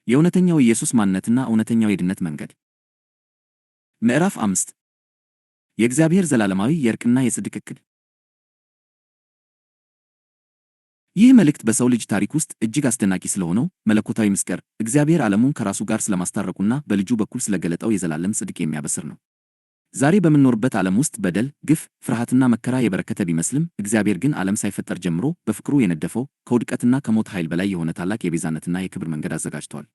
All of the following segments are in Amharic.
የእውነተኛው ኢየሱስ ማንነትና እውነተኛው የድነት መንገድ። ምዕራፍ 5 የእግዚአብሔር ዘላለማዊ የእርቅና የጽድቅ ዕቅድ። ይህ መልእክት በሰው ልጅ ታሪክ ውስጥ እጅግ አስደናቂ ስለሆነው መለኮታዊ ምስጢር እግዚአብሔር ዓለሙን ከራሱ ጋር ስለማስታረቁና በልጁ በኩል ስለገለጠው የዘላለም ጽድቅ የሚያበስር ነው። ዛሬ በምንኖርበት ዓለም ውስጥ በደል፣ ግፍ፣ ፍርሃትና መከራ የበረከተ ቢመስልም እግዚአብሔር ግን ዓለም ሳይፈጠር ጀምሮ በፍቅሩ የነደፈው ከውድቀትና ከሞት ኃይል በላይ የሆነ ታላቅ የቤዛነትና የክብር መንገድ አዘጋጅቷል።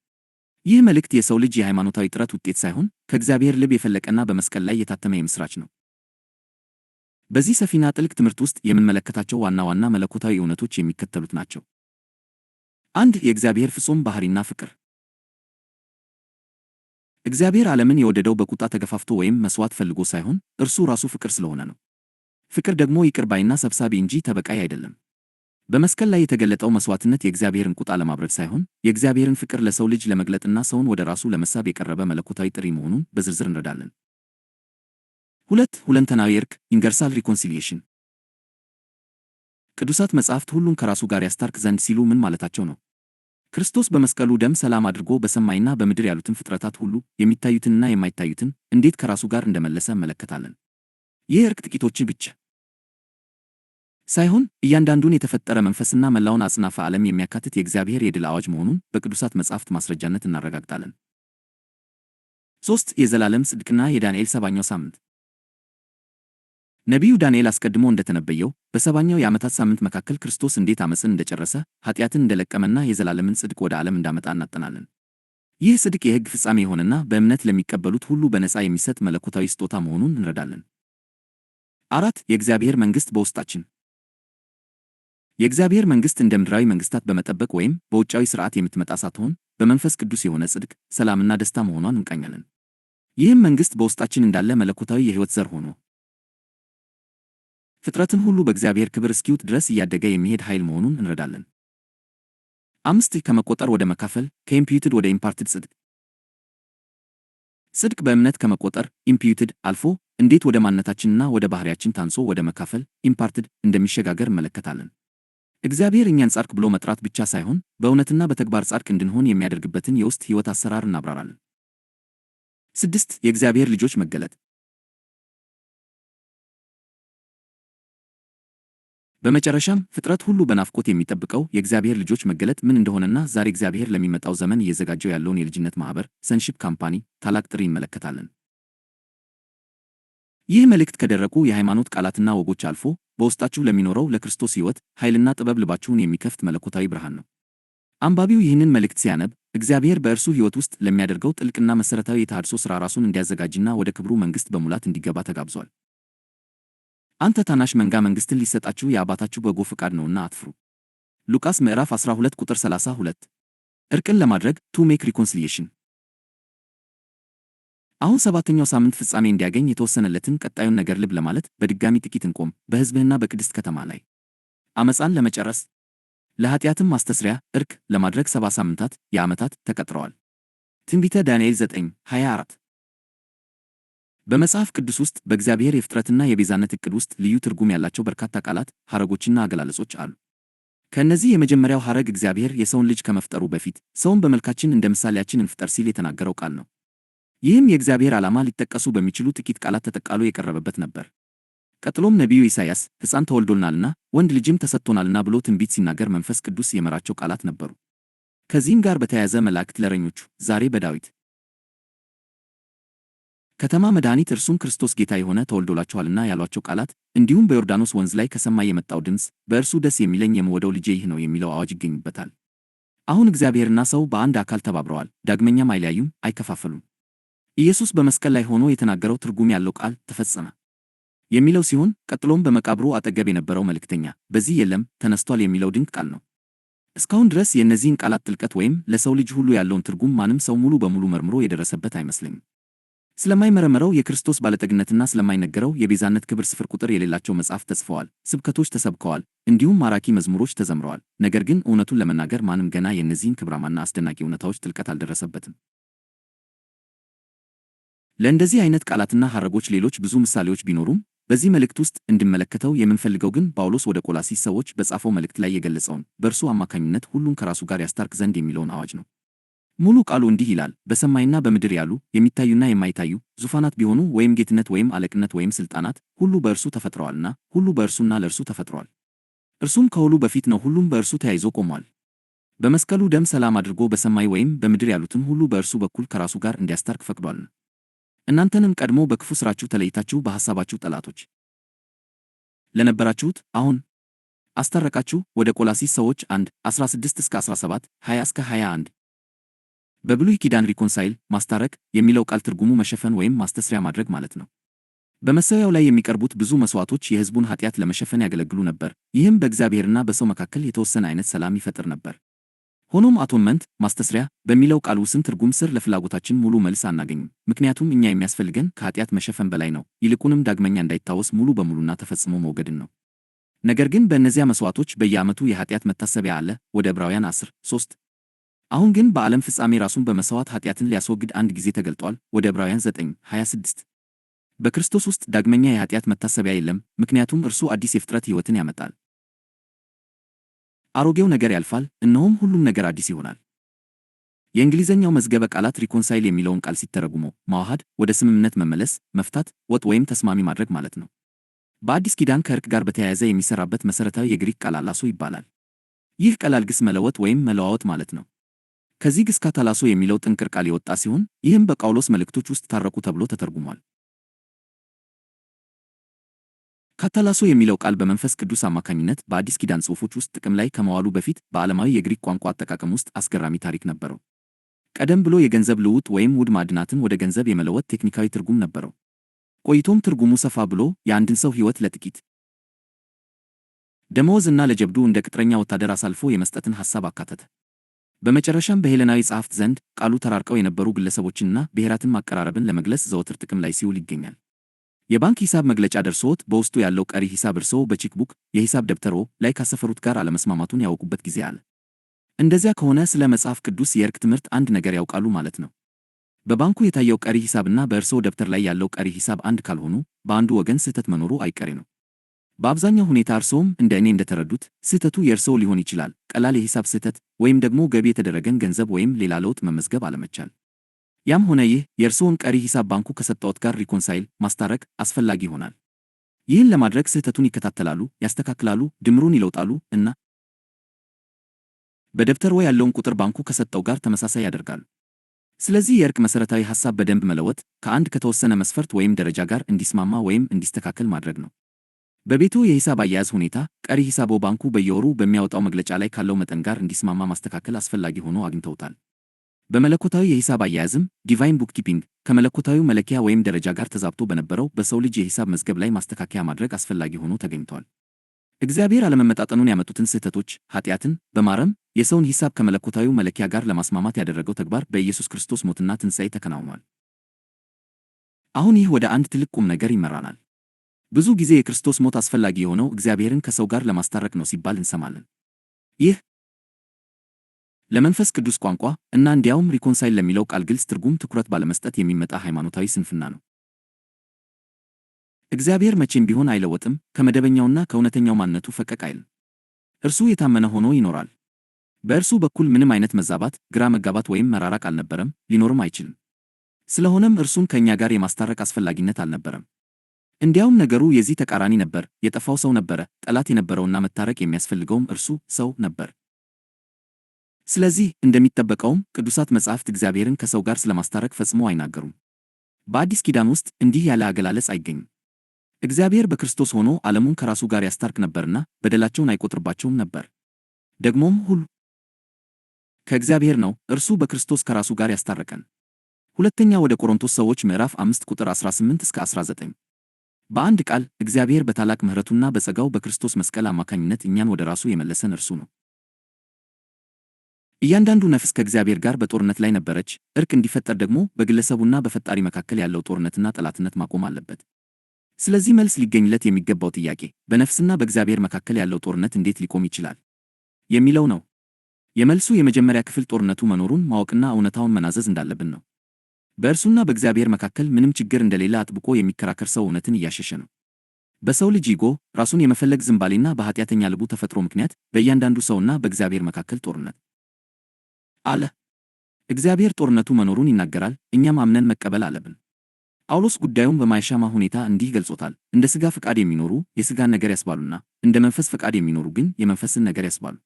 ይህ መልእክት የሰው ልጅ የሃይማኖታዊ ጥረት ውጤት ሳይሆን ከእግዚአብሔር ልብ የፈለቀና በመስቀል ላይ የታተመ የምሥራች ነው። በዚህ ሰፊና ጥልቅ ትምህርት ውስጥ የምንመለከታቸው ዋና ዋና መለኮታዊ እውነቶች የሚከተሉት ናቸው። 1. የእግዚአብሔር ፍጹም ባሕሪና ፍቅር። እግዚአብሔር ዓለምን የወደደው በቁጣ ተገፋፍቶ ወይም መሥዋዕት ፈልጎ ሳይሆን እርሱ ራሱ ፍቅር ስለሆነ ነው። ፍቅር ደግሞ ይቅር ባይና ሰብሳቢ እንጂ ተበቃይ አይደለም። በመስቀል ላይ የተገለጠው መሥዋዕትነት የእግዚአብሔርን ቁጣ ለማብረድ ሳይሆን የእግዚአብሔርን ፍቅር ለሰው ልጅ ለመግለጥና ሰውን ወደ ራሱ ለመሳብ የቀረበ መለኮታዊ ጥሪ መሆኑን በዝርዝር እንረዳለን። 2. ሁለንተናዊ ዕርቅ ዩኒቨርሳል ሪኮንሲሊዬሽን። ቅዱሳት መጻሕፍት ሁሉን ከራሱ ጋር ያስታርቅ ዘንድ ሲሉ ምን ማለታቸው ነው? ክርስቶስ በመስቀሉ ደም ሰላም አድርጎ በሰማይና በምድር ያሉትን ፍጥረታት ሁሉ የሚታዩትንና የማይታዩትን እንዴት ከራሱ ጋር እንደመለሰ እንመለከታለን። ይህ ዕርቅ ጥቂቶችን ብቻ ሳይሆን እያንዳንዱን የተፈጠረ መንፈስና መላውን አጽናፈ ዓለም የሚያካትት የእግዚአብሔር የድል አዋጅ መሆኑን በቅዱሳት መጻሕፍት ማስረጃነት እናረጋግጣለን። 3. የዘላለም ጽድቅና የዳንኤል 7ኛው ሳምንት። ነቢዩ ዳንኤል አስቀድሞ እንደተነበየው በሰባኛው የዓመታት ሳምንት መካከል ክርስቶስ እንዴት ዓመፅን እንደጨረሰ፣ ኃጢአትን እንደለቀመና የዘላለምን ጽድቅ ወደ ዓለም እንዳመጣ እናጠናለን። ይህ ጽድቅ የሕግ ፍጻሜ የሆነና በእምነት ለሚቀበሉት ሁሉ በነፃ የሚሰጥ መለኮታዊ ስጦታ መሆኑን እንረዳለን። 4. የእግዚአብሔር መንግሥት በውስጣችን። የእግዚአብሔር መንግሥት እንደ ምድራዊ መንግሥታት በመጠበቅ ወይም በውጫዊ ሥርዓት የምትመጣ ሳትሆን በመንፈስ ቅዱስ የሆነ ጽድቅ፣ ሰላምና ደስታ መሆኗን እንቃኛለን። ይህም መንግሥት በውስጣችን እንዳለ መለኮታዊ የሕይወት ዘር ሆኖ ፍጥረትን ሁሉ በእግዚአብሔር ክብር እስኪውጥ ድረስ እያደገ የሚሄድ ኃይል መሆኑን እንረዳለን። 5. ከመቆጠር ወደ መካፈል ከኢምፒዩትድ ወደ ኢምፓርትድ ጽድቅ። ጽድቅ በእምነት ከመቆጠር ኢምፒዩትድ አልፎ እንዴት ወደ ማንነታችንና ወደ ባሕሪያችን ታንሶ ወደ መካፈል ኢምፓርትድ እንደሚሸጋገር እንመለከታለን። እግዚአብሔር እኛን ጻድቅ ብሎ መጥራት ብቻ ሳይሆን በእውነትና በተግባር ጻድቅ እንድንሆን የሚያደርግበትን የውስጥ ሕይወት አሰራር እናብራራለን። 6. የእግዚአብሔር ልጆች መገለጥ። በመጨረሻም ፍጥረት ሁሉ በናፍቆት የሚጠብቀው የእግዚአብሔር ልጆች መገለጥ ምን እንደሆነና ዛሬ እግዚአብሔር ለሚመጣው ዘመን እየዘጋጀው ያለውን የልጅነት ማኅበር ሰንሺፕ ካምፓኒ ታላቅ ጥሪ እንመለከታለን። ይህ መልእክት ከደረቁ የሃይማኖት ቃላትና ወጎች አልፎ በውስጣችሁ ለሚኖረው ለክርስቶስ ሕይወት ኃይልና ጥበብ ልባችሁን የሚከፍት መለኮታዊ ብርሃን ነው። አንባቢው ይህንን መልእክት ሲያነብ እግዚአብሔር በእርሱ ሕይወት ውስጥ ለሚያደርገው ጥልቅና መሠረታዊ የተሃድሶ ሥራ ራሱን እንዲያዘጋጅና ወደ ክብሩ መንግሥት በሙላት እንዲገባ ተጋብዟል። አንተ ታናሽ መንጋ መንግሥትን ሊሰጣችሁ የአባታችሁ በጎ ፈቃድ ነውና አትፍሩ። ሉቃስ ምዕራፍ 12 ቁጥር 32። ዕርቅን ለማድረግ ቱ ሜክ ሪኮንሲሊዬሽን። አሁን ሰባተኛው ሳምንት ፍጻሜ እንዲያገኝ የተወሰነለትን ቀጣዩን ነገር ልብ ለማለት በድጋሚ ጥቂት እንቆም። በሕዝብህና በቅድስት ከተማ ላይ ዓመፃን ለመጨረስ ለኃጢአትም ማስተስሪያ ዕርቅ ለማድረግ 70 ሳምንታት የዓመታት ተቀጥረዋል። ትንቢተ ዳንኤል 9:24። በመጽሐፍ ቅዱስ ውስጥ በእግዚአብሔር የፍጥረትና የቤዛነት ዕቅድ ውስጥ ልዩ ትርጉም ያላቸው በርካታ ቃላት፣ ሐረጎችና አገላለጾች አሉ። ከእነዚህ የመጀመሪያው ሐረግ እግዚአብሔር የሰውን ልጅ ከመፍጠሩ በፊት ሰውን በመልካችን እንደ ምሳሌያችን እንፍጠር ሲል የተናገረው ቃል ነው። ይህም የእግዚአብሔር ዓላማ ሊጠቀሱ በሚችሉ ጥቂት ቃላት ተጠቃሎ የቀረበበት ነበር። ቀጥሎም ነቢዩ ኢሳይያስ ሕፃን ተወልዶልናልና ወንድ ልጅም ተሰጥቶናልና ብሎ ትንቢት ሲናገር መንፈስ ቅዱስ የመራቸው ቃላት ነበሩ። ከዚህም ጋር በተያያዘ መላእክት ለእረኞቹ ዛሬ በዳዊት ከተማ መድኃኒት እርሱም ክርስቶስ ጌታ የሆነ ተወልዶላችኋልና ያሏቸው ቃላት፣ እንዲሁም በዮርዳኖስ ወንዝ ላይ ከሰማይ የመጣው ድምፅ በእርሱ ደስ የሚለኝ የምወደው ልጄ ይህ ነው የሚለው አዋጅ ይገኙበታል። አሁን እግዚአብሔርና ሰው በአንድ አካል ተባብረዋል፣ ዳግመኛም አይለያዩም፣ አይከፋፈሉም። ኢየሱስ በመስቀል ላይ ሆኖ የተናገረው ትርጉም ያለው ቃል ተፈጸመ የሚለው ሲሆን ቀጥሎም በመቃብሩ አጠገብ የነበረው መልእክተኛ በዚህ የለም ተነስቷል የሚለው ድንቅ ቃል ነው። እስካሁን ድረስ የእነዚህን ቃላት ጥልቀት ወይም ለሰው ልጅ ሁሉ ያለውን ትርጉም ማንም ሰው ሙሉ በሙሉ መርምሮ የደረሰበት አይመስለኝም። ስለማይመረመረው የክርስቶስ ባለጠግነትና ስለማይነገረው የቤዛነት ክብር ስፍር ቁጥር የሌላቸው መጻሕፍት ተጽፈዋል፣ ስብከቶች ተሰብከዋል፣ እንዲሁም ማራኪ መዝሙሮች ተዘምረዋል። ነገር ግን እውነቱን ለመናገር ማንም ገና የእነዚህን ክብራማና አስደናቂ እውነታዎች ጥልቀት አልደረሰበትም። ለእንደዚህ አይነት ቃላትና ሐረጎች ሌሎች ብዙ ምሳሌዎች ቢኖሩም በዚህ መልእክት ውስጥ እንድመለከተው የምንፈልገው ግን ጳውሎስ ወደ ቆላሲስ ሰዎች በጻፈው መልእክት ላይ የገለጸውን በእርሱ አማካኝነት ሁሉን ከራሱ ጋር ያስታርቅ ዘንድ የሚለውን አዋጅ ነው። ሙሉ ቃሉ እንዲህ ይላል፣ በሰማይና በምድር ያሉ የሚታዩና የማይታዩ ዙፋናት ቢሆኑ ወይም ጌትነት ወይም አለቅነት ወይም ሥልጣናት ሁሉ በእርሱ ተፈጥረዋልና ሁሉ በእርሱና ለእርሱ ተፈጥሯል። እርሱም ከሁሉ በፊት ነው፣ ሁሉም በእርሱ ተያይዞ ቆሟል። በመስቀሉ ደም ሰላም አድርጎ በሰማይ ወይም በምድር ያሉትን ሁሉ በእርሱ በኩል ከራሱ ጋር እንዲያስታርቅ ፈቅዷልና እናንተንም ቀድሞ በክፉ ሥራችሁ ተለይታችሁ በሐሳባችሁ ጠላቶች ለነበራችሁት አሁን አስታረቃችሁ። ወደ ቆላስይስ ሰዎች 1:16-17 20-21 በብሉይ ኪዳን ሪኮንሳይል ማስታረቅ የሚለው ቃል ትርጉሙ መሸፈን ወይም ማስተስሪያ ማድረግ ማለት ነው። በመሠዊያው ላይ የሚቀርቡት ብዙ መሥዋዕቶች የሕዝቡን ኃጢአት ለመሸፈን ያገለግሉ ነበር። ይህም በእግዚአብሔርና በሰው መካከል የተወሰነ አይነት ሰላም ይፈጥር ነበር። ሆኖም አቶንመንት ማስተስሪያ በሚለው ቃል ውስን ትርጉም ስር ለፍላጎታችን ሙሉ መልስ አናገኝም። ምክንያቱም እኛ የሚያስፈልገን ከኃጢአት መሸፈን በላይ ነው። ይልቁንም ዳግመኛ እንዳይታወስ ሙሉ በሙሉና ተፈጽሞ መወገድን ነው። ነገር ግን በእነዚያ መሥዋዕቶች በየዓመቱ የኃጢአት መታሰቢያ አለ። ወደ ዕብራውያን 10:3 አሁን ግን በዓለም ፍጻሜ ራሱን በመሥዋዕት ኃጢአትን ሊያስወግድ አንድ ጊዜ ተገልጧል። ወደ ዕብራውያን 9:26 በክርስቶስ ውስጥ ዳግመኛ የኃጢአት መታሰቢያ የለም፣ ምክንያቱም እርሱ አዲስ የፍጥረት ሕይወትን ያመጣል። አሮጌው ነገር ያልፋል፣ እነሆም ሁሉም ነገር አዲስ ይሆናል። የእንግሊዝኛው መዝገበ ቃላት ሪኮንሳይል የሚለውን ቃል ሲተረጉመው ማዋሃድ፣ ወደ ስምምነት መመለስ፣ መፍታት፣ ወጥ ወይም ተስማሚ ማድረግ ማለት ነው። በአዲስ ኪዳን ከእርቅ ጋር በተያያዘ የሚሰራበት መሠረታዊ የግሪክ ቃል አላሶ ይባላል። ይህ ቃል ግስ መለወጥ ወይም መለዋወጥ ማለት ነው። ከዚህ ግስ ካታላሶ የሚለው ጥንቅር ቃል የወጣ ሲሆን ይህም በጳውሎስ መልእክቶች ውስጥ ታረቁ ተብሎ ተተርጉሟል። ካታላሶ የሚለው ቃል በመንፈስ ቅዱስ አማካኝነት በአዲስ ኪዳን ጽሑፎች ውስጥ ጥቅም ላይ ከመዋሉ በፊት በዓለማዊ የግሪክ ቋንቋ አጠቃቀም ውስጥ አስገራሚ ታሪክ ነበረው። ቀደም ብሎ የገንዘብ ልውውጥ ወይም ውድ ማዕድናትን ወደ ገንዘብ የመለወጥ ቴክኒካዊ ትርጉም ነበረው። ቆይቶም ትርጉሙ ሰፋ ብሎ የአንድን ሰው ሕይወት ለጥቂት ደመወዝ እና ለጀብዱ እንደ ቅጥረኛ ወታደር አሳልፎ የመስጠትን ሐሳብ አካተተ። በመጨረሻም በሄለናዊ ጸሐፍት ዘንድ ቃሉ ተራርቀው የነበሩ ግለሰቦችንና ብሔራትን ማቀራረብን ለመግለጽ ዘወትር ጥቅም ላይ ሲውል ይገኛል። የባንክ ሂሳብ መግለጫ ደርሶት በውስጡ ያለው ቀሪ ሂሳብ እርስዎ በቼክቡክ የሂሳብ ደብተሮ ላይ ካሰፈሩት ጋር አለመስማማቱን ያወቁበት ጊዜ አለ። እንደዚያ ከሆነ ስለ መጽሐፍ ቅዱስ የእርቅ ትምህርት አንድ ነገር ያውቃሉ ማለት ነው። በባንኩ የታየው ቀሪ ሂሳብና በእርስዎ ደብተር ላይ ያለው ቀሪ ሂሳብ አንድ ካልሆኑ በአንዱ ወገን ስህተት መኖሩ አይቀሬ ነው። በአብዛኛው ሁኔታ እርስዎም እንደ እኔ እንደተረዱት ስህተቱ የእርስዎ ሊሆን ይችላል። ቀላል የሂሳብ ስህተት ወይም ደግሞ ገቢ የተደረገን ገንዘብ ወይም ሌላ ለውጥ መመዝገብ አለመቻል። ያም ሆነ ይህ የእርስዎን ቀሪ ሂሳብ ባንኩ ከሰጠዎት ጋር ሪኮንሳይል ማስታረቅ አስፈላጊ ይሆናል። ይህን ለማድረግ ስህተቱን ይከታተላሉ፣ ያስተካክላሉ፣ ድምሩን ይለውጣሉ እና በደብተርዎ ያለውን ቁጥር ባንኩ ከሰጠው ጋር ተመሳሳይ ያደርጋሉ። ስለዚህ የእርቅ መሠረታዊ ሐሳብ በደንብ መለወጥ፣ ከአንድ ከተወሰነ መስፈርት ወይም ደረጃ ጋር እንዲስማማ ወይም እንዲስተካከል ማድረግ ነው። በቤቱ የሂሳብ አያያዝ ሁኔታ ቀሪ ሂሳቦ ባንኩ በየወሩ በሚያወጣው መግለጫ ላይ ካለው መጠን ጋር እንዲስማማ ማስተካከል አስፈላጊ ሆኖ አግኝተውታል። በመለኮታዊ የሂሳብ አያያዝም ዲቫይን ቡክኪፒንግ ከመለኮታዊው መለኪያ ወይም ደረጃ ጋር ተዛብቶ በነበረው በሰው ልጅ የሂሳብ መዝገብ ላይ ማስተካከያ ማድረግ አስፈላጊ ሆኖ ተገኝቷል። እግዚአብሔር አለመመጣጠኑን ያመጡትን ስህተቶች፣ ኃጢአትን በማረም የሰውን ሂሳብ ከመለኮታዊው መለኪያ ጋር ለማስማማት ያደረገው ተግባር በኢየሱስ ክርስቶስ ሞትና ትንሣኤ ተከናውኗል። አሁን ይህ ወደ አንድ ትልቅ ቁም ነገር ይመራናል። ብዙ ጊዜ የክርስቶስ ሞት አስፈላጊ የሆነው እግዚአብሔርን ከሰው ጋር ለማስታረቅ ነው ሲባል እንሰማለን። ይህ ለመንፈስ ቅዱስ ቋንቋ እና እንዲያውም ሪኮንሳይል ለሚለው ቃል ግልጽ ትርጉም ትኩረት ባለመስጠት የሚመጣ ሃይማኖታዊ ስንፍና ነው። እግዚአብሔር መቼም ቢሆን አይለወጥም፣ ከመደበኛውና ከእውነተኛው ማንነቱ ፈቀቅ አይልም። እርሱ የታመነ ሆኖ ይኖራል። በእርሱ በኩል ምንም አይነት መዛባት፣ ግራ መጋባት ወይም መራራቅ አልነበረም፣ ሊኖርም አይችልም። ስለሆነም እርሱን ከእኛ ጋር የማስታረቅ አስፈላጊነት አልነበረም። እንዲያውም ነገሩ የዚህ ተቃራኒ ነበር። የጠፋው ሰው ነበረ ጠላት የነበረውና መታረቅ የሚያስፈልገውም እርሱ ሰው ነበር። ስለዚህ እንደሚጠበቀውም ቅዱሳት መጻሕፍት እግዚአብሔርን ከሰው ጋር ስለማስታረቅ ፈጽሞ አይናገሩም። በአዲስ ኪዳን ውስጥ እንዲህ ያለ አገላለጽ አይገኝም። እግዚአብሔር በክርስቶስ ሆኖ ዓለሙን ከራሱ ጋር ያስታርቅ ነበርና በደላቸውን አይቆጥርባቸውም ነበር። ደግሞም ሁሉ ከእግዚአብሔር ነው፣ እርሱ በክርስቶስ ከራሱ ጋር ያስታረቀን። ሁለተኛ ወደ ቆሮንቶስ ሰዎች ምዕራፍ 5 ቁጥር 18-19 በአንድ ቃል እግዚአብሔር በታላቅ ምሕረቱና በጸጋው በክርስቶስ መስቀል አማካኝነት እኛን ወደ ራሱ የመለሰን እርሱ ነው። እያንዳንዱ ነፍስ ከእግዚአብሔር ጋር በጦርነት ላይ ነበረች። እርቅ እንዲፈጠር ደግሞ በግለሰቡና በፈጣሪ መካከል ያለው ጦርነትና ጠላትነት ማቆም አለበት። ስለዚህ መልስ ሊገኝለት የሚገባው ጥያቄ በነፍስና በእግዚአብሔር መካከል ያለው ጦርነት እንዴት ሊቆም ይችላል የሚለው ነው። የመልሱ የመጀመሪያ ክፍል ጦርነቱ መኖሩን ማወቅና እውነታውን መናዘዝ እንዳለብን ነው። በእርሱና በእግዚአብሔር መካከል ምንም ችግር እንደሌለ አጥብቆ የሚከራከር ሰው እውነትን እያሸሸ ነው። በሰው ልጅ ኢጎ፣ ራሱን የመፈለግ ዝንባሌና በኃጢአተኛ ልቡ ተፈጥሮ ምክንያት በእያንዳንዱ ሰውና በእግዚአብሔር መካከል ጦርነት አለ። እግዚአብሔር ጦርነቱ መኖሩን ይናገራል፣ እኛም አምነን መቀበል አለብን። ጳውሎስ ጉዳዩን በማያሻማ ሁኔታ እንዲህ ገልጾታል። እንደ ሥጋ ፈቃድ የሚኖሩ የሥጋን ነገር ያስባሉና እንደ መንፈስ ፈቃድ የሚኖሩ ግን የመንፈስን ነገር ያስባሉ።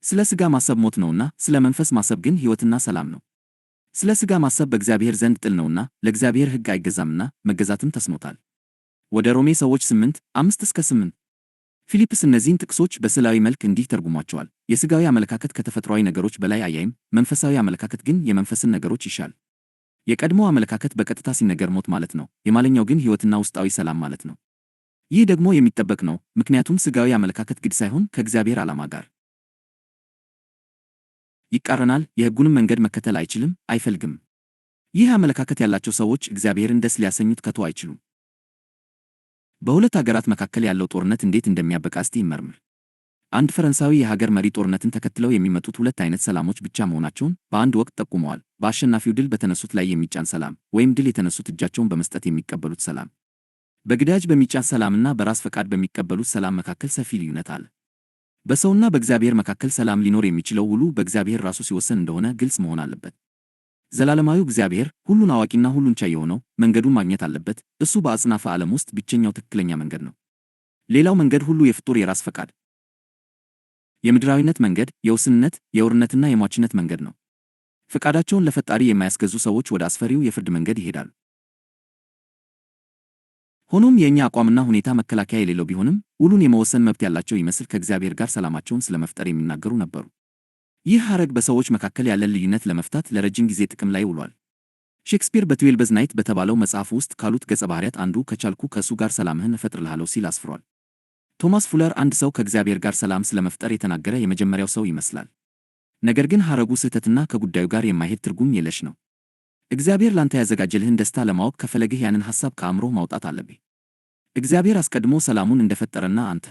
ስለ ሥጋ ማሰብ ሞት ነውና ስለ መንፈስ ማሰብ ግን ሕይወትና ሰላም ነው። ስለ ሥጋ ማሰብ በእግዚአብሔር ዘንድ ጥል ነውና ለእግዚአብሔር ሕግ አይገዛምና መገዛትም ተስኖታል። ወደ ሮሜ ሰዎች 8:5-8 ፊልጵስ እነዚህን ጥቅሶች በስዕላዊ መልክ እንዲህ ተርጉሟቸዋል። የሥጋዊ አመለካከት ከተፈጥሯዊ ነገሮች በላይ አያይም፣ መንፈሳዊ አመለካከት ግን የመንፈስን ነገሮች ይሻል። የቀድሞው አመለካከት በቀጥታ ሲነገር ሞት ማለት ነው፣ የማለኛው ግን ሕይወትና ውስጣዊ ሰላም ማለት ነው። ይህ ደግሞ የሚጠበቅ ነው፣ ምክንያቱም ሥጋዊ አመለካከት ግድ ሳይሆን ከእግዚአብሔር ዓላማ ጋር ይቃረናል፣ የሕጉንም መንገድ መከተል አይችልም፣ አይፈልግም። ይህ አመለካከት ያላቸው ሰዎች እግዚአብሔርን ደስ ሊያሰኙት ከቶ አይችሉም። በሁለት አገራት መካከል ያለው ጦርነት እንዴት እንደሚያበቃ እስቲ ይመርምር። አንድ ፈረንሳዊ የሀገር መሪ ጦርነትን ተከትለው የሚመጡት ሁለት አይነት ሰላሞች ብቻ መሆናቸውን በአንድ ወቅት ጠቁመዋል። በአሸናፊው ድል በተነሱት ላይ የሚጫን ሰላም ወይም ድል የተነሱት እጃቸውን በመስጠት የሚቀበሉት ሰላም። በግዳጅ በሚጫን ሰላምና በራስ ፈቃድ በሚቀበሉት ሰላም መካከል ሰፊ ልዩነት አለ። በሰውና በእግዚአብሔር መካከል ሰላም ሊኖር የሚችለው ውሉ በእግዚአብሔር ራሱ ሲወሰን እንደሆነ ግልጽ መሆን አለበት። ዘላለማዊው እግዚአብሔር ሁሉን አዋቂና ሁሉን ቻይ የሆነው መንገዱን ማግኘት አለበት። እሱ በአጽናፈ ዓለም ውስጥ ብቸኛው ትክክለኛ መንገድ ነው። ሌላው መንገድ ሁሉ የፍጡር የራስ ፈቃድ፣ የምድራዊነት መንገድ፣ የውስንነት፣ የዕውርነትና የሟችነት መንገድ ነው። ፈቃዳቸውን ለፈጣሪ የማያስገዙ ሰዎች ወደ አስፈሪው የፍርድ መንገድ ይሄዳሉ። ሆኖም የእኛ አቋምና ሁኔታ መከላከያ የሌለው ቢሆንም ሁሉን የመወሰን መብት ያላቸው ይመስል ከእግዚአብሔር ጋር ሰላማቸውን ስለመፍጠር የሚናገሩ ነበሩ። ይህ ሐረግ በሰዎች መካከል ያለን ልዩነት ለመፍታት ለረጅም ጊዜ ጥቅም ላይ ውሏል። ሼክስፒር በትዌልቭዝ ናይት በተባለው መጽሐፍ ውስጥ ካሉት ገጸ ባህሪያት አንዱ ከቻልኩ ከእሱ ጋር ሰላምህን እፈጥርልሃለሁ ሲል አስፍሯል። ቶማስ ፉለር አንድ ሰው ከእግዚአብሔር ጋር ሰላም ስለመፍጠር የተናገረ የመጀመሪያው ሰው ይመስላል። ነገር ግን ሐረጉ ስህተትና ከጉዳዩ ጋር የማይሄድ ትርጉም የለሽ ነው። እግዚአብሔር ላንተ ያዘጋጀልህን ደስታ ለማወቅ ከፈለግህ ያንን ሐሳብ ከአእምሮህ ማውጣት አለብህ። እግዚአብሔር አስቀድሞ ሰላሙን እንደፈጠረና አንተ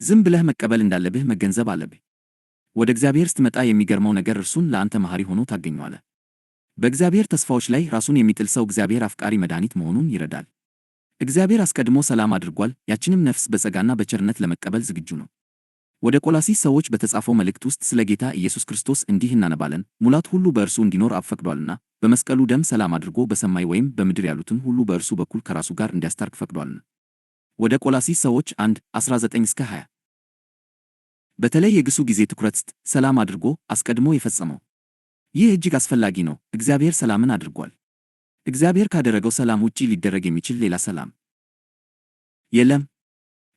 ዝም ብለህ መቀበል እንዳለብህ መገንዘብ አለብህ። ወደ እግዚአብሔር ስትመጣ የሚገርመው ነገር እርሱን ለአንተ መሐሪ ሆኖ ታገኘዋለህ። በእግዚአብሔር ተስፋዎች ላይ ራሱን የሚጥል ሰው እግዚአብሔር አፍቃሪ መድኃኒት መሆኑን ይረዳል። እግዚአብሔር አስቀድሞ ሰላም አድርጓል፣ ያችንም ነፍስ በጸጋና በቸርነት ለመቀበል ዝግጁ ነው። ወደ ቆላሲስ ሰዎች በተጻፈው መልእክት ውስጥ ስለ ጌታ ኢየሱስ ክርስቶስ እንዲህ እናነባለን። ሙላት ሁሉ በእርሱ እንዲኖር አብ ፈቅዷልና በመስቀሉ ደም ሰላም አድርጎ በሰማይ ወይም በምድር ያሉትን ሁሉ በእርሱ በኩል ከራሱ ጋር እንዲያስታርቅ ፈቅዷልና። ወደ ቆላሲስ ሰዎች 1:19-20 በተለይ የግሱ ጊዜ ትኩረት ስጥ። ሰላም አድርጎ አስቀድሞ የፈጸመው ይህ እጅግ አስፈላጊ ነው። እግዚአብሔር ሰላምን አድርጓል። እግዚአብሔር ካደረገው ሰላም ውጪ ሊደረግ የሚችል ሌላ ሰላም የለም።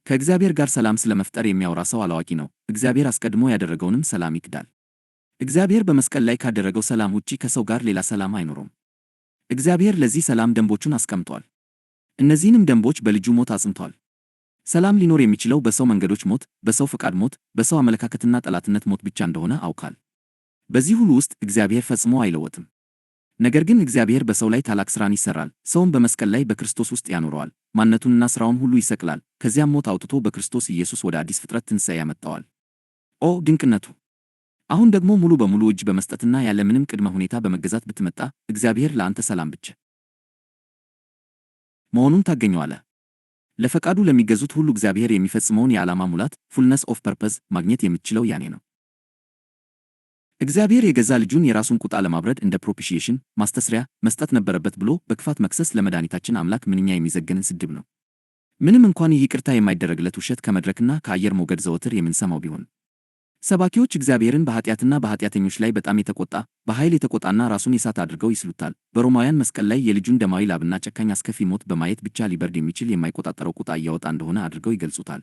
ከእግዚአብሔር ጋር ሰላም ስለመፍጠር የሚያወራ ሰው አላዋቂ ነው። እግዚአብሔር አስቀድሞ ያደረገውንም ሰላም ይክዳል። እግዚአብሔር በመስቀል ላይ ካደረገው ሰላም ውጪ ከሰው ጋር ሌላ ሰላም አይኖረውም። እግዚአብሔር ለዚህ ሰላም ደንቦቹን አስቀምጧል። እነዚህንም ደንቦች በልጁ ሞት አጽንቷል። ሰላም ሊኖር የሚችለው በሰው መንገዶች ሞት፣ በሰው ፈቃድ ሞት፣ በሰው አመለካከትና ጠላትነት ሞት ብቻ እንደሆነ አውቃል። በዚህ ሁሉ ውስጥ እግዚአብሔር ፈጽሞ አይለወጥም። ነገር ግን እግዚአብሔር በሰው ላይ ታላቅ ሥራን ይሠራል። ሰውን በመስቀል ላይ በክርስቶስ ውስጥ ያኖረዋል። ማንነቱንና ሥራውን ሁሉ ይሰቅላል። ከዚያም ሞት አውጥቶ በክርስቶስ ኢየሱስ ወደ አዲስ ፍጥረት ትንሣኤ ያመጣዋል። ኦ ድንቅነቱ! አሁን ደግሞ ሙሉ በሙሉ እጅ በመስጠትና ያለ ምንም ቅድመ ሁኔታ በመገዛት ብትመጣ እግዚአብሔር ለአንተ ሰላም ብቻ መሆኑን ታገኘዋለህ። ለፈቃዱ ለሚገዙት ሁሉ እግዚአብሔር የሚፈጽመውን የዓላማ ሙላት ፉልነስ ኦፍ ፐርፐዝ ማግኘት የምትችለው ያኔ ነው። እግዚአብሔር የገዛ ልጁን የራሱን ቁጣ ለማብረድ እንደ ፕሮፒሺዬሽን ማስተስሪያ መስጠት ነበረበት ብሎ በክፋት መክሰስ ለመድኃኒታችን አምላክ ምንኛ የሚዘገንን ስድብ ነው። ምንም እንኳን ይህ ይቅርታ የማይደረግለት ውሸት ከመድረክና ከአየር ሞገድ ዘወትር የምንሰማው ቢሆን፣ ሰባኪዎች እግዚአብሔርን በኃጢአትና በኃጢአተኞች ላይ በጣም የተቆጣ በኃይል የተቆጣና ራሱን የሳተ አድርገው ይስሉታል። በሮማውያን መስቀል ላይ የልጁን ደማዊ ላብና ጨካኝ አስከፊ ሞት በማየት ብቻ ሊበርድ የሚችል የማይቆጣጠረው ቁጣ እያወጣ እንደሆነ አድርገው ይገልጹታል።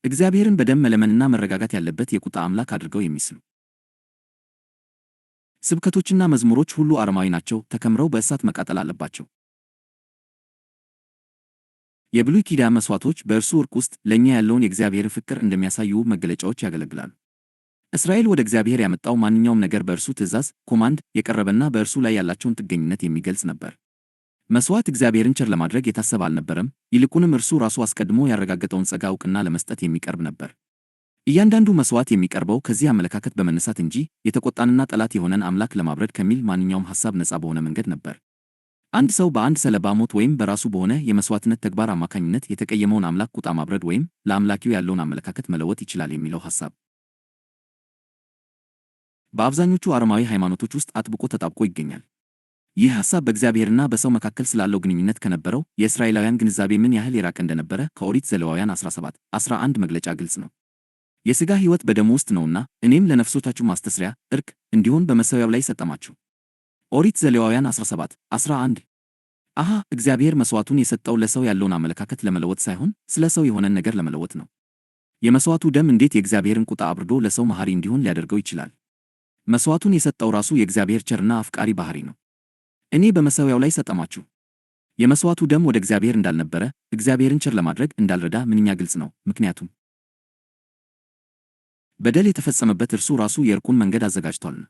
እግዚአብሔርን በደም መለመንና መረጋጋት ያለበት የቁጣ አምላክ አድርገው የሚስሉ ስብከቶችና መዝሙሮች ሁሉ አረማዊ ናቸው፣ ተከምረው በእሳት መቃጠል አለባቸው። የብሉይ ኪዳን መሥዋዕቶች በእርሱ ዕርቅ ውስጥ ለእኛ ያለውን የእግዚአብሔርን ፍቅር እንደሚያሳዩ መገለጫዎች ያገለግላሉ። እስራኤል ወደ እግዚአብሔር ያመጣው ማንኛውም ነገር በእርሱ ትእዛዝ ኮማንድ የቀረበና በእርሱ ላይ ያላቸውን ጥገኝነት የሚገልጽ ነበር። መሥዋዕት እግዚአብሔርን ቸር ለማድረግ የታሰበ አልነበረም፣ ይልቁንም እርሱ ራሱ አስቀድሞ ያረጋገጠውን ጸጋ ዕውቅና ለመስጠት የሚቀርብ ነበር። እያንዳንዱ መሥዋዕት የሚቀርበው ከዚህ አመለካከት በመነሳት እንጂ የተቆጣንና ጠላት የሆነን አምላክ ለማብረድ ከሚል ማንኛውም ሐሳብ ነፃ በሆነ መንገድ ነበር። አንድ ሰው በአንድ ሰለባ ሞት ወይም በራሱ በሆነ የመሥዋዕትነት ተግባር አማካኝነት የተቀየመውን አምላክ ቁጣ ማብረድ ወይም ለአምላኪው ያለውን አመለካከት መለወጥ ይችላል የሚለው ሐሳብ በአብዛኞቹ አረማዊ ሃይማኖቶች ውስጥ አጥብቆ ተጣብቆ ይገኛል። ይህ ሐሳብ በእግዚአብሔርና በሰው መካከል ስላለው ግንኙነት ከነበረው የእስራኤላውያን ግንዛቤ ምን ያህል የራቀ እንደነበረ ከኦሪት ዘሌዋውያን 17:11 መግለጫ ግልጽ ነው። የሥጋ ሕይወት በደሙ ውስጥ ነውና እኔም ለነፍሶቻችሁ ማስተስሪያ ዕርቅ እንዲሆን በመሠዊያው ላይ ሰጠማችሁ። ኦሪት ዘሌዋውያን 17:11 አሃ እግዚአብሔር መሥዋዕቱን የሰጠው ለሰው ያለውን አመለካከት ለመለወጥ ሳይሆን ስለ ሰው የሆነን ነገር ለመለወጥ ነው። የመሥዋዕቱ ደም እንዴት የእግዚአብሔርን ቁጣ አብርዶ ለሰው መሐሪ እንዲሆን ሊያደርገው ይችላል? መሥዋዕቱን የሰጠው ራሱ የእግዚአብሔር ቸርና አፍቃሪ ባሕሪ ነው። እኔ በመሠዊያው ላይ ሰጠማችሁ። የመሥዋዕቱ ደም ወደ እግዚአብሔር እንዳልነበረ እግዚአብሔርን ቸር ለማድረግ እንዳልረዳ ምንኛ ግልጽ ነው። ምክንያቱም በደል የተፈጸመበት እርሱ ራሱ የዕርቁን መንገድ አዘጋጅቷልና።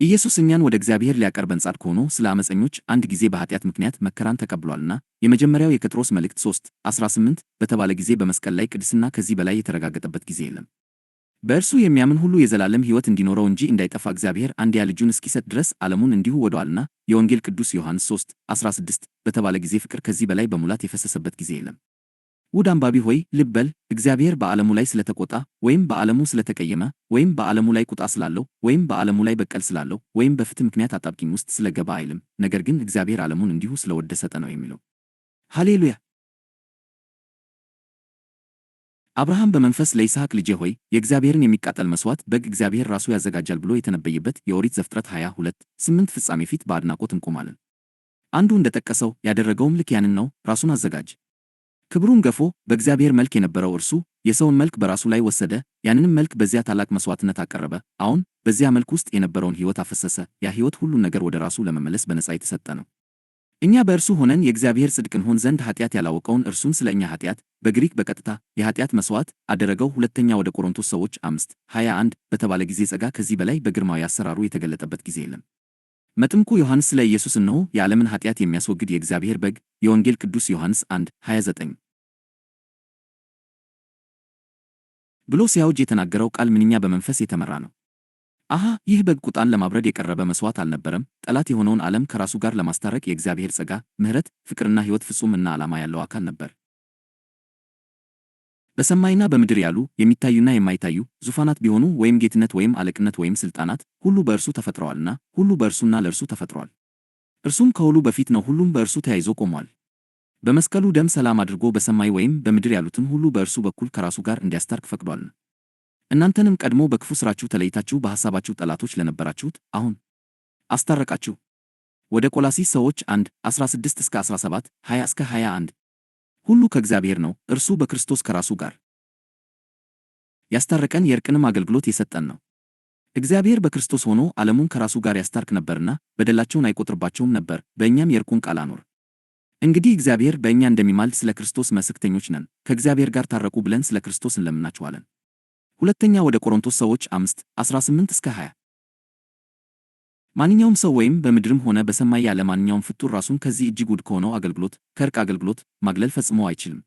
ኢየሱስ እኛን ወደ እግዚአብሔር ሊያቀርበን ጻድቅ ሆኖ ስለ ዓመፀኞች አንድ ጊዜ በኃጢአት ምክንያት መከራን ተቀብሏልና የመጀመሪያው የጴጥሮስ መልእክት 3:18 በተባለ ጊዜ በመስቀል ላይ ቅድስና ከዚህ በላይ የተረጋገጠበት ጊዜ የለም። በእርሱ የሚያምን ሁሉ የዘላለም ሕይወት እንዲኖረው እንጂ እንዳይጠፋ እግዚአብሔር አንድያ ልጁን እስኪሰጥ ድረስ ዓለሙን እንዲሁ ወዶአልና የወንጌል ቅዱስ ዮሐንስ 3:16 በተባለ ጊዜ ፍቅር ከዚህ በላይ በሙላት የፈሰሰበት ጊዜ የለም። ውድ አንባቢ ሆይ ልብ በል፣ እግዚአብሔር በዓለሙ ላይ ስለተቆጣ ወይም በዓለሙ ስለተቀየመ ወይም በዓለሙ ላይ ቁጣ ስላለው ወይም በዓለሙ ላይ በቀል ስላለው ወይም በፍትህ ምክንያት አጣብቂኝ ውስጥ ስለገባ አይልም። ነገር ግን እግዚአብሔር ዓለሙን እንዲሁ ስለወደደ ሰጠ ነው የሚለው። ሃሌሉያ! አብርሃም በመንፈስ ለይስሐቅ ልጄ ሆይ የእግዚአብሔርን የሚቃጠል መሥዋዕት በግ እግዚአብሔር ራሱ ያዘጋጃል ብሎ የተነበየበት የኦሪት ዘፍጥረት 22:8 ፍጻሜ ፊት በአድናቆት እንቆማለን። አንዱ እንደጠቀሰው ያደረገውም ልክ ያንን ነው። ራሱን አዘጋጅ። ክብሩን ገፎ በእግዚአብሔር መልክ የነበረው እርሱ የሰውን መልክ በራሱ ላይ ወሰደ። ያንንም መልክ በዚያ ታላቅ መሥዋዕትነት አቀረበ። አሁን በዚያ መልክ ውስጥ የነበረውን ሕይወት አፈሰሰ። ያ ሕይወት ሁሉን ነገር ወደ ራሱ ለመመለስ በነጻ የተሰጠ ነው። እኛ በእርሱ ሆነን የእግዚአብሔር ጽድቅ እንሆን ዘንድ ኃጢአት ያላወቀውን እርሱን ስለ እኛ ኃጢአት በግሪክ በቀጥታ የኃጢአት መሥዋዕት አደረገው። ሁለተኛ ወደ ቆሮንቶስ ሰዎች 5:21 በተባለ ጊዜ ጸጋ ከዚህ በላይ በግርማዊ አሰራሩ የተገለጠበት ጊዜ የለም። መጥምቁ ዮሐንስ ስለ ኢየሱስ እነሆ የዓለምን ኃጢአት የሚያስወግድ የእግዚአብሔር በግ የወንጌል ቅዱስ ዮሐንስ 1:29 ብሎ ሲያውጅ የተናገረው ቃል ምንኛ በመንፈስ የተመራ ነው! አሃ ይህ በግ ቁጣን ለማብረድ የቀረበ መሥዋዕት አልነበረም። ጠላት የሆነውን ዓለም ከራሱ ጋር ለማስታረቅ የእግዚአብሔር ጸጋ፣ ምሕረት፣ ፍቅርና ሕይወት ፍጹም እና ዓላማ ያለው አካል ነበር። በሰማይና በምድር ያሉ የሚታዩና የማይታዩ ዙፋናት ቢሆኑ ወይም ጌትነት ወይም አለቅነት ወይም ሥልጣናት ሁሉ በእርሱ ተፈጥረዋልና ሁሉ በእርሱና ለእርሱ ተፈጥሯል። እርሱም ከሁሉ በፊት ነው። ሁሉም በእርሱ ተያይዞ ቆሟል። በመስቀሉ ደም ሰላም አድርጎ በሰማይ ወይም በምድር ያሉትን ሁሉ በእርሱ በኩል ከራሱ ጋር እንዲያስታርቅ ፈቅዷል። እናንተንም ቀድሞ በክፉ ሥራችሁ ተለይታችሁ በሐሳባችሁ ጠላቶች ለነበራችሁት አሁን አስታረቃችሁ። ወደ ቆላስይስ ሰዎች 1:16-17 20-21 ሁሉ ከእግዚአብሔር ነው፣ እርሱ በክርስቶስ ከራሱ ጋር ያስታረቀን የዕርቅንም አገልግሎት የሰጠን ነው። እግዚአብሔር በክርስቶስ ሆኖ ዓለሙን ከራሱ ጋር ያስታርቅ ነበርና በደላቸውን አይቆጥርባቸውም ነበር፣ በእኛም የዕርቁን ቃል አኖረ። እንግዲህ እግዚአብሔር በእኛ እንደሚማልድ ስለ ክርስቶስ ምስክተኞች ነን። ከእግዚአብሔር ጋር ታረቁ ብለን ስለ ክርስቶስ እንለምናችኋለን። ሁለተኛ ወደ ቆሮንቶስ ሰዎች 5:18-20 ማንኛውም ሰው ወይም በምድርም ሆነ በሰማይ ያለ ማንኛውም ፍጡር ራሱን ከዚህ እጅግ ውድ ከሆነው አገልግሎት ከዕርቅ አገልግሎት ማግለል ፈጽሞ አይችልም።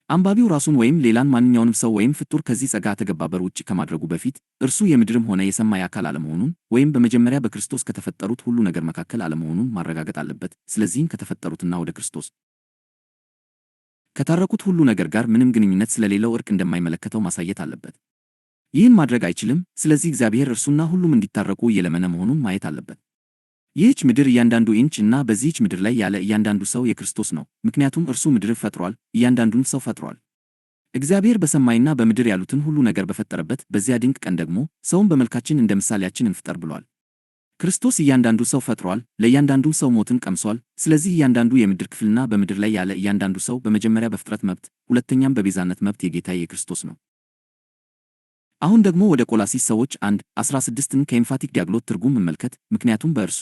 አንባቢው ራሱን ወይም ሌላን ማንኛውንም ሰው ወይም ፍጡር ከዚህ ጸጋ ተገባበር ውጭ ከማድረጉ በፊት እርሱ የምድርም ሆነ የሰማይ አካል አለመሆኑን ወይም በመጀመሪያ በክርስቶስ ከተፈጠሩት ሁሉ ነገር መካከል አለመሆኑን ማረጋገጥ አለበት። ስለዚህም ከተፈጠሩትና ወደ ክርስቶስ ከታረቁት ሁሉ ነገር ጋር ምንም ግንኙነት ስለሌለው ዕርቅ እንደማይመለከተው ማሳየት አለበት። ይህን ማድረግ አይችልም። ስለዚህ እግዚአብሔር እርሱና ሁሉም እንዲታረቁ እየለመነ መሆኑን ማየት አለበት። ይህች ምድር እያንዳንዱ ኢንች እና በዚህች ምድር ላይ ያለ እያንዳንዱ ሰው የክርስቶስ ነው። ምክንያቱም እርሱ ምድር ፈጥሯል፣ እያንዳንዱን ሰው ፈጥሯል። እግዚአብሔር በሰማይና በምድር ያሉትን ሁሉ ነገር በፈጠረበት በዚያ ድንቅ ቀን ደግሞ ሰውን በመልካችን እንደ ምሳሌያችን እንፍጠር ብሏል። ክርስቶስ እያንዳንዱ ሰው ፈጥሯል፣ ለእያንዳንዱ ሰው ሞትን ቀምሷል። ስለዚህ እያንዳንዱ የምድር ክፍልና በምድር ላይ ያለ እያንዳንዱ ሰው በመጀመሪያ በፍጥረት መብት፣ ሁለተኛም በቤዛነት መብት የጌታ የክርስቶስ ነው። አሁን ደግሞ ወደ ቆላስይስ ሰዎች 1:16ን ከኤምፋቲክ ዲያግሎት ትርጉም እንመልከት። ምክንያቱም በእርሱ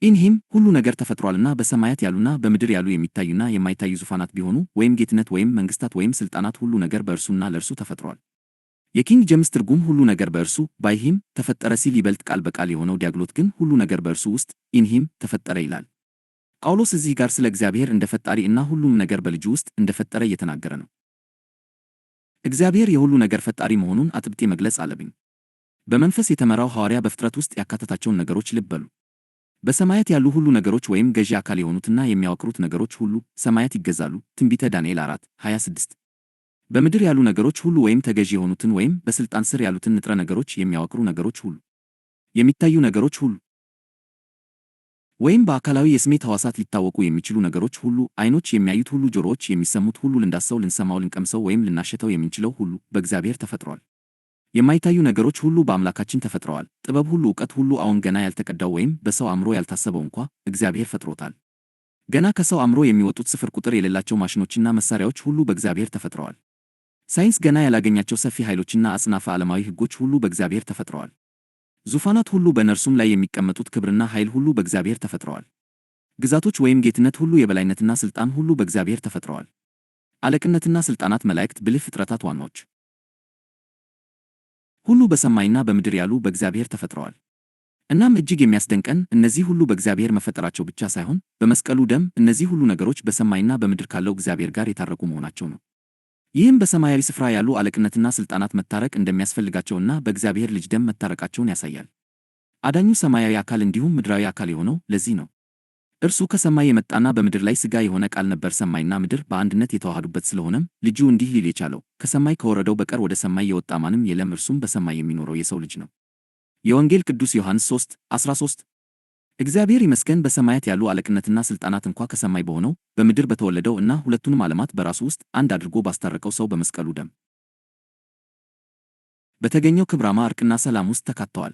ኢንሂም ሁሉ ነገር ተፈጥሯልና በሰማያት ያሉና በምድር ያሉ የሚታዩና የማይታዩ ዙፋናት ቢሆኑ ወይም ጌትነት ወይም መንግሥታት ወይም ሥልጣናት ሁሉ ነገር በእርሱና ለእርሱ ተፈጥሯል። የኪንግ ጄምስ ትርጉም ሁሉ ነገር በእርሱ ባይሂም ተፈጠረ ሲል ይበልጥ ቃል በቃል የሆነው ዲያግሎት ግን ሁሉ ነገር በእርሱ ውስጥ ኢንሂም ተፈጠረ ይላል። ጳውሎስ እዚህ ጋር ስለ እግዚአብሔር እንደ ፈጣሪ እና ሁሉም ነገር በልጁ ውስጥ እንደፈጠረ እየተናገረ ነው። እግዚአብሔር የሁሉ ነገር ፈጣሪ መሆኑን አጥብቄ መግለጽ አለብኝ። በመንፈስ የተመራው ሐዋርያ በፍጥረት ውስጥ ያካተታቸውን ነገሮች ልብ በሉ። በሰማያት ያሉ ሁሉ ነገሮች ወይም ገዢ አካል የሆኑትና የሚያወቅሩት ነገሮች ሁሉ ሰማያት ይገዛሉ። ትንቢተ ዳንኤል 4:26 በምድር ያሉ ነገሮች ሁሉ ወይም ተገዢ የሆኑትን ወይም በስልጣን ስር ያሉትን ንጥረ ነገሮች የሚያዋቅሩ ነገሮች ሁሉ፣ የሚታዩ ነገሮች ሁሉ ወይም በአካላዊ የስሜት ሕዋሳት ሊታወቁ የሚችሉ ነገሮች ሁሉ፣ ዓይኖች የሚያዩት ሁሉ፣ ጆሮዎች የሚሰሙት ሁሉ፣ ልንዳስሰው፣ ልንሰማው፣ ልንቀምሰው ወይም ልናሸተው የምንችለው ሁሉ በእግዚአብሔር ተፈጥሯል። የማይታዩ ነገሮች ሁሉ በአምላካችን ተፈጥረዋል። ጥበብ ሁሉ፣ ዕውቀት ሁሉ፣ አሁን ገና ያልተቀዳው ወይም በሰው አእምሮ ያልታሰበው እንኳ እግዚአብሔር ፈጥሮታል። ገና ከሰው አእምሮ የሚወጡት ስፍር ቁጥር የሌላቸው ማሽኖችና መሳሪያዎች ሁሉ በእግዚአብሔር ተፈጥረዋል። ሳይንስ ገና ያላገኛቸው ሰፊ ኃይሎችና አጽናፈ ዓለማዊ ሕጎች ሁሉ በእግዚአብሔር ተፈጥረዋል። ዙፋናት ሁሉ፣ በእነርሱም ላይ የሚቀመጡት ክብርና ኃይል ሁሉ በእግዚአብሔር ተፈጥረዋል። ግዛቶች ወይም ጌትነት ሁሉ፣ የበላይነትና ሥልጣን ሁሉ በእግዚአብሔር ተፈጥረዋል። አለቅነትና ሥልጣናት፣ መላእክት፣ ብልህ ፍጥረታት፣ ዋናዎች ሁሉ በሰማይና በምድር ያሉ በእግዚአብሔር ተፈጥረዋል። እናም እጅግ የሚያስደንቀን እነዚህ ሁሉ በእግዚአብሔር መፈጠራቸው ብቻ ሳይሆን በመስቀሉ ደም እነዚህ ሁሉ ነገሮች በሰማይና በምድር ካለው እግዚአብሔር ጋር የታረቁ መሆናቸው ነው። ይህም በሰማያዊ ስፍራ ያሉ አለቅነትና ሥልጣናት መታረቅ እንደሚያስፈልጋቸውና በእግዚአብሔር ልጅ ደም መታረቃቸውን ያሳያል። አዳኙ ሰማያዊ አካል እንዲሁም ምድራዊ አካል የሆነው ለዚህ ነው። እርሱ ከሰማይ የመጣና በምድር ላይ ሥጋ የሆነ ቃል ነበር። ሰማይና ምድር በአንድነት የተዋሃዱበት ስለሆነም ልጁ እንዲህ ሊል የቻለው ከሰማይ ከወረደው በቀር ወደ ሰማይ የወጣ ማንም የለም፣ እርሱም በሰማይ የሚኖረው የሰው ልጅ ነው። የወንጌል ቅዱስ ዮሐንስ 3:13 እግዚአብሔር ይመስገን በሰማያት ያሉ አለቅነትና ሥልጣናት እንኳ ከሰማይ በሆነው በምድር በተወለደው እና ሁለቱንም ዓለማት በራሱ ውስጥ አንድ አድርጎ ባስታረቀው ሰው በመስቀሉ ደም በተገኘው ክብራማ ዕርቅና ሰላም ውስጥ ተካተዋል።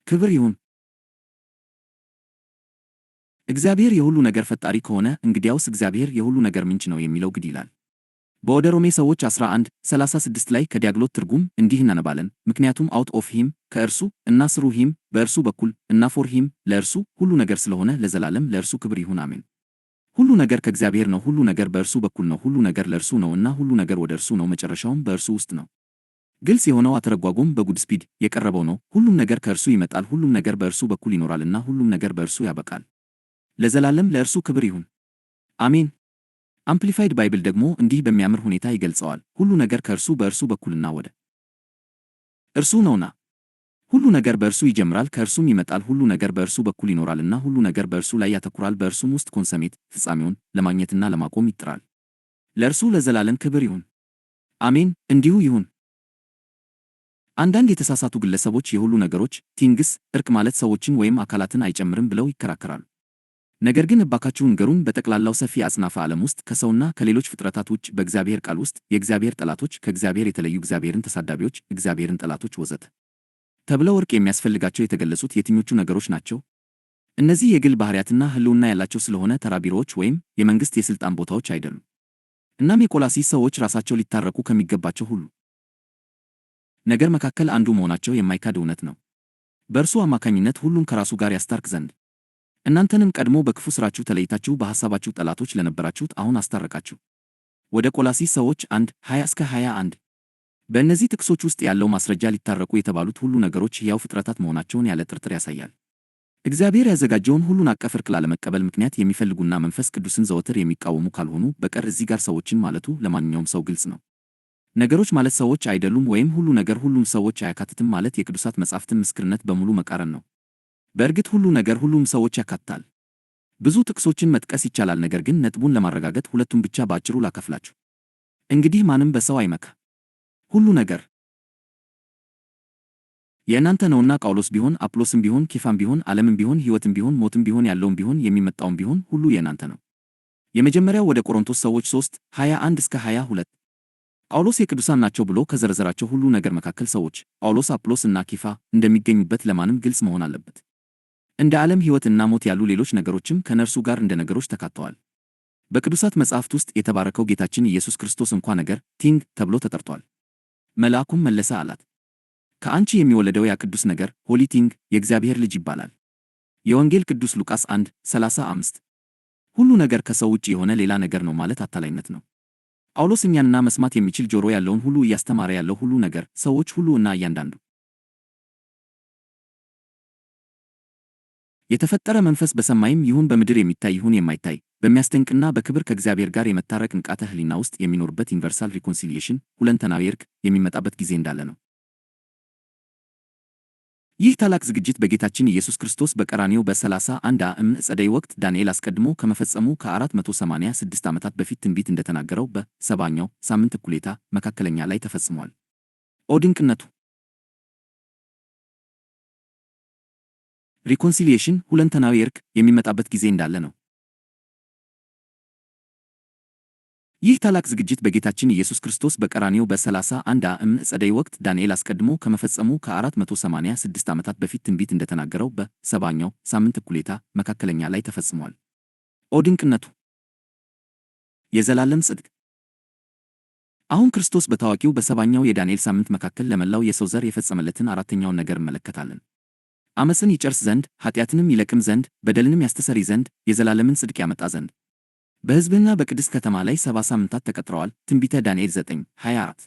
ክብር ይሁን። እግዚአብሔር የሁሉ ነገር ፈጣሪ ከሆነ እንግዲያውስ እግዚአብሔር የሁሉ ነገር ምንጭ ነው የሚለው ግድ ይላል። በወደ ሮሜ ሰዎች 11:36 ላይ ከዲያግሎት ትርጉም እንዲህ እናነባለን። ምክንያቱም አውት ኦፍ ሂም ከእርሱ እና ስሩ ሂም በእርሱ በኩል እና ፎር ሂም ለእርሱ ሁሉ ነገር ስለሆነ ለዘላለም ለእርሱ ክብር ይሁን አሜን። ሁሉ ነገር ከእግዚአብሔር ነው። ሁሉ ነገር በእርሱ በኩል ነው። ሁሉ ነገር ለእርሱ ነው እና ሁሉ ነገር ወደ እርሱ ነው። መጨረሻውም በእርሱ ውስጥ ነው። ግልጽ የሆነው አተረጓጎም በጉድ ስፒድ የቀረበው ነው። ሁሉም ነገር ከእርሱ ይመጣል። ሁሉም ነገር በእርሱ በኩል ይኖራልና ሁሉም ነገር በእርሱ ያበቃል። ለዘላለም ለእርሱ ክብር ይሁን አሜን። አምፕሊፋይድ ባይብል ደግሞ እንዲህ በሚያምር ሁኔታ ይገልጸዋል። ሁሉ ነገር ከእርሱ በእርሱ በኩልና ወደ እርሱ ነውና ሁሉ ነገር በእርሱ ይጀምራል፣ ከእርሱም ይመጣል። ሁሉ ነገር በእርሱ በኩል ይኖራልና ሁሉ ነገር በእርሱ ላይ ያተኩራል። በእርሱም ውስጥ ኮንሰሜት ፍጻሜውን ለማግኘትና ለማቆም ይጥራል። ለእርሱ ለዘላለም ክብር ይሁን አሜን። እንዲሁ ይሁን። አንዳንድ የተሳሳቱ ግለሰቦች የሁሉ ነገሮች ቲንግስ ዕርቅ ማለት ሰዎችን ወይም አካላትን አይጨምርም ብለው ይከራከራሉ። ነገር ግን እባካችሁ ንገሩን፣ በጠቅላላው ሰፊ አጽናፈ ዓለም ውስጥ ከሰውና ከሌሎች ፍጥረታት ውጭ በእግዚአብሔር ቃል ውስጥ የእግዚአብሔር ጠላቶች፣ ከእግዚአብሔር የተለዩ፣ እግዚአብሔርን ተሳዳቢዎች፣ እግዚአብሔርን ጠላቶች ወዘተ ተብለው ዕርቅ የሚያስፈልጋቸው የተገለጹት የትኞቹ ነገሮች ናቸው? እነዚህ የግል ባሕርያትና ሕልውና ያላቸው ስለሆነ ተራ ቢሮዎች ወይም የመንግሥት የሥልጣን ቦታዎች አይደሉም። እናም የቆላስይስ ሰዎች ራሳቸው ሊታረቁ ከሚገባቸው ሁሉ ነገር መካከል አንዱ መሆናቸው የማይካድ እውነት ነው። በእርሱ አማካኝነት ሁሉን ከራሱ ጋር ያስታርቅ ዘንድ እናንተንም ቀድሞ በክፉ ሥራችሁ ተለይታችሁ በሐሳባችሁ ጠላቶች ለነበራችሁት አሁን አስታረቃችሁ። ወደ ቆላስይስ ሰዎች 1:20-21 በእነዚህ ጥቅሶች ውስጥ ያለው ማስረጃ ሊታረቁ የተባሉት ሁሉ ነገሮች ሕያው ፍጥረታት መሆናቸውን ያለ ጥርጥር ያሳያል። እግዚአብሔር ያዘጋጀውን ሁሉን አቀፍ ዕርቅ ላለመቀበል ምክንያት የሚፈልጉና መንፈስ ቅዱስን ዘወትር የሚቃወሙ ካልሆኑ በቀር እዚህ ጋር ሰዎችን ማለቱ ለማንኛውም ሰው ግልጽ ነው። ነገሮች ማለት ሰዎች አይደሉም ወይም ሁሉ ነገር ሁሉም ሰዎች አያካትትም ማለት የቅዱሳት መጻሕፍትን ምስክርነት በሙሉ መቃረን ነው። በእርግጥ ሁሉ ነገር ሁሉም ሰዎች ያካትታል። ብዙ ጥቅሶችን መጥቀስ ይቻላል፣ ነገር ግን ነጥቡን ለማረጋገጥ ሁለቱን ብቻ በአጭሩ ላካፍላችሁ። እንግዲህ ማንም በሰው አይመካ። ሁሉ ነገር የእናንተ ነውና ጳውሎስ ቢሆን አጵሎስም ቢሆን ኬፋም ቢሆን ዓለምም ቢሆን ሕይወትም ቢሆን ሞትም ቢሆን ያለውም ቢሆን የሚመጣውም ቢሆን ሁሉ የእናንተ ነው። የመጀመሪያው ወደ ቆሮንቶስ ሰዎች 3:21-22 ጳውሎስ የቅዱሳን ናቸው ብሎ ከዘረዘራቸው ሁሉ ነገር መካከል ሰዎች ጳውሎስ፣ አጵሎስ እና ኬፋ እንደሚገኙበት ለማንም ግልጽ መሆን አለበት። እንደ ዓለም ሕይወት እና ሞት ያሉ ሌሎች ነገሮችም ከነርሱ ጋር እንደ ነገሮች ተካተዋል። በቅዱሳት መጻሕፍት ውስጥ የተባረከው ጌታችን ኢየሱስ ክርስቶስ እንኳ ነገር ቲንግ ተብሎ ተጠርቷል። መልአኩም መለሰ አላት፣ ከአንቺ የሚወለደው ያ ቅዱስ ነገር ሆሊ ቲንግ የእግዚአብሔር ልጅ ይባላል። የወንጌል ቅዱስ ሉቃስ 1:35 ሁሉ ነገር ከሰው ውጭ የሆነ ሌላ ነገር ነው ማለት አታላይነት ነው። ጳውሎስ እኛንና መስማት የሚችል ጆሮ ያለውን ሁሉ እያስተማረ ያለው ሁሉ ነገር፣ ሰዎች ሁሉ እና እያንዳንዱ የተፈጠረ መንፈስ በሰማይም ይሁን በምድር የሚታይ ይሁን የማይታይ በሚያስደንቅና በክብር ከእግዚአብሔር ጋር የመታረቅ ንቃተ ሕሊና ውስጥ የሚኖርበት ዩኒቨርሳል ሪኮንሲሊዬሽን ሁለንተናዊ ዕርቅ የሚመጣበት ጊዜ እንዳለ ነው። ይህ ታላቅ ዝግጅት በጌታችን ኢየሱስ ክርስቶስ በቀራንዮ በ31 ዓመተ ጸደይ ወቅት ዳንኤል አስቀድሞ ከመፈጸሙ ከ486 ዓመታት በፊት ትንቢት እንደተናገረው በሰባኛው ሳምንት እኩሌታ መካከለኛ ላይ ተፈጽሟል። ኦ ድንቅነቱ! ሪኮንሲሊዬሽን ሁለንተናዊ እርቅ የሚመጣበት ጊዜ እንዳለ ነው። ይህ ታላቅ ዝግጅት በጌታችን ኢየሱስ ክርስቶስ በቀራንዮ በ31 ዓመተ ጸደይ ወቅት ዳንኤል አስቀድሞ ከመፈጸሙ ከ486 ዓመታት በፊት ትንቢት እንደተናገረው በሰባኛው ሳምንት እኩሌታ መካከለኛ ላይ ተፈጽሟል። ኦ ድንቅነቱ! የዘላለም ጽድቅ! አሁን ክርስቶስ በታዋቂው በሰባኛው የዳንኤል ሳምንት መካከል ለመላው የሰው ዘር የፈጸመለትን አራተኛውን ነገር እንመለከታለን። ዓመፅን ይጨርስ ዘንድ፣ ኃጢአትንም ይለቅም ዘንድ፣ በደልንም ያስተሰርይ ዘንድ፣ የዘላለምን ጽድቅ ያመጣ ዘንድ በሕዝብና በቅድስት ከተማ ላይ 70 ሳምንታት ተቀጥረዋል። ትንቢተ ዳንኤል 9:24።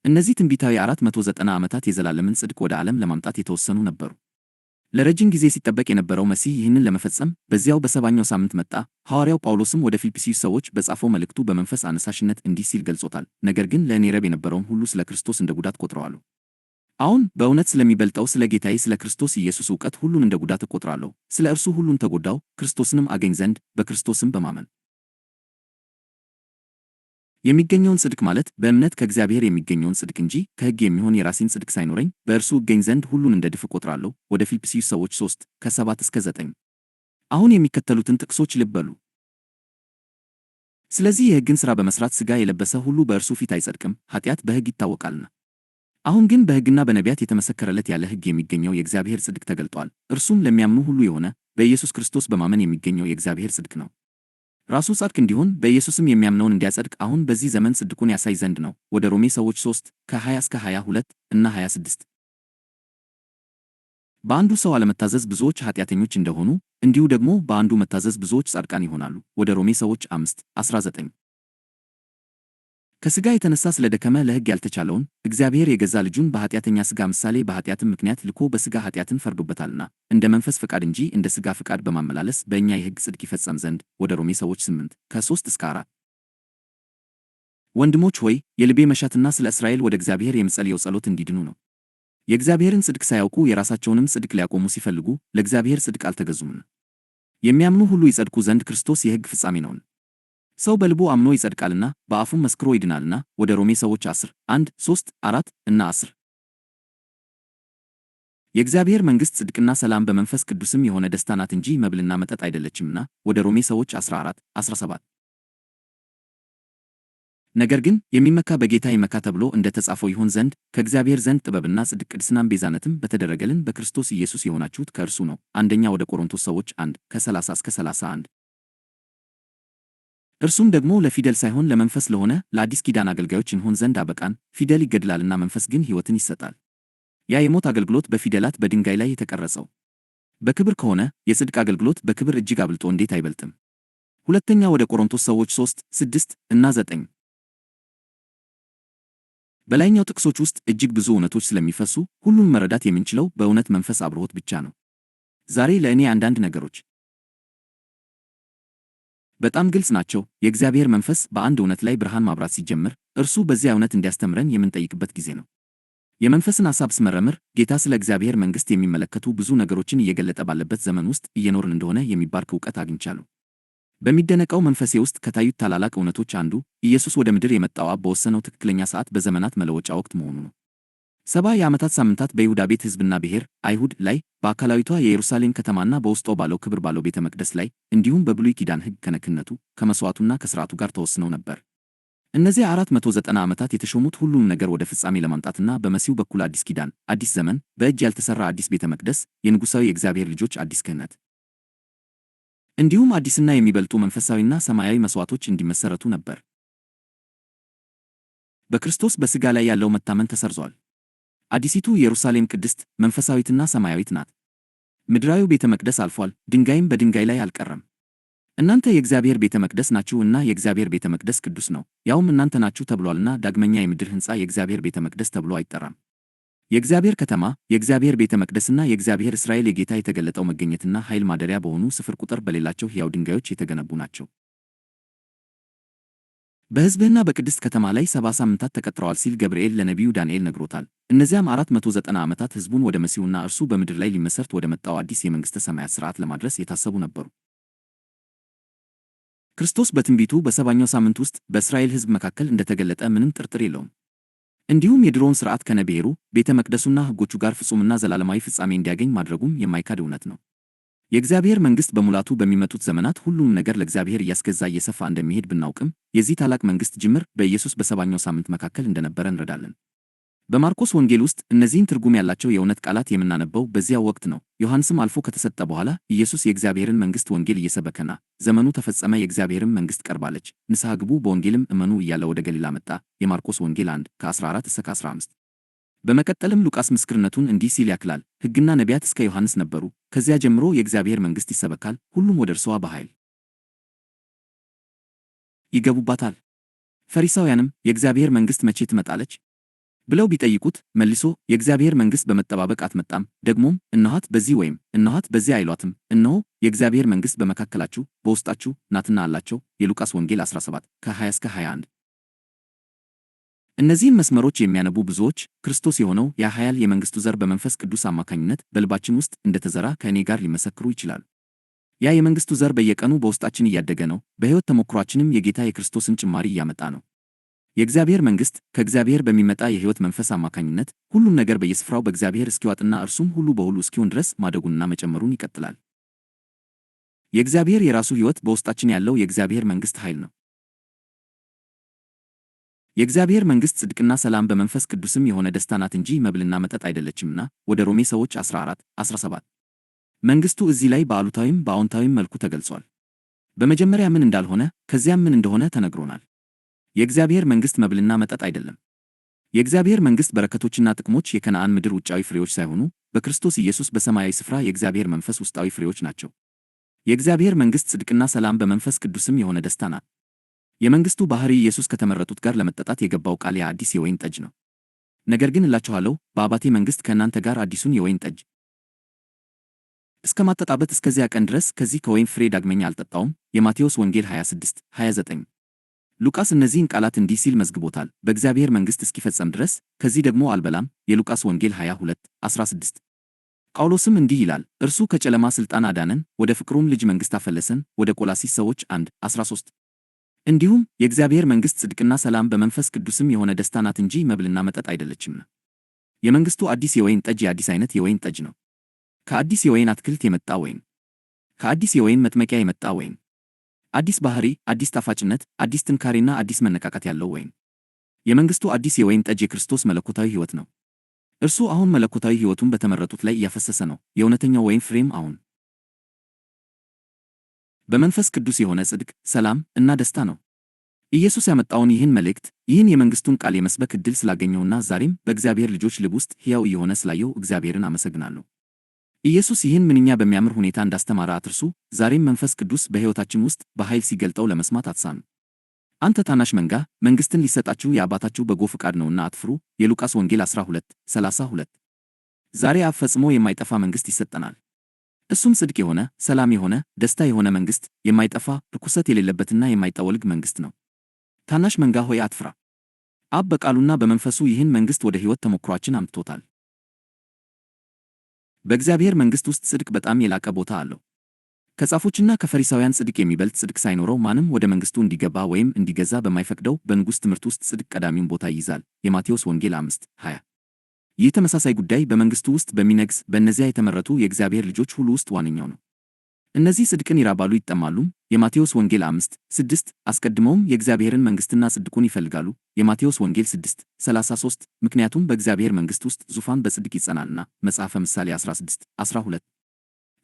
እነዚህ ትንቢታዊ 490 ዓመታት የዘላለምን ጽድቅ ወደ ዓለም ለማምጣት የተወሰኑ ነበሩ። ለረጅም ጊዜ ሲጠበቅ የነበረው መሲህ ይህንን ለመፈጸም በዚያው በሰባኛው ሳምንት መጣ። ሐዋርያው ጳውሎስም ወደ ፊልጵስዩስ ሰዎች በጻፈው መልእክቱ በመንፈስ አነሳሽነት እንዲህ ሲል ገልጾታል። ነገር ግን ለእኔ ረብ የነበረውን ሁሉ ስለ ክርስቶስ እንደ ጉዳት ቆጥረዋለሁ። አሁን በእውነት ስለሚበልጠው ስለ ጌታዬ ስለ ክርስቶስ ኢየሱስ ዕውቀት ሁሉን እንደ ጉዳት እቆጥራለሁ። ስለ እርሱ ሁሉን ተጎዳው፣ ክርስቶስንም አገኝ ዘንድ በክርስቶስም በማመን የሚገኘውን ጽድቅ ማለት በእምነት ከእግዚአብሔር የሚገኘውን ጽድቅ እንጂ ከሕግ የሚሆን የራሴን ጽድቅ ሳይኖረኝ በእርሱ እገኝ ዘንድ ሁሉን እንደ ድፍ እቆጥራለሁ። ወደ ፊልጵስዩስ ሰዎች 3:7-9። አሁን የሚከተሉትን ጥቅሶች ልብ በሉ። ስለዚህ የሕግን ሥራ በመሥራት ሥጋ የለበሰ ሁሉ በእርሱ ፊት አይጸድቅም፣ ኃጢአት በሕግ ይታወቃልና። አሁን ግን በሕግና በነቢያት የተመሰከረለት ያለ ሕግ የሚገኘው የእግዚአብሔር ጽድቅ ተገልጧል። እርሱም ለሚያምኑ ሁሉ የሆነ በኢየሱስ ክርስቶስ በማመን የሚገኘው የእግዚአብሔር ጽድቅ ነው። ራሱ ጻድቅ እንዲሆን በኢየሱስም የሚያምነውን እንዲያጸድቅ አሁን በዚህ ዘመን ጽድቁን ያሳይ ዘንድ ነው። ወደ ሮሜ ሰዎች 3:20-22 እና 26። በአንዱ ሰው አለመታዘዝ ብዙዎች ኃጢአተኞች እንደሆኑ እንዲሁ ደግሞ በአንዱ መታዘዝ ብዙዎች ጻድቃን ይሆናሉ። ወደ ሮሜ ሰዎች 5:19። ከሥጋ የተነሳ ስለ ደከመ ለሕግ ያልተቻለውን እግዚአብሔር የገዛ ልጁን በኃጢአተኛ ሥጋ ምሳሌ በኃጢአትም ምክንያት ልኮ በሥጋ ኃጢአትን ፈርዶበታልና እንደ መንፈስ ፈቃድ እንጂ እንደ ሥጋ ፈቃድ በማመላለስ በእኛ የሕግ ጽድቅ ይፈጸም ዘንድ። ወደ ሮሜ ሰዎች 8:3-4። ወንድሞች ሆይ የልቤ መሻትና ስለ እስራኤል ወደ እግዚአብሔር የምጸልየው ጸሎት እንዲድኑ ነው። የእግዚአብሔርን ጽድቅ ሳያውቁ የራሳቸውንም ጽድቅ ሊያቆሙ ሲፈልጉ ለእግዚአብሔር ጽድቅ አልተገዙምና። የሚያምኑ ሁሉ ይጸድቁ ዘንድ ክርስቶስ የሕግ ፍጻሜ ነውን። ሰው በልቡ አምኖ ይጸድቃልና በአፉም መስክሮ ይድናልና። ወደ ሮሜ ሰዎች 10:1-3-4 እና 10። የእግዚአብሔር መንግሥት ጽድቅና ሰላም በመንፈስ ቅዱስም የሆነ ደስታ ናት እንጂ መብልና መጠጥ አይደለችምና። ወደ ሮሜ ሰዎች 14:17። ነገር ግን የሚመካ በጌታ ይመካ ተብሎ እንደ ተጻፈው ይሆን ዘንድ ከእግዚአብሔር ዘንድ ጥበብና ጽድቅ ቅድስናም ቤዛነትም በተደረገልን በክርስቶስ ኢየሱስ የሆናችሁት ከእርሱ ነው። አንደኛ ወደ ቆሮንቶስ ሰዎች 1:30-31። እርሱም ደግሞ ለፊደል ሳይሆን ለመንፈስ ለሆነ ለአዲስ ኪዳን አገልጋዮች እንሆን ዘንድ አበቃን። ፊደል ይገድላልና መንፈስ ግን ሕይወትን ይሰጣል። ያ የሞት አገልግሎት በፊደላት በድንጋይ ላይ የተቀረጸው በክብር ከሆነ የጽድቅ አገልግሎት በክብር እጅግ አብልጦ እንዴት አይበልጥም? ሁለተኛ ወደ ቆሮንቶስ ሰዎች 3:6 እና 9። በላይኛው ጥቅሶች ውስጥ እጅግ ብዙ እውነቶች ስለሚፈሱ ሁሉን መረዳት የምንችለው በእውነት መንፈስ አብሮት ብቻ ነው። ዛሬ ለእኔ አንዳንድ ነገሮች በጣም ግልጽ ናቸው። የእግዚአብሔር መንፈስ በአንድ እውነት ላይ ብርሃን ማብራት ሲጀምር እርሱ በዚያ እውነት እንዲያስተምረን የምንጠይቅበት ጊዜ ነው። የመንፈስን ሐሳብ ስመረምር ጌታ ስለ እግዚአብሔር መንግሥት የሚመለከቱ ብዙ ነገሮችን እየገለጠ ባለበት ዘመን ውስጥ እየኖርን እንደሆነ የሚባርክ ዕውቀት አግኝቻለሁ። በሚደነቀው መንፈሴ ውስጥ ከታዩት ታላላቅ እውነቶች አንዱ ኢየሱስ ወደ ምድር የመጣው አብ በወሰነው ትክክለኛ ሰዓት በዘመናት መለወጫ ወቅት መሆኑ ነው። 70 የዓመታት ሳምንታት በይሁዳ ቤተ ሕዝብና ብሔር አይሁድ ላይ በአካላዊቷ የኢየሩሳሌም ከተማና በውስጧ ባለው ክብር ባለው ቤተ መቅደስ ላይ እንዲሁም በብሉይ ኪዳን ሕግ ከነክህነቱ ከመሥዋዕቱና ከሥርዓቱ ጋር ተወስነው ነበር። እነዚያ 490 ዓመታት የተሾሙት ሁሉም ነገር ወደ ፍጻሜ ለማምጣትና በመሲሁ በኩል አዲስ ኪዳን፣ አዲስ ዘመን፣ በእጅ ያልተሠራ አዲስ ቤተ መቅደስ፣ የንጉሣዊ የእግዚአብሔር ልጆች አዲስ ክህነት እንዲሁም አዲስና የሚበልጡ መንፈሳዊና ሰማያዊ መሥዋዕቶች እንዲመሠረቱ ነበር። በክርስቶስ በሥጋ ላይ ያለው መታመን ተሰርዟል። አዲሲቱ ኢየሩሳሌም ቅድስት፣ መንፈሳዊትና ሰማያዊት ናት። ምድራዊው ቤተ መቅደስ አልፏል፣ ድንጋይም በድንጋይ ላይ አልቀረም። እናንተ የእግዚአብሔር ቤተ መቅደስ ናችሁና የእግዚአብሔር ቤተ መቅደስ ቅዱስ ነው፣ ያውም እናንተ ናችሁ ተብሏልና። ዳግመኛ የምድር ሕንፃ የእግዚአብሔር ቤተ መቅደስ ተብሎ አይጠራም። የእግዚአብሔር ከተማ፣ የእግዚአብሔር ቤተ መቅደስና የእግዚአብሔር እስራኤል የጌታ የተገለጠው መገኘትና ኃይል ማደሪያ በሆኑ ስፍር ቁጥር በሌላቸው ሕያው ድንጋዮች የተገነቡ ናቸው። በሕዝብህና በቅድስት ከተማ ላይ 70 ሳምንታት ተቀጥረዋል ሲል ገብርኤል ለነቢዩ ዳንኤል ነግሮታል። እነዚያም 490 ዓመታት ሕዝቡን ወደ መሲሁና እርሱ በምድር ላይ ሊመሠረት ወደ መጣው አዲስ የመንግሥተ ሰማያት ሥርዓት ለማድረስ የታሰቡ ነበሩ። ክርስቶስ በትንቢቱ በሰባኛው ሳምንት ውስጥ በእስራኤል ሕዝብ መካከል እንደተገለጠ ምንም ጥርጥር የለውም። እንዲሁም የድሮውን ሥርዓት ከነብሔሩ ቤተ መቅደሱና ሕጎቹ ጋር ፍጹምና ዘላለማዊ ፍጻሜ እንዲያገኝ ማድረጉም የማይካድ እውነት ነው። የእግዚአብሔር መንግሥት በሙላቱ በሚመጡት ዘመናት ሁሉንም ነገር ለእግዚአብሔር እያስገዛ እየሰፋ እንደሚሄድ ብናውቅም የዚህ ታላቅ መንግሥት ጅምር በኢየሱስ በሰባኛው ሳምንት መካከል እንደነበረ እንረዳለን። በማርቆስ ወንጌል ውስጥ እነዚህን ትርጉም ያላቸው የእውነት ቃላት የምናነበው በዚያው ወቅት ነው። ዮሐንስም አልፎ ከተሰጠ በኋላ ኢየሱስ የእግዚአብሔርን መንግሥት ወንጌል እየሰበከና ዘመኑ ተፈጸመ፣ የእግዚአብሔርም መንግሥት ቀርባለች፣ ንስሐ ግቡ፣ በወንጌልም እመኑ እያለ ወደ ገሊላ መጣ። የማርቆስ ወንጌል 1 ከ14 እስከ 15። በመቀጠልም ሉቃስ ምስክርነቱን እንዲህ ሲል ያክላል። ሕግና ነቢያት እስከ ዮሐንስ ነበሩ። ከዚያ ጀምሮ የእግዚአብሔር መንግሥት ይሰበካል፣ ሁሉም ወደ እርሷ በኃይል ይገቡባታል። ፈሪሳውያንም የእግዚአብሔር መንግሥት መቼ ትመጣለች ብለው ቢጠይቁት መልሶ የእግዚአብሔር መንግሥት በመጠባበቅ አትመጣም፣ ደግሞም እነኋት በዚህ ወይም እነኋት በዚያ አይሏትም፣ እነሆ የእግዚአብሔር መንግሥት በመካከላችሁ በውስጣችሁ ናትና አላቸው። የሉቃስ ወንጌል 17 ከ20 እስከ 21። እነዚህን መስመሮች የሚያነቡ ብዙዎች ክርስቶስ የሆነው ያ ኃያል የመንግሥቱ ዘር በመንፈስ ቅዱስ አማካኝነት በልባችን ውስጥ እንደተዘራ ከእኔ ጋር ሊመሰክሩ ይችላሉ። ያ የመንግሥቱ ዘር በየቀኑ በውስጣችን እያደገ ነው። በሕይወት ተሞክሯችንም የጌታ የክርስቶስን ጭማሪ እያመጣ ነው። የእግዚአብሔር መንግሥት ከእግዚአብሔር በሚመጣ የሕይወት መንፈስ አማካኝነት ሁሉም ነገር በየስፍራው በእግዚአብሔር እስኪዋጥና እርሱም ሁሉ በሁሉ እስኪሆን ድረስ ማደጉንና መጨመሩን ይቀጥላል። የእግዚአብሔር የራሱ ሕይወት በውስጣችን ያለው የእግዚአብሔር መንግሥት ኃይል ነው። የእግዚአብሔር መንግሥት ጽድቅና ሰላም በመንፈስ ቅዱስም የሆነ ደስታ ናት እንጂ መብልና መጠጥ አይደለችምና ወደ ሮሜ ሰዎች 14:17። መንግሥቱ እዚህ ላይ በአሉታዊም በአዎንታዊም መልኩ ተገልጿል። በመጀመሪያ ምን እንዳልሆነ ከዚያም ምን እንደሆነ ተነግሮናል። የእግዚአብሔር መንግሥት መብልና መጠጥ አይደለም። የእግዚአብሔር መንግሥት በረከቶችና ጥቅሞች የከነዓን ምድር ውጫዊ ፍሬዎች ሳይሆኑ በክርስቶስ ኢየሱስ በሰማያዊ ስፍራ የእግዚአብሔር መንፈስ ውስጣዊ ፍሬዎች ናቸው። የእግዚአብሔር መንግሥት ጽድቅና ሰላም በመንፈስ ቅዱስም የሆነ ደስታ ናት። የመንግሥቱ ባሕሪ ኢየሱስ ከተመረጡት ጋር ለመጠጣት የገባው ቃል የአዲስ የወይን ጠጅ ነው። ነገር ግን እላችኋለሁ በአባቴ መንግሥት ከእናንተ ጋር አዲሱን የወይን ጠጅ እስከማጠጣበት እስከዚያ ቀን ድረስ ከዚህ ከወይን ፍሬ ዳግመኛ አልጠጣውም። የማቴዎስ ወንጌል 26:29። ሉቃስ እነዚህን ቃላት እንዲህ ሲል መዝግቦታል። በእግዚአብሔር መንግሥት እስኪፈጸም ድረስ ከዚህ ደግሞ አልበላም። የሉቃስ ወንጌል 22:16። ጳውሎስም እንዲህ ይላል፣ እርሱ ከጨለማ ሥልጣን አዳነን፣ ወደ ፍቅሩም ልጅ መንግሥት አፈለሰን። ወደ ቆላስይስ ሰዎች 1:13። እንዲሁም የእግዚአብሔር መንግሥት ጽድቅና ሰላም በመንፈስ ቅዱስም የሆነ ደስታ ናት እንጂ መብልና መጠጥ አይደለችም። የመንግሥቱ አዲስ የወይን ጠጅ የአዲስ ዓይነት የወይን ጠጅ ነው። ከአዲስ የወይን አትክልት የመጣ ወይን፣ ከአዲስ የወይን መጥመቂያ የመጣ ወይን፣ አዲስ ባሕሪ፣ አዲስ ጣፋጭነት፣ አዲስ ጥንካሬና አዲስ መነቃቃት ያለው ወይን። የመንግሥቱ አዲስ የወይን ጠጅ የክርስቶስ መለኮታዊ ሕይወት ነው። እርሱ አሁን መለኮታዊ ሕይወቱን በተመረጡት ላይ እያፈሰሰ ነው። የእውነተኛው ወይን ፍሬም አሁን በመንፈስ ቅዱስ የሆነ ጽድቅ፣ ሰላም እና ደስታ ነው። ኢየሱስ ያመጣውን ይህን መልእክት፣ ይህን የመንግሥቱን ቃል የመስበክ ዕድል ስላገኘውና ዛሬም በእግዚአብሔር ልጆች ልብ ውስጥ ሕያው እየሆነ ስላየው እግዚአብሔርን አመሰግናለሁ። ኢየሱስ ይህን ምንኛ በሚያምር ሁኔታ እንዳስተማረ አትርሱ። ዛሬም መንፈስ ቅዱስ በሕይወታችን ውስጥ በኃይል ሲገልጠው ለመስማት አትሳኑ። አንተ ታናሽ መንጋ፣ መንግሥትን ሊሰጣችሁ የአባታችሁ በጎ ፈቃድ ነውና አትፍሩ። የሉቃስ ወንጌል 12:32። ዛሬ አብ ፈጽሞ የማይጠፋ መንግሥት ይሰጠናል። እሱም ጽድቅ የሆነ፣ ሰላም የሆነ፣ ደስታ የሆነ መንግሥት፣ የማይጠፋ ርኩሰት የሌለበትና የማይጠወልግ መንግሥት ነው። ታናሽ መንጋ ሆይ አትፍራ። አብ በቃሉና በመንፈሱ ይህን መንግሥት ወደ ሕይወት ተሞክሯችን አምጥቶታል። በእግዚአብሔር መንግሥት ውስጥ ጽድቅ በጣም የላቀ ቦታ አለው። ከጻፎችና ከፈሪሳውያን ጽድቅ የሚበልጥ ጽድቅ ሳይኖረው ማንም ወደ መንግሥቱ እንዲገባ ወይም እንዲገዛ በማይፈቅደው በንጉሥ ትምህርት ውስጥ ጽድቅ ቀዳሚውን ቦታ ይይዛል። የማቴዎስ ወንጌል 5:20። ይህ ተመሳሳይ ጉዳይ በመንግሥቱ ውስጥ በሚነግስ በእነዚያ የተመረጡ የእግዚአብሔር ልጆች ሁሉ ውስጥ ዋነኛው ነው። እነዚህ ጽድቅን ይራባሉ ይጠማሉም። የማቴዎስ ወንጌል 5:6። አስቀድመውም የእግዚአብሔርን መንግሥትና ጽድቁን ይፈልጋሉ። የማቴዎስ ወንጌል 6:33። ምክንያቱም በእግዚአብሔር መንግሥት ውስጥ ዙፋን በጽድቅ ይጸናልና። መጽሐፈ ምሳሌ 16:12።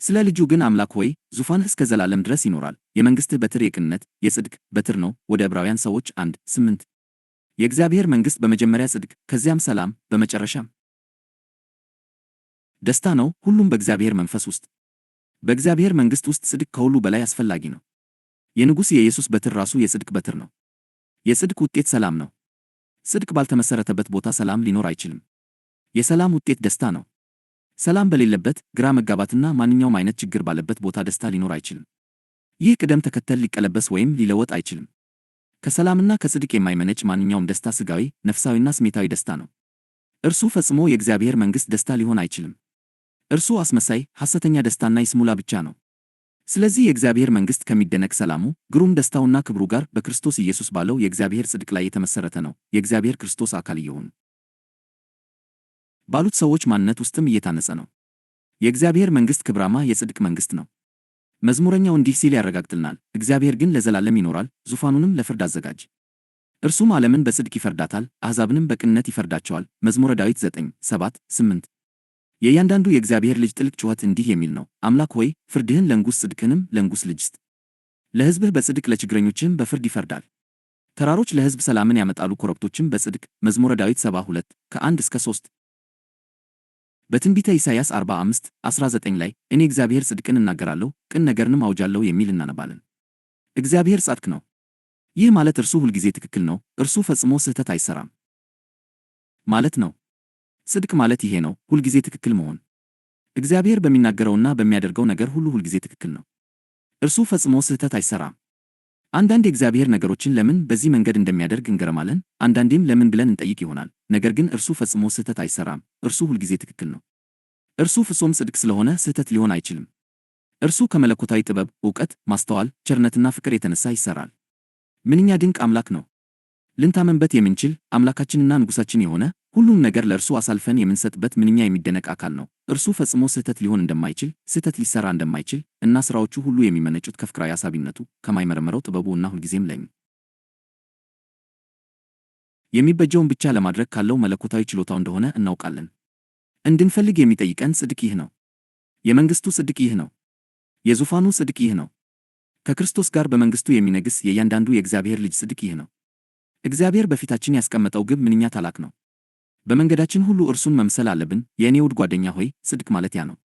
ስለ ልጁ ግን አምላክ ሆይ ዙፋንህ እስከ ዘላለም ድረስ ይኖራል። የመንግሥትህ በትር የቅንነት የጽድቅ በትር ነው። ወደ ዕብራውያን ሰዎች 1:8። የእግዚአብሔር መንግሥት በመጀመሪያ ጽድቅ፣ ከዚያም ሰላም፣ በመጨረሻም ደስታ ነው። ሁሉም በእግዚአብሔር መንፈስ ውስጥ። በእግዚአብሔር መንግሥት ውስጥ ጽድቅ ከሁሉ በላይ አስፈላጊ ነው። የንጉሥ የኢየሱስ በትር ራሱ የጽድቅ በትር ነው። የጽድቅ ውጤት ሰላም ነው። ጽድቅ ባልተመሠረተበት ቦታ ሰላም ሊኖር አይችልም። የሰላም ውጤት ደስታ ነው። ሰላም በሌለበት፣ ግራ መጋባትና ማንኛውም አይነት ችግር ባለበት ቦታ ደስታ ሊኖር አይችልም። ይህ ቅደም ተከተል ሊቀለበስ ወይም ሊለወጥ አይችልም። ከሰላምና ከጽድቅ የማይመነጭ ማንኛውም ደስታ ሥጋዊ፣ ነፍሳዊና ስሜታዊ ደስታ ነው። እርሱ ፈጽሞ የእግዚአብሔር መንግሥት ደስታ ሊሆን አይችልም። እርሱ አስመሳይ፣ ሐሰተኛ ደስታና ይስሙላ ብቻ ነው። ስለዚህ የእግዚአብሔር መንግሥት ከሚደነቅ ሰላሙ፣ ግሩም ደስታውና ክብሩ ጋር በክርስቶስ ኢየሱስ ባለው የእግዚአብሔር ጽድቅ ላይ የተመሠረተ ነው። የእግዚአብሔር ክርስቶስ አካል እየሆኑ ባሉት ሰዎች ማንነት ውስጥም እየታነጸ ነው። የእግዚአብሔር መንግሥት ክብራማ የጽድቅ መንግሥት ነው። መዝሙረኛው እንዲህ ሲል ያረጋግጥልናል፣ እግዚአብሔር ግን ለዘላለም ይኖራል፣ ዙፋኑንም ለፍርድ አዘጋጅ። እርሱም ዓለምን በጽድቅ ይፈርዳታል፣ አሕዛብንም በቅንነት ይፈርዳቸዋል። መዝሙረ ዳዊት 9 7 8 የእያንዳንዱ የእግዚአብሔር ልጅ ጥልቅ ጩኸት እንዲህ የሚል ነው፣ አምላክ ሆይ ፍርድህን ለንጉሥ ጽድቅህንም ለንጉሥ ልጅ ስጥ። ለሕዝብህ በጽድቅ ለችግረኞችህም በፍርድ ይፈርዳል። ተራሮች ለሕዝብ ሰላምን ያመጣሉ፣ ኮረብቶችም በጽድቅ። መዝሙረ ዳዊት 72 ከ1 እስከ 3 በትንቢተ ኢሳይያስ 45 19 ላይ እኔ እግዚአብሔር ጽድቅን እናገራለሁ ቅን ነገርንም አውጃለሁ የሚል እናነባለን። እግዚአብሔር ጻድቅ ነው። ይህ ማለት እርሱ ሁልጊዜ ትክክል ነው፣ እርሱ ፈጽሞ ስህተት አይሰራም ማለት ነው። ጽድቅ ማለት ይሄ ነው፣ ሁልጊዜ ትክክል መሆን። እግዚአብሔር በሚናገረውና በሚያደርገው ነገር ሁሉ ሁልጊዜ ትክክል ነው። እርሱ ፈጽሞ ስህተት አይሰራም። አንዳንድ የእግዚአብሔር ነገሮችን ለምን በዚህ መንገድ እንደሚያደርግ እንገረማለን፣ አንዳንዴም ለምን ብለን እንጠይቅ ይሆናል። ነገር ግን እርሱ ፈጽሞ ስህተት አይሰራም። እርሱ ሁልጊዜ ትክክል ነው። እርሱ ፍጹም ጽድቅ ስለሆነ ስህተት ሊሆን አይችልም። እርሱ ከመለኮታዊ ጥበብ፣ ዕውቀት፣ ማስተዋል፣ ቸርነትና ፍቅር የተነሳ ይሰራል። ምንኛ ድንቅ አምላክ ነው! ልንታመንበት የምንችል አምላካችንና ንጉሣችን የሆነ ሁሉም ነገር ለእርሱ አሳልፈን የምንሰጥበት ምንኛ የሚደነቅ አካል ነው። እርሱ ፈጽሞ ስህተት ሊሆን እንደማይችል፣ ስህተት ሊሰራ እንደማይችል እና ሥራዎቹ ሁሉ የሚመነጩት ከፍቅራዊ አሳቢነቱ፣ ከማይመረመረው ጥበቡ እና ሁልጊዜም የሚበጀውን ብቻ ለማድረግ ካለው መለኮታዊ ችሎታው እንደሆነ እናውቃለን። እንድንፈልግ የሚጠይቀን ጽድቅ ይህ ነው። የመንግሥቱ ጽድቅ ይህ ነው። የዙፋኑ ጽድቅ ይህ ነው። ከክርስቶስ ጋር በመንግሥቱ የሚነግስ የእያንዳንዱ የእግዚአብሔር ልጅ ጽድቅ ይህ ነው። እግዚአብሔር በፊታችን ያስቀመጠው ግብ ምንኛ ታላቅ ነው! በመንገዳችን ሁሉ እርሱን መምሰል አለብን። የእኔ ውድ ጓደኛ ሆይ፣ ጽድቅ ማለት ያ ነው።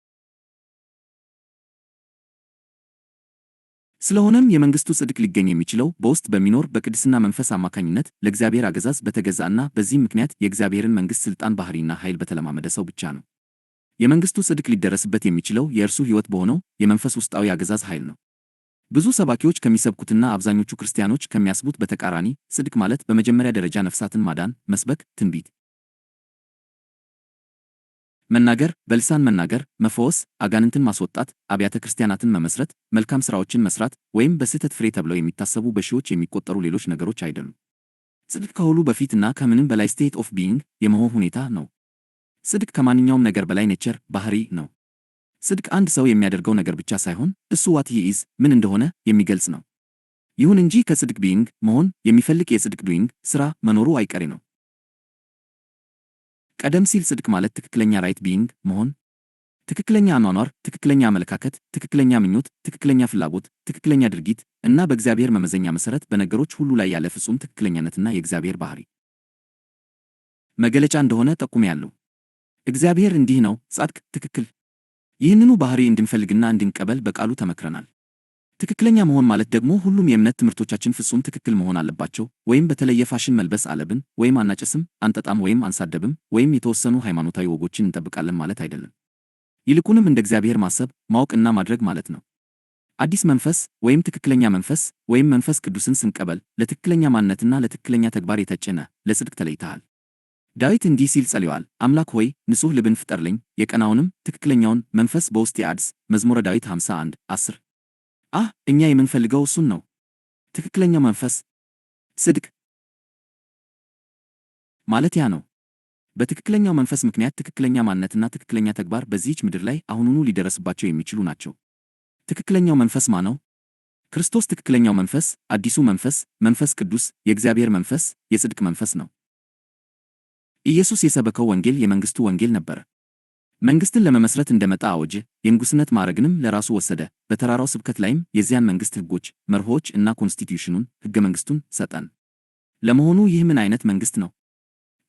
ስለሆነም የመንግሥቱ ጽድቅ ሊገኝ የሚችለው በውስጥ በሚኖር በቅድስና መንፈስ አማካኝነት ለእግዚአብሔር አገዛዝ በተገዛና በዚህም ምክንያት የእግዚአብሔርን መንግሥት ሥልጣን፣ ባሕሪና ኃይል በተለማመደ ሰው ብቻ ነው። የመንግሥቱ ጽድቅ ሊደረስበት የሚችለው የእርሱ ሕይወት በሆነው የመንፈስ ውስጣዊ አገዛዝ ኃይል ነው። ብዙ ሰባኪዎች ከሚሰብኩትና አብዛኞቹ ክርስቲያኖች ከሚያስቡት በተቃራኒ ጽድቅ ማለት በመጀመሪያ ደረጃ ነፍሳትን ማዳን፣ መስበክ፣ ትንቢት መናገር፣ በልሳን መናገር፣ መፈወስ፣ አጋንንትን ማስወጣት፣ አብያተ ክርስቲያናትን መመስረት፣ መልካም ሥራዎችን መስራት ወይም በስህተት ፍሬ ተብለው የሚታሰቡ በሺዎች የሚቆጠሩ ሌሎች ነገሮች አይደሉም። ጽድቅ ከሁሉ በፊትና ከምንም በላይ ስቴት ኦፍ ቢይንግ የመሆን ሁኔታ ነው። ጽድቅ ከማንኛውም ነገር በላይ ኔቸር ባህሪ ነው። ጽድቅ አንድ ሰው የሚያደርገው ነገር ብቻ ሳይሆን እሱ ዋት ሂ ኢዝ ምን እንደሆነ የሚገልጽ ነው። ይሁን እንጂ ከጽድቅ ቢይንግ መሆን የሚፈልግ የጽድቅ ዱይንግ ሥራ መኖሩ አይቀሬ ነው። ቀደም ሲል ጽድቅ ማለት ትክክለኛ ራይት ቢይንግ መሆን፣ ትክክለኛ አኗኗር፣ ትክክለኛ አመለካከት፣ ትክክለኛ ምኞት፣ ትክክለኛ ፍላጎት፣ ትክክለኛ ድርጊት እና በእግዚአብሔር መመዘኛ መሠረት በነገሮች ሁሉ ላይ ያለ ፍጹም ትክክለኛነትና የእግዚአብሔር ባህሪ መገለጫ እንደሆነ ጠቁሜያለሁ። እግዚአብሔር እንዲህ ነው፣ ጻድቅ፣ ትክክል። ይህንኑ ባህሪ እንድንፈልግና እንድንቀበል በቃሉ ተመክረናል። ትክክለኛ መሆን ማለት ደግሞ ሁሉም የእምነት ትምህርቶቻችን ፍጹም ትክክል መሆን አለባቸው፣ ወይም በተለየ ፋሽን መልበስ አለብን፣ ወይም አናጨስም፣ አንጠጣም፣ ወይም አንሳደብም፣ ወይም የተወሰኑ ሃይማኖታዊ ወጎችን እንጠብቃለን ማለት አይደለም። ይልቁንም እንደ እግዚአብሔር ማሰብ፣ ማወቅና ማድረግ ማለት ነው። አዲስ መንፈስ ወይም ትክክለኛ መንፈስ ወይም መንፈስ ቅዱስን ስንቀበል ለትክክለኛ ማንነትና ለትክክለኛ ተግባር የተጨነ ለጽድቅ ተለይተሃል። ዳዊት እንዲህ ሲል ጸልዮአል፣ አምላክ ሆይ ንጹሕ ልብን ፍጠርልኝ፣ የቀናውንም ትክክለኛውን መንፈስ በውስጤ አድስ። መዝሙረ ዳዊት 51 10 እኛ የምንፈልገው እሱን ነው። ትክክለኛው መንፈስ ጽድቅ ማለት ያ ነው። በትክክለኛው መንፈስ ምክንያት ትክክለኛ ማንነትና ትክክለኛ ተግባር በዚህች ምድር ላይ አሁኑኑ ሊደረስባቸው የሚችሉ ናቸው። ትክክለኛው መንፈስ ማነው? ክርስቶስ ትክክለኛው መንፈስ፣ አዲሱ መንፈስ፣ መንፈስ ቅዱስ፣ የእግዚአብሔር መንፈስ፣ የጽድቅ መንፈስ ነው። ኢየሱስ የሰበከው ወንጌል የመንግሥቱ ወንጌል ነበር። መንግሥትን ለመመስረት እንደመጣ አወጀ፣ የንጉሥነት ማዕረግንም ለራሱ ወሰደ። በተራራው ስብከት ላይም የዚያን መንግሥት ሕጎች፣ መርሆች እና ኮንስቲትዩሽኑን ሕገ መንግሥቱን ሰጠን። ለመሆኑ ይህ ምን ዓይነት መንግሥት ነው?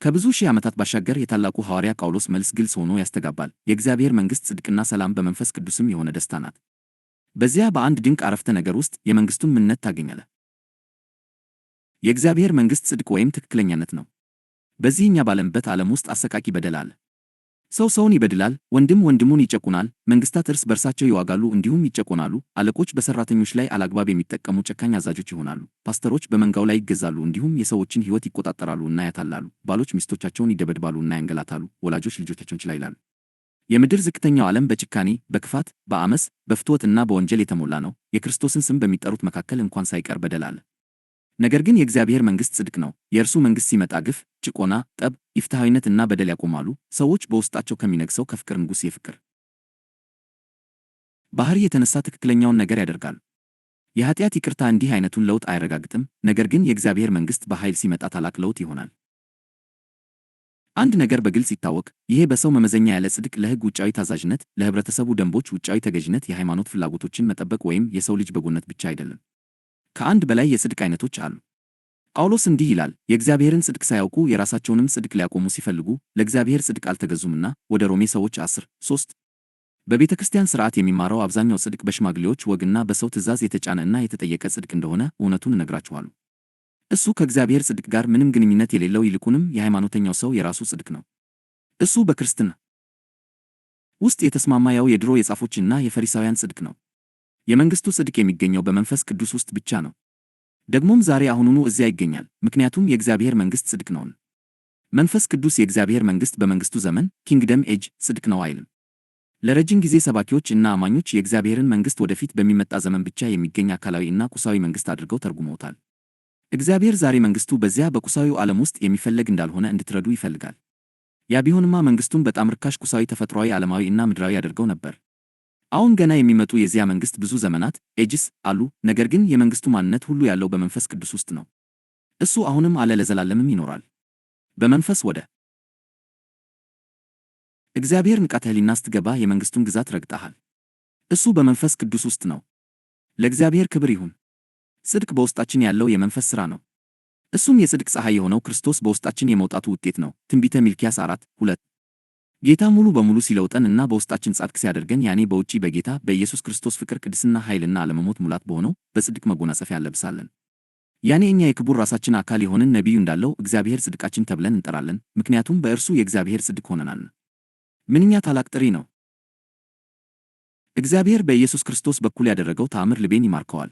ከብዙ ሺህ ዓመታት ባሻገር የታላቁ ሐዋርያ ጳውሎስ መልስ ግልጽ ሆኖ ያስተጋባል። የእግዚአብሔር መንግሥት ጽድቅና ሰላም በመንፈስ ቅዱስም የሆነ ደስታ ናት። በዚያ በአንድ ድንቅ አረፍተ ነገር ውስጥ የመንግሥቱን ምንነት ታገኛለህ። የእግዚአብሔር መንግሥት ጽድቅ ወይም ትክክለኛነት ነው። በዚህ እኛ ባለንበት ዓለም ውስጥ አሰቃቂ በደል አለ። ሰው ሰውን ይበድላል፣ ወንድም ወንድሙን ይጨቁናል፣ መንግስታት እርስ በርሳቸው ይዋጋሉ እንዲሁም ይጨቆናሉ፣ አለቆች በሰራተኞች ላይ አላግባብ የሚጠቀሙ ጨካኝ አዛዦች ይሆናሉ፣ ፓስተሮች በመንጋው ላይ ይገዛሉ እንዲሁም የሰዎችን ሕይወት ይቆጣጠራሉ እና ያታላሉ፣ ባሎች ሚስቶቻቸውን ይደበድባሉ እና ያንገላታሉ፣ ወላጆች ልጆቻቸውን ችላ ይላሉ። የምድር ዝቅተኛው ዓለም በጭካኔ፣ በክፋት፣ በአመፅ፣ በፍትወት እና በወንጀል የተሞላ ነው። የክርስቶስን ስም በሚጠሩት መካከል እንኳን ሳይቀር በደል አለ። ነገር ግን የእግዚአብሔር መንግሥት ጽድቅ ነው። የእርሱ መንግሥት ሲመጣ ግፍ፣ ጭቆና፣ ጠብ፣ ኢፍትሐዊነት እና በደል ያቆማሉ። ሰዎች በውስጣቸው ከሚነግሰው ከፍቅር ንጉሥ የፍቅር ባህሪ የተነሳ ትክክለኛውን ነገር ያደርጋሉ። የኃጢአት ይቅርታ እንዲህ አይነቱን ለውጥ አያረጋግጥም። ነገር ግን የእግዚአብሔር መንግሥት በኃይል ሲመጣ ታላቅ ለውጥ ይሆናል። አንድ ነገር በግልጽ ይታወቅ፣ ይሄ በሰው መመዘኛ ያለ ጽድቅ፣ ለሕግ ውጫዊ ታዛዥነት፣ ለህብረተሰቡ ደንቦች ውጫዊ ተገዥነት፣ የሃይማኖት ፍላጎቶችን መጠበቅ ወይም የሰው ልጅ በጎነት ብቻ አይደለም። ከአንድ በላይ የጽድቅ አይነቶች አሉ። ጳውሎስ እንዲህ ይላል፣ የእግዚአብሔርን ጽድቅ ሳያውቁ የራሳቸውንም ጽድቅ ሊያቆሙ ሲፈልጉ ለእግዚአብሔር ጽድቅ አልተገዙምና። ወደ ሮሜ ሰዎች 10:3። በቤተ ክርስቲያን ሥርዓት የሚማረው አብዛኛው ጽድቅ በሽማግሌዎች ወግና በሰው ትእዛዝ የተጫነ እና የተጠየቀ ጽድቅ እንደሆነ እውነቱን እነግራችኋለሁ። እሱ ከእግዚአብሔር ጽድቅ ጋር ምንም ግንኙነት የሌለው፣ ይልቁንም የሃይማኖተኛው ሰው የራሱ ጽድቅ ነው። እሱ በክርስትና ውስጥ የተስማማ ያው የድሮ የጻፎችና የፈሪሳውያን ጽድቅ ነው። የመንግሥቱ ጽድቅ የሚገኘው በመንፈስ ቅዱስ ውስጥ ብቻ ነው። ደግሞም ዛሬ አሁኑኑ እዚያ ይገኛል፣ ምክንያቱም የእግዚአብሔር መንግሥት ጽድቅ ነውን። መንፈስ ቅዱስ የእግዚአብሔር መንግሥት በመንግሥቱ ዘመን ኪንግደም ኤጅ ጽድቅ ነው አይልም። ለረጅም ጊዜ ሰባኪዎች እና አማኞች የእግዚአብሔርን መንግሥት ወደፊት በሚመጣ ዘመን ብቻ የሚገኝ አካላዊ እና ቁሳዊ መንግሥት አድርገው ተርጉመውታል። እግዚአብሔር ዛሬ መንግሥቱ በዚያ በቁሳዊው ዓለም ውስጥ የሚፈለግ እንዳልሆነ እንድትረዱ ይፈልጋል። ያ ቢሆንማ መንግሥቱን በጣም ርካሽ፣ ቁሳዊ፣ ተፈጥሯዊ፣ ዓለማዊ እና ምድራዊ ያደርገው ነበር። አሁን ገና የሚመጡ የዚያ መንግሥት ብዙ ዘመናት ኤጅስ አሉ። ነገር ግን የመንግሥቱ ማንነት ሁሉ ያለው በመንፈስ ቅዱስ ውስጥ ነው። እሱ አሁንም አለ፣ ለዘላለምም ይኖራል። በመንፈስ ወደ እግዚአብሔር ንቃተ ሕሊና ስትገባ የመንግሥቱን ግዛት ረግጠሃል። እሱ በመንፈስ ቅዱስ ውስጥ ነው። ለእግዚአብሔር ክብር ይሁን። ጽድቅ በውስጣችን ያለው የመንፈስ ሥራ ነው። እሱም የጽድቅ ፀሐይ የሆነው ክርስቶስ በውስጣችን የመውጣቱ ውጤት ነው። ትንቢተ ሚልክያስ 4:2። ጌታ ሙሉ በሙሉ ሲለውጠን እና በውስጣችን ጻድቅ ሲያደርገን፣ ያኔ በውጪ በጌታ በኢየሱስ ክርስቶስ ፍቅር፣ ቅድስና፣ ኃይልና አለመሞት ሙላት በሆነው በጽድቅ መጎናጸፊያ እንለብሳለን። ያኔ እኛ የክቡር ራሳችን አካል የሆንን ነቢዩ እንዳለው እግዚአብሔር ጽድቃችን ተብለን እንጠራለን፣ ምክንያቱም በእርሱ የእግዚአብሔር ጽድቅ ሆነናል። ምንኛ ታላቅ ጥሪ ነው! እግዚአብሔር በኢየሱስ ክርስቶስ በኩል ያደረገው ተአምር ልቤን ይማርከዋል።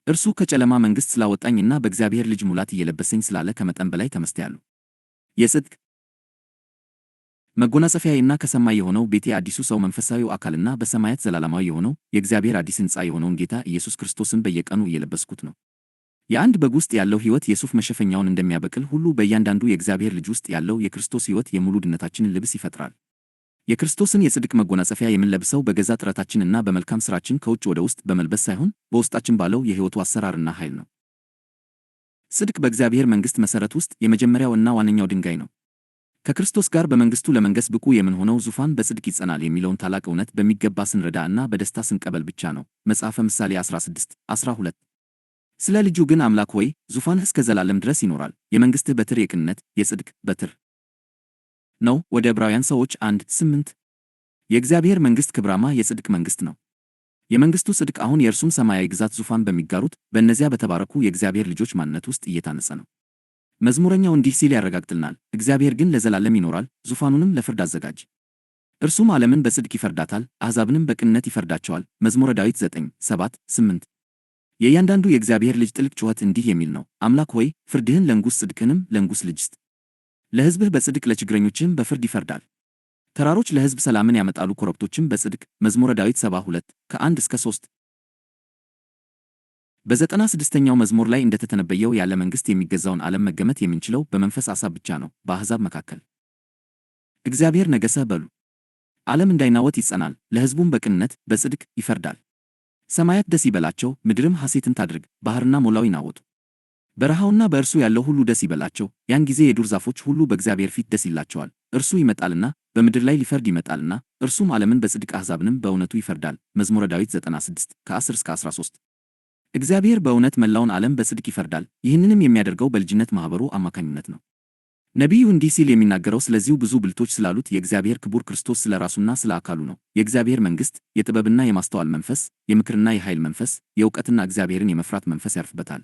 እርሱ ከጨለማ መንግሥት ስላወጣኝና በእግዚአብሔር ልጅ ሙላት እየለበሰኝ ስላለ ከመጠን በላይ ተመስጥያለሁ። የጽድቅ መጎናጸፊያዬና ከሰማይ የሆነው ቤቴ፣ አዲሱ ሰው፣ መንፈሳዊው አካልና በሰማያት ዘላለማዊ የሆነው የእግዚአብሔር አዲስ ሕንጻ የሆነውን ጌታ ኢየሱስ ክርስቶስን በየቀኑ እየለበስኩት ነው። የአንድ በግ ውስጥ ያለው ሕይወት የሱፍ መሸፈኛውን እንደሚያበቅል ሁሉ በእያንዳንዱ የእግዚአብሔር ልጅ ውስጥ ያለው የክርስቶስ ሕይወት የሙሉ ድነታችንን ልብስ ይፈጥራል። የክርስቶስን የጽድቅ መጎናጸፊያ የምንለብሰው በገዛ ጥረታችንና በመልካም ሥራችን ከውጭ ወደ ውስጥ በመልበስ ሳይሆን በውስጣችን ባለው የሕይወቱ አሰራርና ኃይል ነው። ጽድቅ በእግዚአብሔር መንግሥት መሠረት ውስጥ የመጀመሪያው እና ዋነኛው ድንጋይ ነው። ከክርስቶስ ጋር በመንግሥቱ ለመንገስ ብቁ የምንሆነው ዙፋን በጽድቅ ይጸናል የሚለውን ታላቅ እውነት በሚገባ ስንረዳ እና በደስታ ስንቀበል ብቻ ነው። መጽሐፈ ምሳሌ 16:12። ስለ ልጁ ግን አምላክ ሆይ ዙፋንህ እስከ ዘላለም ድረስ ይኖራል። የመንግሥትህ በትር የቅንነት የጽድቅ በትር ነው። ወደ ዕብራውያን ሰዎች 1:8። የእግዚአብሔር መንግሥት ክብራማ የጽድቅ መንግሥት ነው። የመንግሥቱ ጽድቅ አሁን የእርሱን ሰማያዊ ግዛት ዙፋን በሚጋሩት በእነዚያ በተባረኩ የእግዚአብሔር ልጆች ማንነት ውስጥ እየታነጸ ነው። መዝሙረኛው እንዲህ ሲል ያረጋግጥልናል፣ እግዚአብሔር ግን ለዘላለም ይኖራል፣ ዙፋኑንም ለፍርድ አዘጋጅ። እርሱም ዓለምን በጽድቅ ይፈርዳታል፣ አሕዛብንም በቅንነት ይፈርዳቸዋል። መዝሙረ ዳዊት 9:7-8። የእያንዳንዱ የእግዚአብሔር ልጅ ጥልቅ ጩኸት እንዲህ የሚል ነው፣ አምላክ ሆይ ፍርድህን ለንጉሥ፣ ጽድቅህንም ለንጉሥ ልጅ ስጥ። ለሕዝብህ በጽድቅ ለችግረኞችም በፍርድ ይፈርዳል። ተራሮች ለሕዝብ ሰላምን ያመጣሉ፣ ኮረብቶችም በጽድቅ። መዝሙረ ዳዊት 72:1-3። በ96ኛው መዝሙር ላይ እንደተተነበየው ያለ መንግሥት የሚገዛውን ዓለም መገመት የምንችለው በመንፈስ አሳብ ብቻ ነው። በአሕዛብ መካከል እግዚአብሔር ነገሠ በሉ። ዓለም እንዳይናወጥ ይጸናል፣ ለሕዝቡም በቅንነት በጽድቅ ይፈርዳል። ሰማያት ደስ ይበላቸው፣ ምድርም ሐሴትን ታድርግ፣ ባሕርና ሞላው ይናወጡ። በረሃውና በእርሱ ያለው ሁሉ ደስ ይበላቸው። ያን ጊዜ የዱር ዛፎች ሁሉ በእግዚአብሔር ፊት ደስ ይላቸዋል። እርሱ ይመጣልና በምድር ላይ ሊፈርድ ይመጣልና፣ እርሱም ዓለምን በጽድቅ አሕዛብንም በእውነቱ ይፈርዳል። መዝሙረ ዳዊት 96:10-13። እግዚአብሔር በእውነት መላውን ዓለም በጽድቅ ይፈርዳል። ይህንንም የሚያደርገው በልጅነት ማኅበሩ አማካኝነት ነው። ነቢዩ እንዲህ ሲል የሚናገረው ስለዚሁ ብዙ ብልቶች ስላሉት የእግዚአብሔር ክቡር ክርስቶስ ስለ ራሱና ስለ አካሉ ነው። የእግዚአብሔር መንግሥት የጥበብና የማስተዋል መንፈስ፣ የምክርና የኃይል መንፈስ፣ የእውቀትና እግዚአብሔርን የመፍራት መንፈስ ያርፍበታል።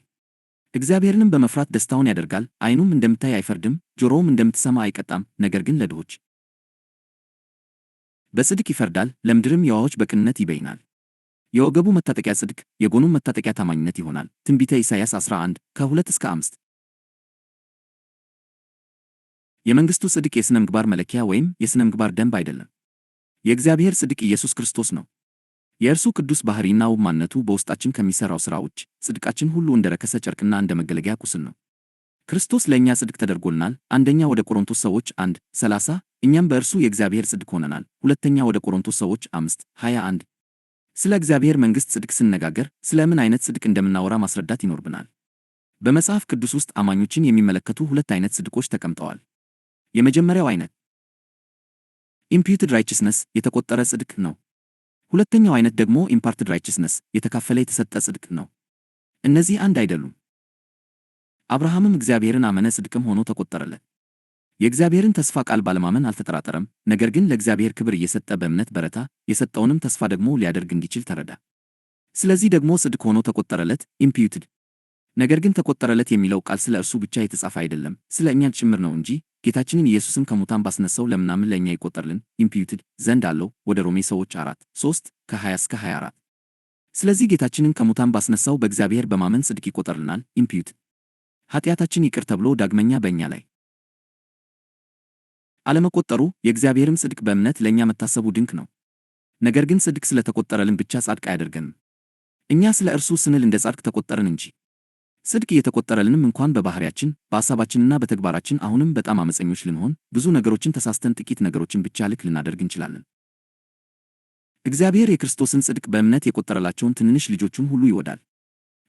እግዚአብሔርንም በመፍራት ደስታውን ያደርጋል። ዓይኑም እንደምታይ አይፈርድም፣ ጆሮውም እንደምትሰማ አይቀጣም፣ ነገር ግን ለድሆች በጽድቅ ይፈርዳል፣ ለምድርም የዋሆች በቅንነት ይበይናል። የወገቡ መታጠቂያ ጽድቅ፣ የጎኑም መታጠቂያ ታማኝነት ይሆናል። ትንቢተ ኢሳይያስ 11 ከ2-5። የመንግሥቱ ጽድቅ የሥነ ምግባር መለኪያ ወይም የሥነ ምግባር ደንብ አይደለም። የእግዚአብሔር ጽድቅ ኢየሱስ ክርስቶስ ነው። የእርሱ ቅዱስ ባሕሪና ውብ ማንነቱ በውስጣችን ከሚሠራው ሥራ ውጭ ጽድቃችን ሁሉ እንደ ረከሰ ጨርቅና እንደ መገለጊያ ቁስል ነው። ክርስቶስ ለእኛ ጽድቅ ተደርጎልናል። አንደኛ ወደ ቆሮንቶስ ሰዎች 1:30 እኛም በእርሱ የእግዚአብሔር ጽድቅ ሆነናል። ሁለተኛ ወደ ቆሮንቶስ ሰዎች 5:21 ስለ እግዚአብሔር መንግሥት ጽድቅ ስንነጋገር ስለ ምን ዓይነት ጽድቅ እንደምናወራ ማስረዳት ይኖርብናል። በመጽሐፍ ቅዱስ ውስጥ አማኞችን የሚመለከቱ ሁለት ዓይነት ጽድቆች ተቀምጠዋል። የመጀመሪያው ዓይነት ኢምፒዩትድ ራይችስነስ የተቆጠረ ጽድቅ ነው። ሁለተኛው ዓይነት ደግሞ ኢምፓርትድ ራይችስነስ የተካፈለ የተሰጠ ጽድቅ ነው። እነዚህ አንድ አይደሉም። አብርሃምም እግዚአብሔርን አመነ፣ ጽድቅም ሆኖ ተቆጠረለት። የእግዚአብሔርን ተስፋ ቃል ባለማመን አልተጠራጠረም፣ ነገር ግን ለእግዚአብሔር ክብር እየሰጠ በእምነት በረታ፣ የሰጠውንም ተስፋ ደግሞ ሊያደርግ እንዲችል ተረዳ። ስለዚህ ደግሞ ጽድቅ ሆኖ ተቆጠረለት ኢምፒዩትድ። ነገር ግን ተቆጠረለት የሚለው ቃል ስለ እርሱ ብቻ የተጻፈ አይደለም፣ ስለ እኛ ጭምር ነው እንጂ ጌታችንን ኢየሱስን ከሙታን ባስነሳው ለምናምን ለእኛ ይቆጠርልን ኢምፒዩትድ ዘንድ አለው። ወደ ሮሜ ሰዎች 4:3 ከ20-24። ስለዚህ ጌታችንን ከሙታን ባስነሳው በእግዚአብሔር በማመን ጽድቅ ይቆጠርልናል ኢምፒዩትድ። ኃጢአታችን ይቅር ተብሎ ዳግመኛ በእኛ ላይ አለመቆጠሩ የእግዚአብሔርም ጽድቅ በእምነት ለእኛ መታሰቡ ድንቅ ነው። ነገር ግን ጽድቅ ስለ ተቆጠረልን ብቻ ጻድቅ አያደርገንም። እኛ ስለ እርሱ ስንል እንደ ጻድቅ ተቆጠርን እንጂ። ጽድቅ እየተቆጠረልንም እንኳን በባሕሪያችን በሐሳባችንና በተግባራችን አሁንም በጣም ዓመፀኞች ልንሆን፣ ብዙ ነገሮችን ተሳስተን ጥቂት ነገሮችን ብቻ ልክ ልናደርግ እንችላለን። እግዚአብሔር የክርስቶስን ጽድቅ በእምነት የቆጠረላቸውን ትንንሽ ልጆቹን ሁሉ ይወዳል።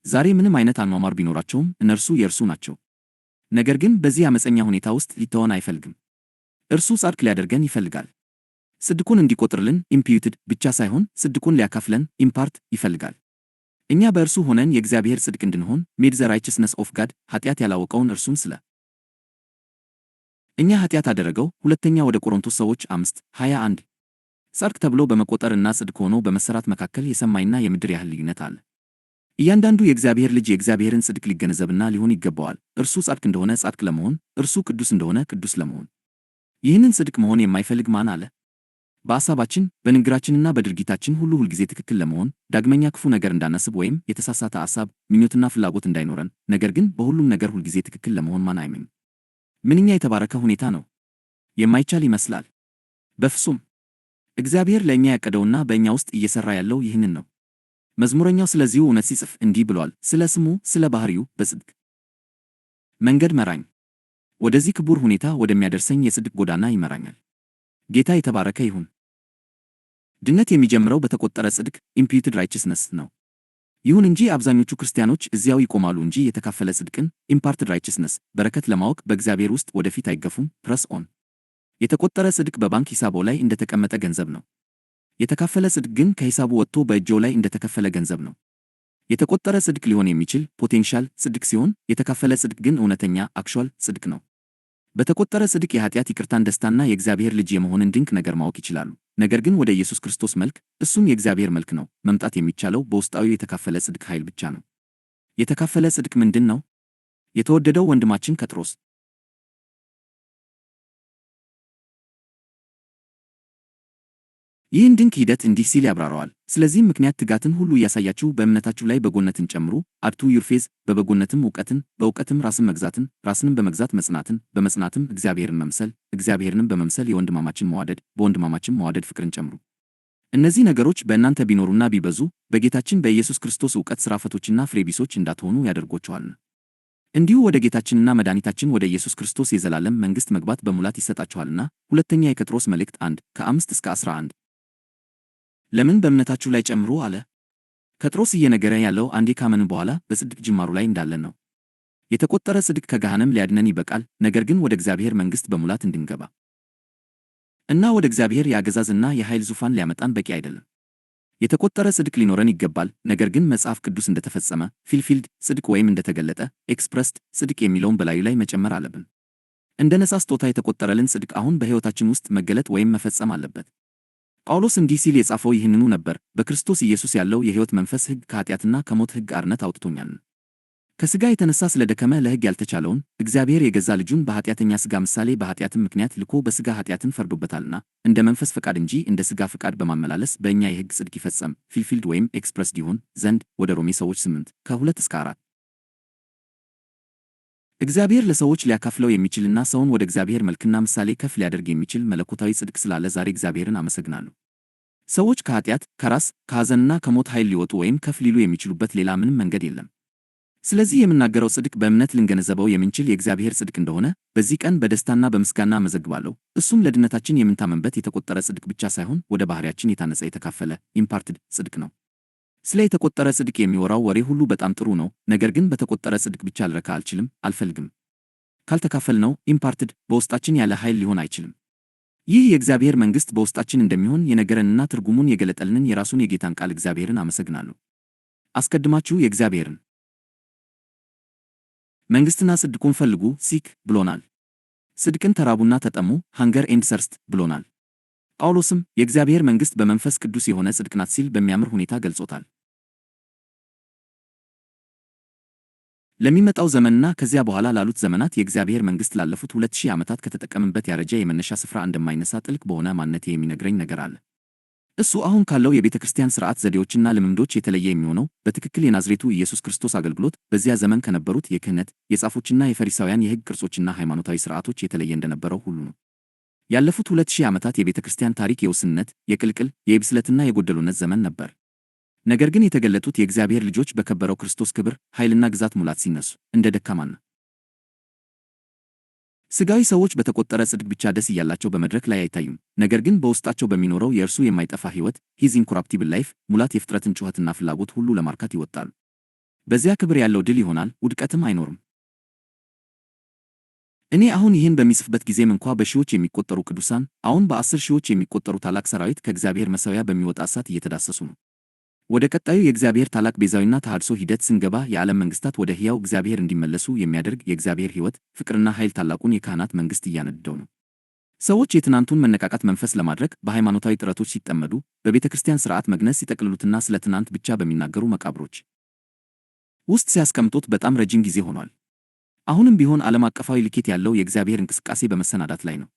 ዛሬ ምንም ዓይነት አኗኗር ቢኖራቸውም እነርሱ የእርሱ ናቸው። ነገር ግን በዚህ ዓመፀኛ ሁኔታ ውስጥ ሊተወን አይፈልግም። እርሱ ጻድቅ ሊያደርገን ይፈልጋል። ጽድቁን እንዲቆጥርልን ኢምፒዩትድ ብቻ ሳይሆን ጽድቁን ሊያካፍለን ኢምፓርት ይፈልጋል። እኛ በእርሱ ሆነን የእግዚአብሔር ጽድቅ እንድንሆን ሜድ ዘ ራይቸስነስ ኦፍ ጋድ ኃጢአት ያላወቀውን እርሱን ስለ እኛ ኃጢአት አደረገው። ሁለተኛ ወደ ቆሮንቶስ ሰዎች 5:21 ጻድቅ ተብሎ በመቆጠር እና ጽድቅ ሆኖ በመሰራት መካከል የሰማይና የምድር ያህል ልዩነት አለ። እያንዳንዱ የእግዚአብሔር ልጅ የእግዚአብሔርን ጽድቅ ሊገነዘብና ሊሆን ይገባዋል። እርሱ ጻድቅ እንደሆነ ጻድቅ ለመሆን፣ እርሱ ቅዱስ እንደሆነ ቅዱስ ለመሆን። ይህንን ጽድቅ መሆን የማይፈልግ ማን አለ? በሐሳባችን በንግግራችንና በድርጊታችን ሁሉ ሁልጊዜ ትክክል ለመሆን፣ ዳግመኛ ክፉ ነገር እንዳናስብ ወይም የተሳሳተ ሐሳብ፣ ምኞትና ፍላጎት እንዳይኖረን፣ ነገር ግን በሁሉም ነገር ሁልጊዜ ትክክል ለመሆን ማን አይመኝም? ምንኛ የተባረከ ሁኔታ ነው! የማይቻል ይመስላል። በፍጹም። እግዚአብሔር ለእኛ ያቀደውና በእኛ ውስጥ እየሠራ ያለው ይህንን ነው። መዝሙረኛው ስለዚሁ እውነት ሲጽፍ እንዲህ ብሏል፣ ስለ ስሙ ስለ ባሕሪው በጽድቅ መንገድ መራኝ፣ ወደዚህ ክቡር ሁኔታ ወደሚያደርሰኝ የጽድቅ ጎዳና ይመራኛል። ጌታ የተባረከ ይሁን። ድነት የሚጀምረው በተቆጠረ ጽድቅ ኢምፒዩትድ ራይቸስነስ ነው። ይሁን እንጂ አብዛኞቹ ክርስቲያኖች እዚያው ይቆማሉ እንጂ የተካፈለ ጽድቅን ኢምፓርትድ ራይቸስነስ በረከት ለማወቅ በእግዚአብሔር ውስጥ ወደፊት አይገፉም። ፕረስ ኦን። የተቆጠረ ጽድቅ በባንክ ሂሳቦ ላይ እንደተቀመጠ ገንዘብ ነው። የተካፈለ ጽድቅ ግን ከሂሳቡ ወጥቶ በእጆው ላይ እንደተከፈለ ገንዘብ ነው። የተቆጠረ ጽድቅ ሊሆን የሚችል ፖቴንሻል ጽድቅ ሲሆን፣ የተካፈለ ጽድቅ ግን እውነተኛ አክቹዋል ጽድቅ ነው። በተቆጠረ ጽድቅ የኃጢአት ይቅርታን፣ ደስታና የእግዚአብሔር ልጅ የመሆንን ድንቅ ነገር ማወቅ ይችላሉ። ነገር ግን ወደ ኢየሱስ ክርስቶስ መልክ፣ እሱም የእግዚአብሔር መልክ ነው፣ መምጣት የሚቻለው በውስጣዊው የተካፈለ ጽድቅ ኃይል ብቻ ነው። የተካፈለ ጽድቅ ምንድን ነው? የተወደደው ወንድማችን ከጥሮስ ይህን ድንቅ ሂደት እንዲህ ሲል ያብራራዋል። ስለዚህም ምክንያት ትጋትን ሁሉ እያሳያችሁ በእምነታችሁ ላይ በጎነትን ጨምሩ፣ አድቱ ዩር ፌዝ፣ በበጎነትም ዕውቀትን፣ በዕውቀትም ራስን መግዛትን፣ ራስንም በመግዛት መጽናትን፣ በመጽናትም እግዚአብሔርን መምሰል፣ እግዚአብሔርንም በመምሰል የወንድማማችን መዋደድ፣ በወንድማማችን መዋደድ ፍቅርን ጨምሩ። እነዚህ ነገሮች በእናንተ ቢኖሩና ቢበዙ በጌታችን በኢየሱስ ክርስቶስ ዕውቀት ሥራ ፈቶችና ፍሬቢሶች እንዳትሆኑ ያደርጓችኋልና። እንዲሁ ወደ ጌታችንና መድኃኒታችን ወደ ኢየሱስ ክርስቶስ የዘላለም መንግሥት መግባት በሙላት ይሰጣችኋልና። ሁለተኛ የጴጥሮስ መልእክት 1:5-11 ለምን በእምነታችሁ ላይ ጨምሩ አለ? ጴጥሮስ እየነገረ ያለው አንዴ ካመንን በኋላ በጽድቅ ጅማሩ ላይ እንዳለን ነው። የተቆጠረ ጽድቅ ከገሃነም ሊያድነን ይበቃል፣ ነገር ግን ወደ እግዚአብሔር መንግሥት በሙላት እንድንገባ እና ወደ እግዚአብሔር የአገዛዝና የኃይል ዙፋን ሊያመጣን በቂ አይደለም። የተቆጠረ ጽድቅ ሊኖረን ይገባል፣ ነገር ግን መጽሐፍ ቅዱስ እንደተፈጸመ ፊልፊልድ ጽድቅ ወይም እንደተገለጠ ኤክስፕረስድ ጽድቅ የሚለውን በላዩ ላይ መጨመር አለብን። እንደ ነፃ ስጦታ የተቆጠረልን ጽድቅ አሁን በሕይወታችን ውስጥ መገለጥ ወይም መፈጸም አለበት። ጳውሎስ እንዲህ ሲል የጻፈው ይህንኑ ነበር፣ በክርስቶስ ኢየሱስ ያለው የሕይወት መንፈስ ሕግ ከኃጢአትና ከሞት ሕግ አርነት አውጥቶኛል። ከሥጋ የተነሣ ስለ ደከመ ለሕግ ያልተቻለውን እግዚአብሔር የገዛ ልጁን በኃጢአተኛ ሥጋ ምሳሌ በኃጢአትም ምክንያት ልኮ በሥጋ ኃጢአትን ፈርዶበታልና እንደ መንፈስ ፈቃድ እንጂ እንደ ሥጋ ፈቃድ በማመላለስ በእኛ የሕግ ጽድቅ ይፈጸም ፊልፊልድ ወይም ኤክስፕረስድ ይሆን ዘንድ ወደ ሮሜ ሰዎች 8 ከ2-4 እግዚአብሔር ለሰዎች ሊያካፍለው የሚችልና ሰውን ወደ እግዚአብሔር መልክና ምሳሌ ከፍ ሊያደርግ የሚችል መለኮታዊ ጽድቅ ስላለ ዛሬ እግዚአብሔርን አመሰግናለሁ። ሰዎች ከኃጢአት፣ ከራስ፣ ከሐዘንና ከሞት ኃይል ሊወጡ ወይም ከፍ ሊሉ የሚችሉበት ሌላ ምንም መንገድ የለም። ስለዚህ የምናገረው ጽድቅ በእምነት ልንገነዘበው የምንችል የእግዚአብሔር ጽድቅ እንደሆነ በዚህ ቀን በደስታና በምስጋና አመዘግባለሁ። እሱም ለድነታችን የምንታመንበት የተቆጠረ ጽድቅ ብቻ ሳይሆን ወደ ባሕርያችን የታነጸ የተካፈለ ኢምፓርትድ ጽድቅ ነው። ስለ የተቆጠረ ጽድቅ የሚወራው ወሬ ሁሉ በጣም ጥሩ ነው፣ ነገር ግን በተቆጠረ ጽድቅ ብቻ ልረካ አልፈልግም። ካልተካፈልነው ኢምፓርትድ በውስጣችን ያለ ኃይል ሊሆን አይችልም። ይህ የእግዚአብሔር መንግሥት በውስጣችን እንደሚሆን የነገረንና ትርጉሙን የገለጠልንን የራሱን የጌታን ቃል እግዚአብሔርን አመሰግናለሁ። አስቀድማችሁ የእግዚአብሔርን መንግሥትና ጽድቁን ፈልጉ ሲክ ብሎናል። ጽድቅን ተራቡና ተጠሙ ሃንገር ኤንድ ሰርስት ብሎናል። ጳውሎስም የእግዚአብሔር መንግሥት በመንፈስ ቅዱስ የሆነ ጽድቅ ናት ሲል በሚያምር ሁኔታ ገልጾታል። ለሚመጣው ዘመንና ከዚያ በኋላ ላሉት ዘመናት የእግዚአብሔር መንግሥት ላለፉት 2000 ዓመታት ከተጠቀምበት ያረጀ የመነሻ ስፍራ እንደማይነሳ ጥልቅ በሆነ ማንነቴ የሚነግረኝ ነገር አለ። እሱ አሁን ካለው የቤተ ክርስቲያን ሥርዓት ዘዴዎችና ልምምዶች የተለየ የሚሆነው በትክክል የናዝሬቱ ኢየሱስ ክርስቶስ አገልግሎት በዚያ ዘመን ከነበሩት የክህነት፣ የጻፎችና የፈሪሳውያን የሕግ ቅርጾችና ሃይማኖታዊ ሥርዓቶች የተለየ እንደነበረው ሁሉ ነው። ያለፉት 2000 ዓመታት የቤተ ክርስቲያን ታሪክ የውስንነት፣ የቅልቅል፣ የብስለትና የጎደሉነት ዘመን ነበር። ነገር ግን የተገለጡት የእግዚአብሔር ልጆች በከበረው ክርስቶስ ክብር፣ ኃይልና ግዛት ሙላት ሲነሱ እንደ ደካማና ሥጋዊ ሰዎች በተቆጠረ ጽድቅ ብቻ ደስ እያላቸው በመድረክ ላይ አይታዩም። ነገር ግን በውስጣቸው በሚኖረው የእርሱ የማይጠፋ ሕይወት ሂዝ ኢንኮራፕቲብል ላይፍ ሙላት የፍጥረትን ጩኸትና ፍላጎት ሁሉ ለማርካት ይወጣሉ። በዚያ ክብር ያለው ድል ይሆናል፣ ውድቀትም አይኖርም። እኔ አሁን ይህን በሚጽፍበት ጊዜም እንኳ በሺዎች የሚቆጠሩ ቅዱሳን፣ አሁን በ10 ሺዎች የሚቆጠሩ ታላቅ ሰራዊት ከእግዚአብሔር መሠዊያ በሚወጣ እሳት እየተዳሰሱ ነው። ወደ ቀጣዩ የእግዚአብሔር ታላቅ ቤዛዊና ተሃድሶ ሂደት ስንገባ የዓለም መንግሥታት ወደ ሕያው እግዚአብሔር እንዲመለሱ የሚያደርግ የእግዚአብሔር ሕይወት፣ ፍቅርና ኃይል ታላቁን የካህናት መንግሥት እያነደደው ነው። ሰዎች የትናንቱን መነቃቃት መንፈስ ለማድረግ በሃይማኖታዊ ጥረቶች ሲጠመዱ፣ በቤተ ክርስቲያን ሥርዓት መግነዝ ሲጠቅልሉትና ስለ ትናንት ብቻ በሚናገሩ መቃብሮች ውስጥ ሲያስቀምጡት በጣም ረጅም ጊዜ ሆኗል። አሁንም ቢሆን ዓለም አቀፋዊ ልኬት ያለው የእግዚአብሔር እንቅስቃሴ በመሰናዳት ላይ ነው።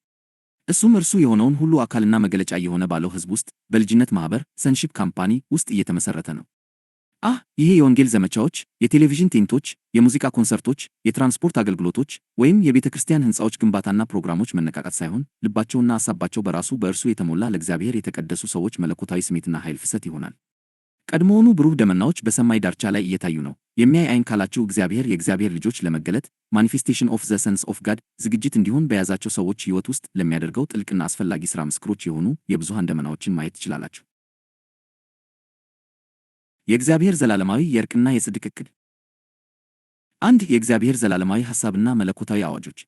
እሱም እርሱ የሆነውን ሁሉ አካልና መገለጫ የሆነ ባለው ሕዝብ ውስጥ በልጅነት ማኅበር ሰንሺፕ ካምፓኒ ውስጥ እየተመሠረተ ነው። ይሄ የወንጌል ዘመቻዎች፣ የቴሌቪዥን ቴንቶች፣ የሙዚቃ ኮንሰርቶች፣ የትራንስፖርት አገልግሎቶች ወይም የቤተ ክርስቲያን ሕንፃዎች ግንባታና ፕሮግራሞች መነቃቃት ሳይሆን ልባቸውና ሐሳባቸው በራሱ በእርሱ የተሞላ ለእግዚአብሔር የተቀደሱ ሰዎች መለኮታዊ ስሜትና ኃይል ፍሰት ይሆናል። ቀድሞውኑ ብሩህ ደመናዎች በሰማይ ዳርቻ ላይ እየታዩ ነው። የሚያይ ዓይን ካላችሁ እግዚአብሔር የእግዚአብሔር ልጆች ለመገለጥ ማኒፌስቴሽን ኦፍ ዘ ሰንስ ኦፍ ጋድ ዝግጅት እንዲሆን በያዛቸው ሰዎች ሕይወት ውስጥ ለሚያደርገው ጥልቅና አስፈላጊ ሥራ ምስክሮች የሆኑ የብዙሃን ደመናዎችን ማየት ትችላላችሁ። የእግዚአብሔር ዘላለማዊ የእርቅና የጽድቅ ዕቅድ። አንድ የእግዚአብሔር ዘላለማዊ ሐሳብና መለኮታዊ አዋጆች።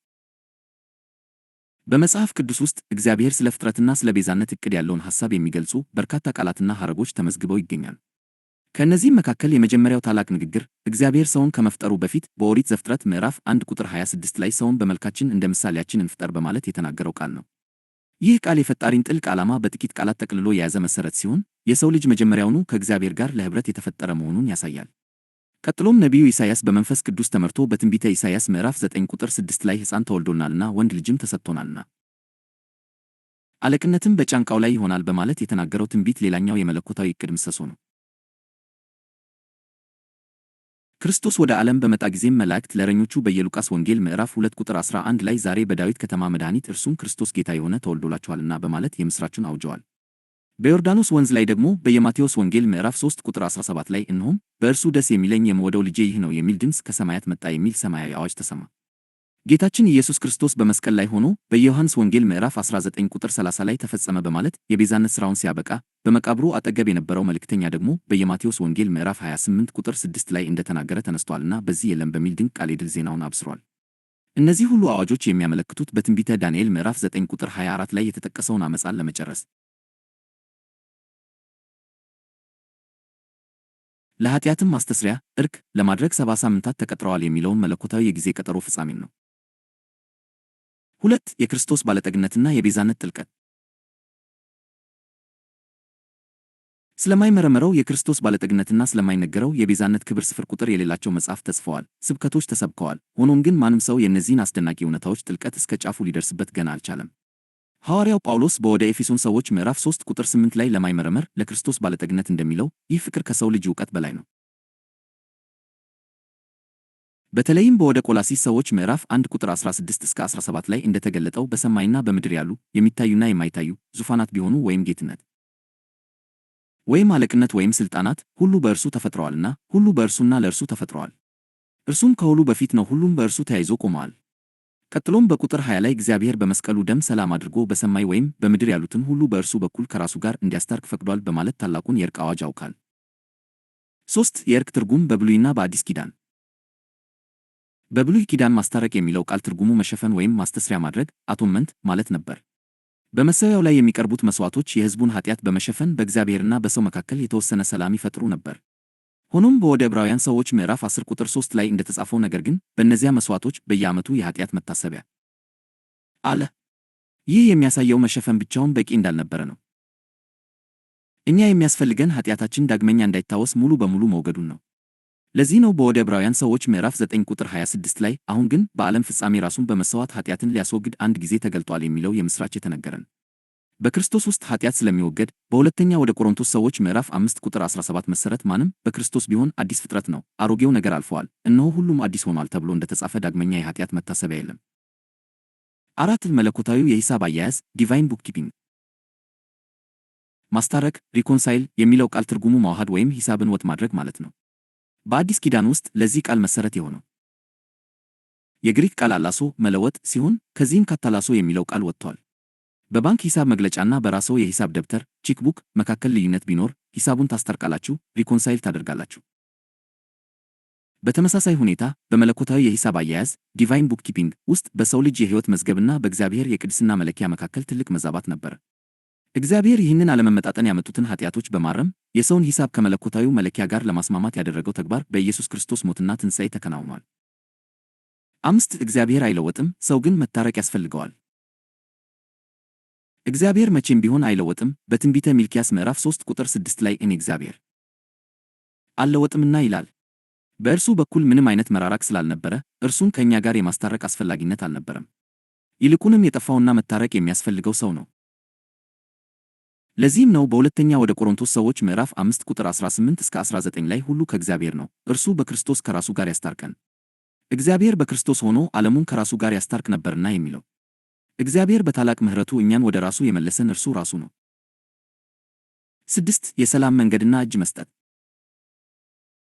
በመጽሐፍ ቅዱስ ውስጥ እግዚአብሔር ስለ ፍጥረትና ስለ ቤዛነት ዕቅድ ያለውን ሐሳብ የሚገልጹ በርካታ ቃላትና ሐረጎች ተመዝግበው ይገኛሉ። ከእነዚህም መካከል የመጀመሪያው ታላቅ ንግግር እግዚአብሔር ሰውን ከመፍጠሩ በፊት በኦሪት ዘፍጥረት ምዕራፍ 1 ቁጥር 26 ላይ ሰውን በመልካችን እንደ ምሳሌያችን እንፍጠር በማለት የተናገረው ቃል ነው። ይህ ቃል የፈጣሪን ጥልቅ ዓላማ በጥቂት ቃላት ጠቅልሎ የያዘ መሠረት ሲሆን የሰው ልጅ መጀመሪያውኑ ከእግዚአብሔር ጋር ለኅብረት የተፈጠረ መሆኑን ያሳያል። ቀጥሎም ነቢዩ ኢሳይያስ በመንፈስ ቅዱስ ተመርቶ በትንቢተ ኢሳይያስ ምዕራፍ 9 ቁጥር 6 ላይ ሕፃን ተወልዶናልና ወንድ ልጅም ተሰጥቶናልና አለቅነትም በጫንቃው ላይ ይሆናል በማለት የተናገረው ትንቢት ሌላኛው የመለኮታዊ ዕቅድ ምሰሶ ነው። ክርስቶስ ወደ ዓለም በመጣ ጊዜም መላእክት ለእረኞቹ በየሉቃስ ወንጌል ምዕራፍ 2 ቁጥር 11 ላይ ዛሬ በዳዊት ከተማ መድኃኒት እርሱም ክርስቶስ ጌታ የሆነ ተወልዶላችኋልና በማለት የምሥራቹን አውጀዋል። በዮርዳኖስ ወንዝ ላይ ደግሞ በየማቴዎስ ወንጌል ምዕራፍ 3 ቁጥር 17 ላይ እነሆም በእርሱ ደስ የሚለኝ የምወደው ልጄ ይህ ነው የሚል ድምፅ ከሰማያት መጣ የሚል ሰማያዊ አዋጅ ተሰማ። ጌታችን ኢየሱስ ክርስቶስ በመስቀል ላይ ሆኖ በዮሐንስ ወንጌል ምዕራፍ 19 ቁጥር 30 ላይ ተፈጸመ በማለት የቤዛነት ሥራውን ሲያበቃ፣ በመቃብሩ አጠገብ የነበረው መልእክተኛ ደግሞ በየማቴዎስ ወንጌል ምዕራፍ 28 ቁጥር 6 ላይ እንደተናገረ ተነስቷልና በዚህ የለም በሚል ድንቅ ቃል የድል ዜናውን አብስሯል። እነዚህ ሁሉ አዋጆች የሚያመለክቱት በትንቢተ ዳንኤል ምዕራፍ 9 ቁጥር 24 ላይ የተጠቀሰውን ዓመፃን ለመጨረስ ለኃጢአትም ማስተስሪያ ዕርቅ ለማድረግ 70 ሳምንታት ተቀጥረዋል የሚለውን መለኮታዊ የጊዜ ቀጠሮ ፍጻሜን ነው። 2. የክርስቶስ ባለጠግነትና የቤዛነት ጥልቀት። ስለማይመረመረው የክርስቶስ ባለጠግነትና ስለማይነገረው የቤዛነት ክብር ስፍር ቁጥር የሌላቸው መጻሕፍት ተጽፈዋል፣ ስብከቶች ተሰብከዋል። ሆኖም ግን ማንም ሰው የእነዚህን አስደናቂ እውነታዎች ጥልቀት እስከ ጫፉ ሊደርስበት ገና አልቻለም። ሐዋርያው ጳውሎስ በወደ ኤፌሶን ሰዎች ምዕራፍ 3 ቁጥር 8 ላይ ለማይመረመር ለክርስቶስ ባለጠግነት እንደሚለው ይህ ፍቅር ከሰው ልጅ ዕውቀት በላይ ነው። በተለይም በወደ ቆላስይስ ሰዎች ምዕራፍ 1 ቁጥር 16 እስከ 17 ላይ እንደተገለጠው በሰማይና በምድር ያሉ የሚታዩና የማይታዩ ዙፋናት ቢሆኑ ወይም ጌትነት ወይም አለቅነት ወይም ሥልጣናት ሁሉ በእርሱ ተፈጥረዋልና ሁሉ በእርሱና ለእርሱ ተፈጥረዋል። እርሱም ከሁሉ በፊት ነው፣ ሁሉም በእርሱ ተያይዞ ቆመዋል። ቀጥሎም በቁጥር 20 ላይ እግዚአብሔር በመስቀሉ ደም ሰላም አድርጎ በሰማይ ወይም በምድር ያሉትን ሁሉ በእርሱ በኩል ከራሱ ጋር እንዲያስታርቅ ፈቅዷል በማለት ታላቁን የእርቅ አዋጅ አውካል። 3. የእርቅ ትርጉም በብሉይና በአዲስ ኪዳን። በብሉይ ኪዳን ማስታረቅ የሚለው ቃል ትርጉሙ መሸፈን ወይም ማስተስሪያ ማድረግ አቶንመንት ማለት ነበር። በመሠዊያው ላይ የሚቀርቡት መሥዋዕቶች የሕዝቡን ኃጢአት በመሸፈን በእግዚአብሔርና በሰው መካከል የተወሰነ ሰላም ይፈጥሩ ነበር። ሆኖም በወደ ዕብራውያን ሰዎች ምዕራፍ 10 ቁጥር 3 ላይ እንደተጻፈው ነገር ግን በእነዚያ መሥዋዕቶች በየዓመቱ የኃጢአት መታሰቢያ አለ። ይህ የሚያሳየው መሸፈን ብቻውን በቂ እንዳልነበረ ነው። እኛ የሚያስፈልገን ኃጢአታችን ዳግመኛ እንዳይታወስ ሙሉ በሙሉ መወገዱን ነው። ለዚህ ነው በወደ ዕብራውያን ሰዎች ምዕራፍ 9 ቁጥር 26 ላይ አሁን ግን በዓለም ፍጻሜ ራሱን በመሥዋዕት ኃጢአትን ሊያስወግድ አንድ ጊዜ ተገልጧል የሚለው የምሥራች የተነገረን። በክርስቶስ ውስጥ ኃጢአት ስለሚወገድ በሁለተኛ ወደ ቆሮንቶስ ሰዎች ምዕራፍ 5 ቁጥር 17 መሠረት ማንም በክርስቶስ ቢሆን አዲስ ፍጥረት ነው፣ አሮጌው ነገር አልፈዋል፣ እነሆ ሁሉም አዲስ ሆኗል ተብሎ እንደተጻፈ ዳግመኛ የኃጢአት መታሰቢያ የለም። 4. መለኮታዊው የሂሳብ አያያዝ ዲቫይን ቡክኪፒንግ። ማስታረቅ ሪኮንሳይል የሚለው ቃል ትርጉሙ ማዋሃድ ወይም ሂሳብን ወጥ ማድረግ ማለት ነው። በአዲስ ኪዳን ውስጥ ለዚህ ቃል መሠረት የሆነው የግሪክ ቃል አላሶ መለወጥ ሲሆን ከዚህም ካታላሶ የሚለው ቃል ወጥቷል። በባንክ ሂሳብ መግለጫና በራስዎ የሂሳብ ደብተር ቼክቡክ መካከል ልዩነት ቢኖር ሂሳቡን ታስታርቃላችሁ፣ ሪኮንሳይል ታደርጋላችሁ። በተመሳሳይ ሁኔታ በመለኮታዊ የሂሳብ አያያዝ ዲቫይን ቡክኪፒንግ ውስጥ በሰው ልጅ የሕይወት መዝገብና በእግዚአብሔር የቅድስና መለኪያ መካከል ትልቅ መዛባት ነበር። እግዚአብሔር ይህንን አለመመጣጠን ያመጡትን ኃጢአቶች በማረም የሰውን ሂሳብ ከመለኮታዊው መለኪያ ጋር ለማስማማት ያደረገው ተግባር በኢየሱስ ክርስቶስ ሞትና ትንሣኤ ተከናውኗል። 5. እግዚአብሔር አይለወጥም፣ ሰው ግን መታረቅ ያስፈልገዋል። እግዚአብሔር መቼም ቢሆን አይለወጥም። በትንቢተ ሚልክያስ ምዕራፍ 3 ቁጥር 6 ላይ እኔ እግዚአብሔር አልለወጥምና ይላል። በእርሱ በኩል ምንም አይነት መራራቅ ስላልነበረ እርሱን ከእኛ ጋር የማስታረቅ አስፈላጊነት አልነበረም። ይልቁንም የጠፋውና መታረቅ የሚያስፈልገው ሰው ነው። ለዚህም ነው በሁለተኛ ወደ ቆሮንቶስ ሰዎች ምዕራፍ 5 ቁጥር 18 እስከ 19 ላይ ሁሉ ከእግዚአብሔር ነው፣ እርሱ በክርስቶስ ከራሱ ጋር ያስታርቀን። እግዚአብሔር በክርስቶስ ሆኖ ዓለሙን ከራሱ ጋር ያስታርቅ ነበርና የሚለው። እግዚአብሔር በታላቅ ምሕረቱ እኛን ወደ ራሱ የመለሰን እርሱ ራሱ ነው። 6. የሰላም መንገድና እጅ መስጠት።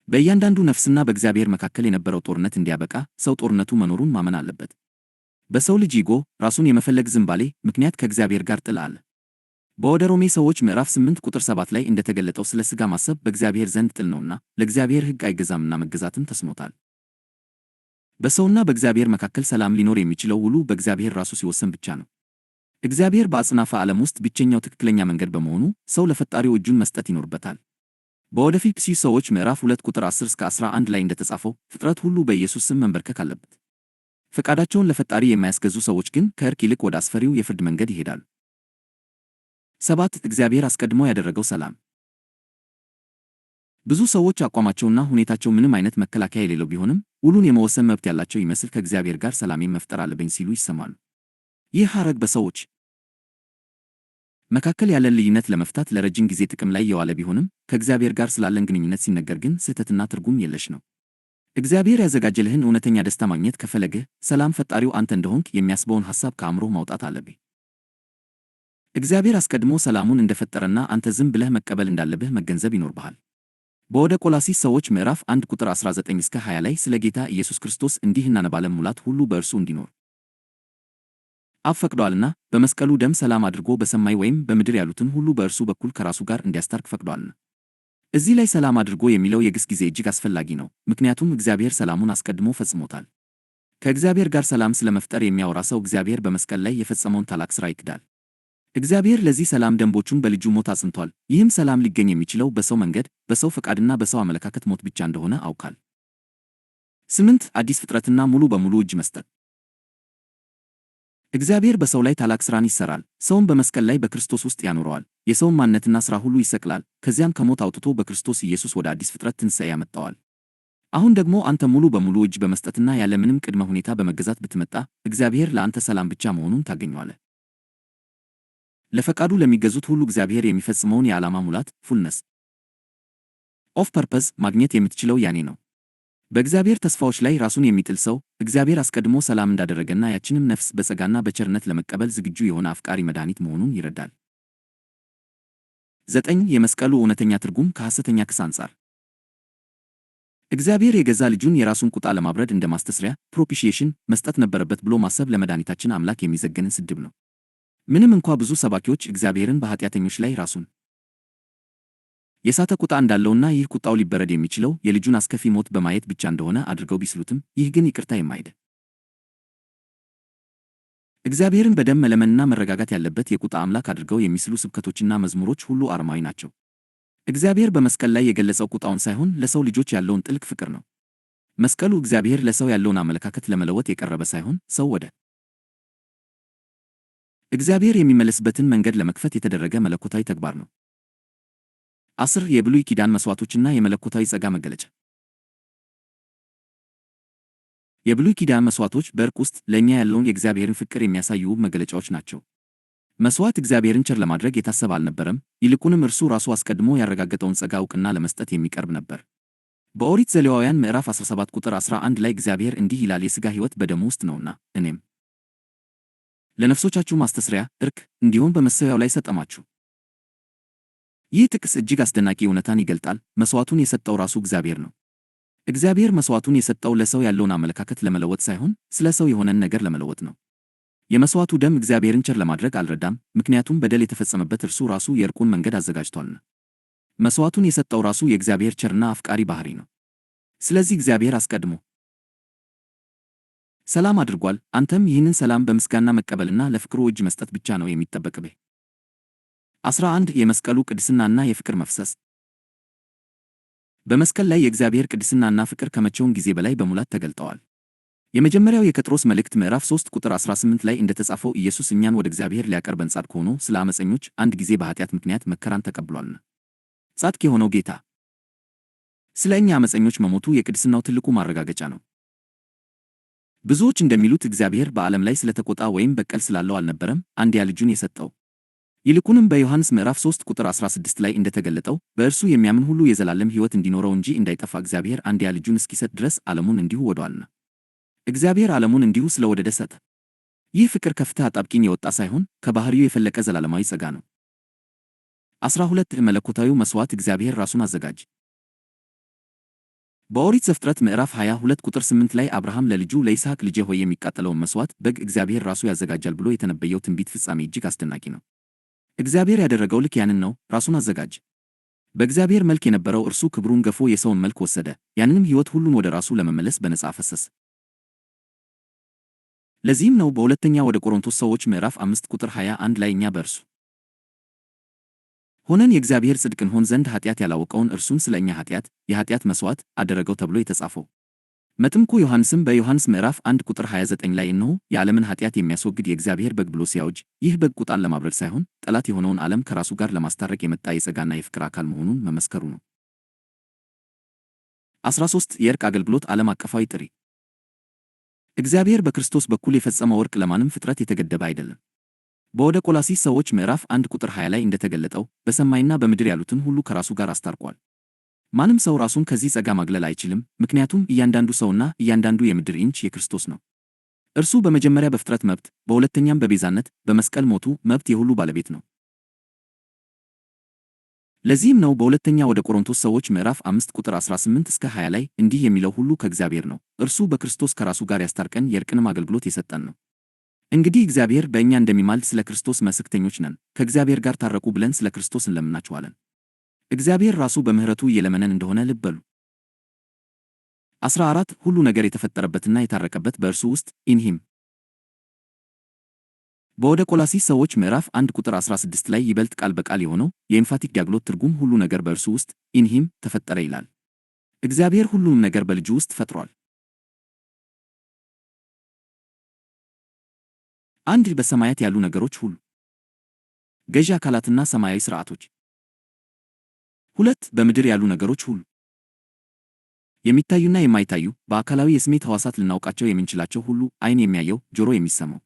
በእያንዳንዱ ነፍስና በእግዚአብሔር መካከል የነበረው ጦርነት እንዲያበቃ ሰው ጦርነቱ መኖሩን ማመን አለበት። በሰው ልጅ ኢጎ ራሱን የመፈለግ ዝንባሌ ምክንያት ከእግዚአብሔር ጋር ጥል አለ። በወደ ሮሜ ሰዎች ምዕራፍ 8 ቁጥር 7 ላይ እንደተገለጠው ስለ ሥጋ ማሰብ በእግዚአብሔር ዘንድ ጥል ነውና ለእግዚአብሔር ሕግ አይገዛምና መገዛትም ተስኖታል። በሰውና በእግዚአብሔር መካከል ሰላም ሊኖር የሚችለው ውሉ በእግዚአብሔር ራሱ ሲወሰን ብቻ ነው። እግዚአብሔር በአጽናፈ ዓለም ውስጥ ብቸኛው ትክክለኛ መንገድ በመሆኑ ሰው ለፈጣሪው እጁን መስጠት ይኖርበታል። በወደ ፊልጵስዩስ ሰዎች ምዕራፍ 2 ቁጥር 10 እስከ 11 ላይ እንደተጻፈው ፍጥረት ሁሉ በኢየሱስ ስም መንበርከክ አለበት። ፈቃዳቸውን ለፈጣሪ የማያስገዙ ሰዎች ግን ከእርቅ ይልቅ ወደ አስፈሪው የፍርድ መንገድ ይሄዳሉ። 7. እግዚአብሔር አስቀድሞ ያደረገው ሰላም። ብዙ ሰዎች አቋማቸውና ሁኔታቸው ምንም አይነት መከላከያ የሌለው ቢሆንም ውሉን የመወሰን መብት ያላቸው ይመስል ከእግዚአብሔር ጋር ሰላሜን መፍጠር አለብኝ ሲሉ ይሰማሉ። ይህ ሐረግ በሰዎች መካከል ያለን ልዩነት ለመፍታት ለረጅም ጊዜ ጥቅም ላይ የዋለ ቢሆንም ከእግዚአብሔር ጋር ስላለን ግንኙነት ሲነገር ግን ስህተትና ትርጉም የለሽ ነው። እግዚአብሔር ያዘጋጀልህን እውነተኛ ደስታ ማግኘት ከፈለግህ ሰላም ፈጣሪው አንተ እንደሆንክ የሚያስበውን ሐሳብ ከአእምሮህ ማውጣት አለብህ። እግዚአብሔር አስቀድሞ ሰላሙን እንደፈጠረና አንተ ዝም ብለህ መቀበል እንዳለብህ መገንዘብ ይኖርብሃል። በወደ ቆላስይስ ሰዎች ምዕራፍ 1 ቁጥር 19 እስከ 20 ላይ ስለ ጌታ ኢየሱስ ክርስቶስ እንዲህ እናነባለን፣ ሙላት ሁሉ በእርሱ እንዲኖር አብ ፈቅዶአልና በመስቀሉ ደም ሰላም አድርጎ በሰማይ ወይም በምድር ያሉትን ሁሉ በእርሱ በኩል ከራሱ ጋር እንዲያስታርቅ ፈቅዶአልና። እዚህ ላይ ሰላም አድርጎ የሚለው የግስ ጊዜ እጅግ አስፈላጊ ነው፣ ምክንያቱም እግዚአብሔር ሰላሙን አስቀድሞ ፈጽሞታል። ከእግዚአብሔር ጋር ሰላም ስለመፍጠር የሚያወራ ሰው እግዚአብሔር በመስቀል ላይ የፈጸመውን ታላቅ ሥራ ይክዳል። እግዚአብሔር ለዚህ ሰላም ደንቦቹን በልጁ ሞት አጽንቷል። ይህም ሰላም ሊገኝ የሚችለው በሰው መንገድ፣ በሰው ፈቃድና በሰው አመለካከት ሞት ብቻ እንደሆነ አውቃል። 8. አዲስ ፍጥረትና ሙሉ በሙሉ እጅ መስጠት። እግዚአብሔር በሰው ላይ ታላቅ ሥራን ይሠራል። ሰውን በመስቀል ላይ በክርስቶስ ውስጥ ያኖረዋል። የሰውን ማንነትና ሥራ ሁሉ ይሰቅላል። ከዚያም ከሞት አውጥቶ በክርስቶስ ኢየሱስ ወደ አዲስ ፍጥረት ትንሣኤ ያመጣዋል። አሁን ደግሞ አንተ ሙሉ በሙሉ እጅ በመስጠትና ያለ ምንም ቅድመ ሁኔታ በመገዛት ብትመጣ እግዚአብሔር ለአንተ ሰላም ብቻ መሆኑን ታገኘዋለህ። ለፈቃዱ ለሚገዙት ሁሉ እግዚአብሔር የሚፈጽመውን የዓላማ ሙላት ፉልነስ ኦፍ ፐርፐዝ ማግኘት የምትችለው ያኔ ነው። በእግዚአብሔር ተስፋዎች ላይ ራሱን የሚጥል ሰው እግዚአብሔር አስቀድሞ ሰላም እንዳደረገና ያችንም ነፍስ በጸጋና በቸርነት ለመቀበል ዝግጁ የሆነ አፍቃሪ መድኃኒት መሆኑን ይረዳል። 9 የመስቀሉ እውነተኛ ትርጉም ከሐሰተኛ ክስ አንጻር እግዚአብሔር የገዛ ልጁን የራሱን ቁጣ ለማብረድ እንደ ማስተስሪያ ፕሮፒሺዬሽን መስጠት ነበረበት ብሎ ማሰብ ለመድኃኒታችን አምላክ የሚዘገንን ስድብ ነው። ምንም እንኳ ብዙ ሰባኪዎች እግዚአብሔርን በኃጢአተኞች ላይ ራሱን የሳተ ቁጣ እንዳለውና ይህ ቁጣው ሊበረድ የሚችለው የልጁን አስከፊ ሞት በማየት ብቻ እንደሆነ አድርገው ቢስሉትም ይህ ግን ይቅርታ የማይደ እግዚአብሔርን በደም መለመንና መረጋጋት ያለበት የቁጣ አምላክ አድርገው የሚስሉ ስብከቶችና መዝሙሮች ሁሉ አርማዊ ናቸው። እግዚአብሔር በመስቀል ላይ የገለጸው ቁጣውን ሳይሆን ለሰው ልጆች ያለውን ጥልቅ ፍቅር ነው። መስቀሉ እግዚአብሔር ለሰው ያለውን አመለካከት ለመለወጥ የቀረበ ሳይሆን ሰው ወደ እግዚአብሔር የሚመለስበትን መንገድ ለመክፈት የተደረገ መለኮታዊ ተግባር ነው። 10 የብሉይ ኪዳን መሥዋዕቶችና የመለኮታዊ ጸጋ መገለጫ የብሉይ ኪዳን መሥዋዕቶች በዕርቅ ውስጥ ለእኛ ያለውን የእግዚአብሔርን ፍቅር የሚያሳዩ ውብ መገለጫዎች ናቸው። መሥዋዕት እግዚአብሔርን ቸር ለማድረግ የታሰበ አልነበረም፣ ይልቁንም እርሱ ራሱ አስቀድሞ ያረጋገጠውን ጸጋ ዕውቅና ለመስጠት የሚቀርብ ነበር። በኦሪት ዘሌዋውያን ምዕራፍ 17 ቁጥር 11 ላይ እግዚአብሔር እንዲህ ይላል፣ የሥጋ ሕይወት በደሙ ውስጥ ነውና እኔም ለነፍሶቻችሁ ማስተስሪያ ዕርቅ እንዲሆን በመሠዊያው ላይ ሰጠማችሁ። ይህ ጥቅስ እጅግ አስደናቂ እውነታን ይገልጣል። መሥዋዕቱን የሰጠው ራሱ እግዚአብሔር ነው። እግዚአብሔር መሥዋዕቱን የሰጠው ለሰው ያለውን አመለካከት ለመለወጥ ሳይሆን ስለ ሰው የሆነን ነገር ለመለወጥ ነው። የመሥዋዕቱ ደም እግዚአብሔርን ቸር ለማድረግ አልረዳም፣ ምክንያቱም በደል የተፈጸመበት እርሱ ራሱ የዕርቁን መንገድ አዘጋጅቷልና። መሥዋዕቱን የሰጠው ራሱ የእግዚአብሔር ቸርና አፍቃሪ ባሕሪ ነው። ስለዚህ እግዚአብሔር አስቀድሞ ሰላም አድርጓል። አንተም ይህንን ሰላም በምስጋና መቀበልና ለፍቅሩ እጅ መስጠት ብቻ ነው የሚጠበቅብህ። 11 የመስቀሉ ቅድስናና የፍቅር መፍሰስ በመስቀል ላይ የእግዚአብሔር ቅድስናና ፍቅር ከመቼውም ጊዜ በላይ በሙላት ተገልጠዋል። የመጀመሪያው የጴጥሮስ መልእክት ምዕራፍ 3 ቁጥር 18 ላይ እንደተጻፈው ኢየሱስ እኛን ወደ እግዚአብሔር ሊያቀርበን ጻድቅ ሆኖ ስለ ዓመፀኞች አንድ ጊዜ በኃጢአት ምክንያት መከራን ተቀብሏልና። ጻድቅ የሆነው ጌታ ስለ እኛ ዓመፀኞች መሞቱ የቅድስናው ትልቁ ማረጋገጫ ነው። ብዙዎች እንደሚሉት እግዚአብሔር በዓለም ላይ ስለተቆጣ ወይም በቀል ስላለው አልነበረም አንድያ ልጁን የሰጠው። ይልቁንም በዮሐንስ ምዕራፍ 3 ቁጥር 16 ላይ እንደተገለጠው በእርሱ የሚያምን ሁሉ የዘላለም ሕይወት እንዲኖረው እንጂ እንዳይጠፋ እግዚአብሔር አንድያ ልጁን እስኪሰጥ ድረስ ዓለሙን እንዲሁ ወዷልና። እግዚአብሔር ዓለሙን እንዲሁ ስለወደደ ሰጠ። ይህ ፍቅር ከፍትሕ አጣብቂኝ የወጣ ሳይሆን ከባሕሪው የፈለቀ ዘላለማዊ ጸጋ ነው። 12 መለኮታዊው መሥዋዕት እግዚአብሔር ራሱን አዘጋጅ በኦሪት ዘፍጥረት ምዕራፍ 22 ቁጥር 8 ላይ አብርሃም ለልጁ ለይስሐቅ ልጄ ሆይ የሚቃጠለውን መሥዋዕት በግ እግዚአብሔር ራሱ ያዘጋጃል ብሎ የተነበየው ትንቢት ፍጻሜ እጅግ አስደናቂ ነው። እግዚአብሔር ያደረገው ልክ ያንን ነው፣ ራሱን አዘጋጅ። በእግዚአብሔር መልክ የነበረው እርሱ ክብሩን ገፎ የሰውን መልክ ወሰደ፣ ያንንም ሕይወት ሁሉን ወደ ራሱ ለመመለስ በነጻ አፈሰሰ። ለዚህም ነው በሁለተኛ ወደ ቆሮንቶስ ሰዎች ምዕራፍ 5 ቁጥር 21 ላይ እኛ በእርሱ ሆነን የእግዚአብሔር ጽድቅ እንሆን ዘንድ ኃጢአት ያላወቀውን እርሱን ስለ እኛ ኃጢአት የኃጢአት መሥዋዕት አደረገው ተብሎ የተጻፈው። መጥምቁ ዮሐንስም በዮሐንስ ምዕራፍ 1 ቁጥር 29 ላይ እነሆ የዓለምን ኃጢአት የሚያስወግድ የእግዚአብሔር በግ ብሎ ሲያውጅ፣ ይህ በግ ቁጣን ለማብረድ ሳይሆን ጠላት የሆነውን ዓለም ከራሱ ጋር ለማስታረቅ የመጣ የጸጋና የፍቅር አካል መሆኑን መመስከሩ ነው። 13 የዕርቅ አገልግሎት ዓለም አቀፋዊ ጥሪ እግዚአብሔር በክርስቶስ በኩል የፈጸመው ዕርቅ ለማንም ፍጥረት የተገደበ አይደለም። በወደ ቆላስይስ ሰዎች ምዕራፍ 1 ቁጥር 20 ላይ እንደተገለጠው በሰማይና በምድር ያሉትን ሁሉ ከራሱ ጋር አስታርቋል። ማንም ሰው ራሱን ከዚህ ጸጋ ማግለል አይችልም፣ ምክንያቱም እያንዳንዱ ሰውና እያንዳንዱ የምድር ኢንች የክርስቶስ ነው። እርሱ በመጀመሪያ በፍጥረት መብት፣ በሁለተኛም በቤዛነት በመስቀል ሞቱ መብት የሁሉ ባለቤት ነው። ለዚህም ነው በሁለተኛ ወደ ቆሮንቶስ ሰዎች ምዕራፍ 5 ቁጥር 18 እስከ 20 ላይ እንዲህ የሚለው ሁሉ ከእግዚአብሔር ነው፣ እርሱ በክርስቶስ ከራሱ ጋር ያስታርቀን የዕርቅንም አገልግሎት የሰጠን ነው። እንግዲህ እግዚአብሔር በእኛ እንደሚማልድ ስለ ክርስቶስ መሰክተኞች ነን። ከእግዚአብሔር ጋር ታረቁ ብለን ስለ ክርስቶስ እንለምናችኋለን። እግዚአብሔር ራሱ በምሕረቱ እየለመነን እንደሆነ ልብ በሉ። 14 ሁሉ ነገር የተፈጠረበትና የታረቀበት በእርሱ ውስጥ ኢንሂም በወደ ቆላስይስ ሰዎች ምዕራፍ 1 ቁጥር 16 ላይ ይበልጥ ቃል በቃል የሆነው የኤንፋቲክ ዲያግሎት ትርጉም ሁሉ ነገር በእርሱ ውስጥ ኢንሂም ተፈጠረ ይላል። እግዚአብሔር ሁሉንም ነገር በልጁ ውስጥ ፈጥሯል። 1. በሰማያት ያሉ ነገሮች ሁሉ። ገዢ አካላትና ሰማያዊ ሥርዓቶች። 2. በምድር ያሉ ነገሮች ሁሉ። የሚታዩና የማይታዩ፣ በአካላዊ የስሜት ሕዋሳት ልናውቃቸው የምንችላቸው ሁሉ፣ ዓይን የሚያየው፣ ጆሮ የሚሰማው።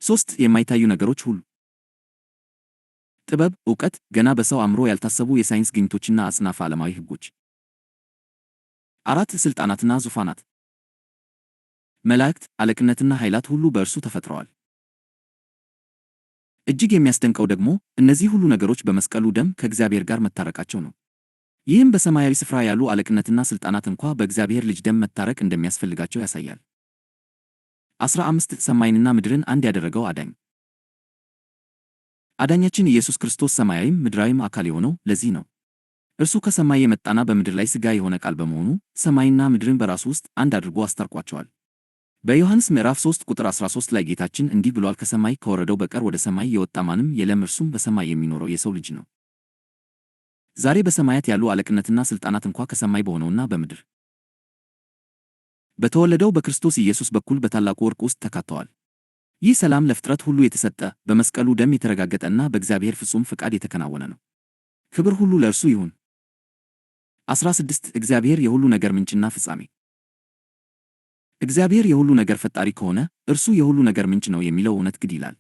3. የማይታዩ ነገሮች ሁሉ። ጥበብ፣ ዕውቀት፣ ገና በሰው አእምሮ ያልታሰቡ የሳይንስ ግኝቶችና አጽናፈ ዓለማዊ ሕጎች። 4. ሥልጣናትና ዙፋናት። መላእክት፣ አለቅነትና ኃይላት ሁሉ በእርሱ ተፈጥረዋል። እጅግ የሚያስደንቀው ደግሞ እነዚህ ሁሉ ነገሮች በመስቀሉ ደም ከእግዚአብሔር ጋር መታረቃቸው ነው። ይህም በሰማያዊ ስፍራ ያሉ አለቅነትና ሥልጣናት እንኳ በእግዚአብሔር ልጅ ደም መታረቅ እንደሚያስፈልጋቸው ያሳያል። 15. ሰማይንና ምድርን አንድ ያደረገው አዳኝ። አዳኛችን ኢየሱስ ክርስቶስ ሰማያዊም ምድራዊም አካል የሆነው ለዚህ ነው። እርሱ ከሰማይ የመጣና በምድር ላይ ሥጋ የሆነ ቃል በመሆኑ ሰማይና ምድርን በራሱ ውስጥ አንድ አድርጎ አስታርቋቸዋል። በዮሐንስ ምዕራፍ 3 ቁጥር 13 ላይ ጌታችን እንዲህ ብሏል፣ ከሰማይ ከወረደው በቀር ወደ ሰማይ የወጣ ማንም የለም፣ እርሱም በሰማይ የሚኖረው የሰው ልጅ ነው። ዛሬ በሰማያት ያሉ አለቅነትና ሥልጣናት እንኳ ከሰማይ በሆነውና በምድር በተወለደው በክርስቶስ ኢየሱስ በኩል በታላቁ ወርቅ ውስጥ ተካተዋል። ይህ ሰላም ለፍጥረት ሁሉ የተሰጠ በመስቀሉ ደም የተረጋገጠና በእግዚአብሔር ፍጹም ፍቃድ የተከናወነ ነው። ክብር ሁሉ ለእርሱ ይሁን። 16. እግዚአብሔር የሁሉ ነገር ምንጭና ፍጻሜ። እግዚአብሔር የሁሉ ነገር ፈጣሪ ከሆነ እርሱ የሁሉ ነገር ምንጭ ነው የሚለው እውነት ግድ ይላል።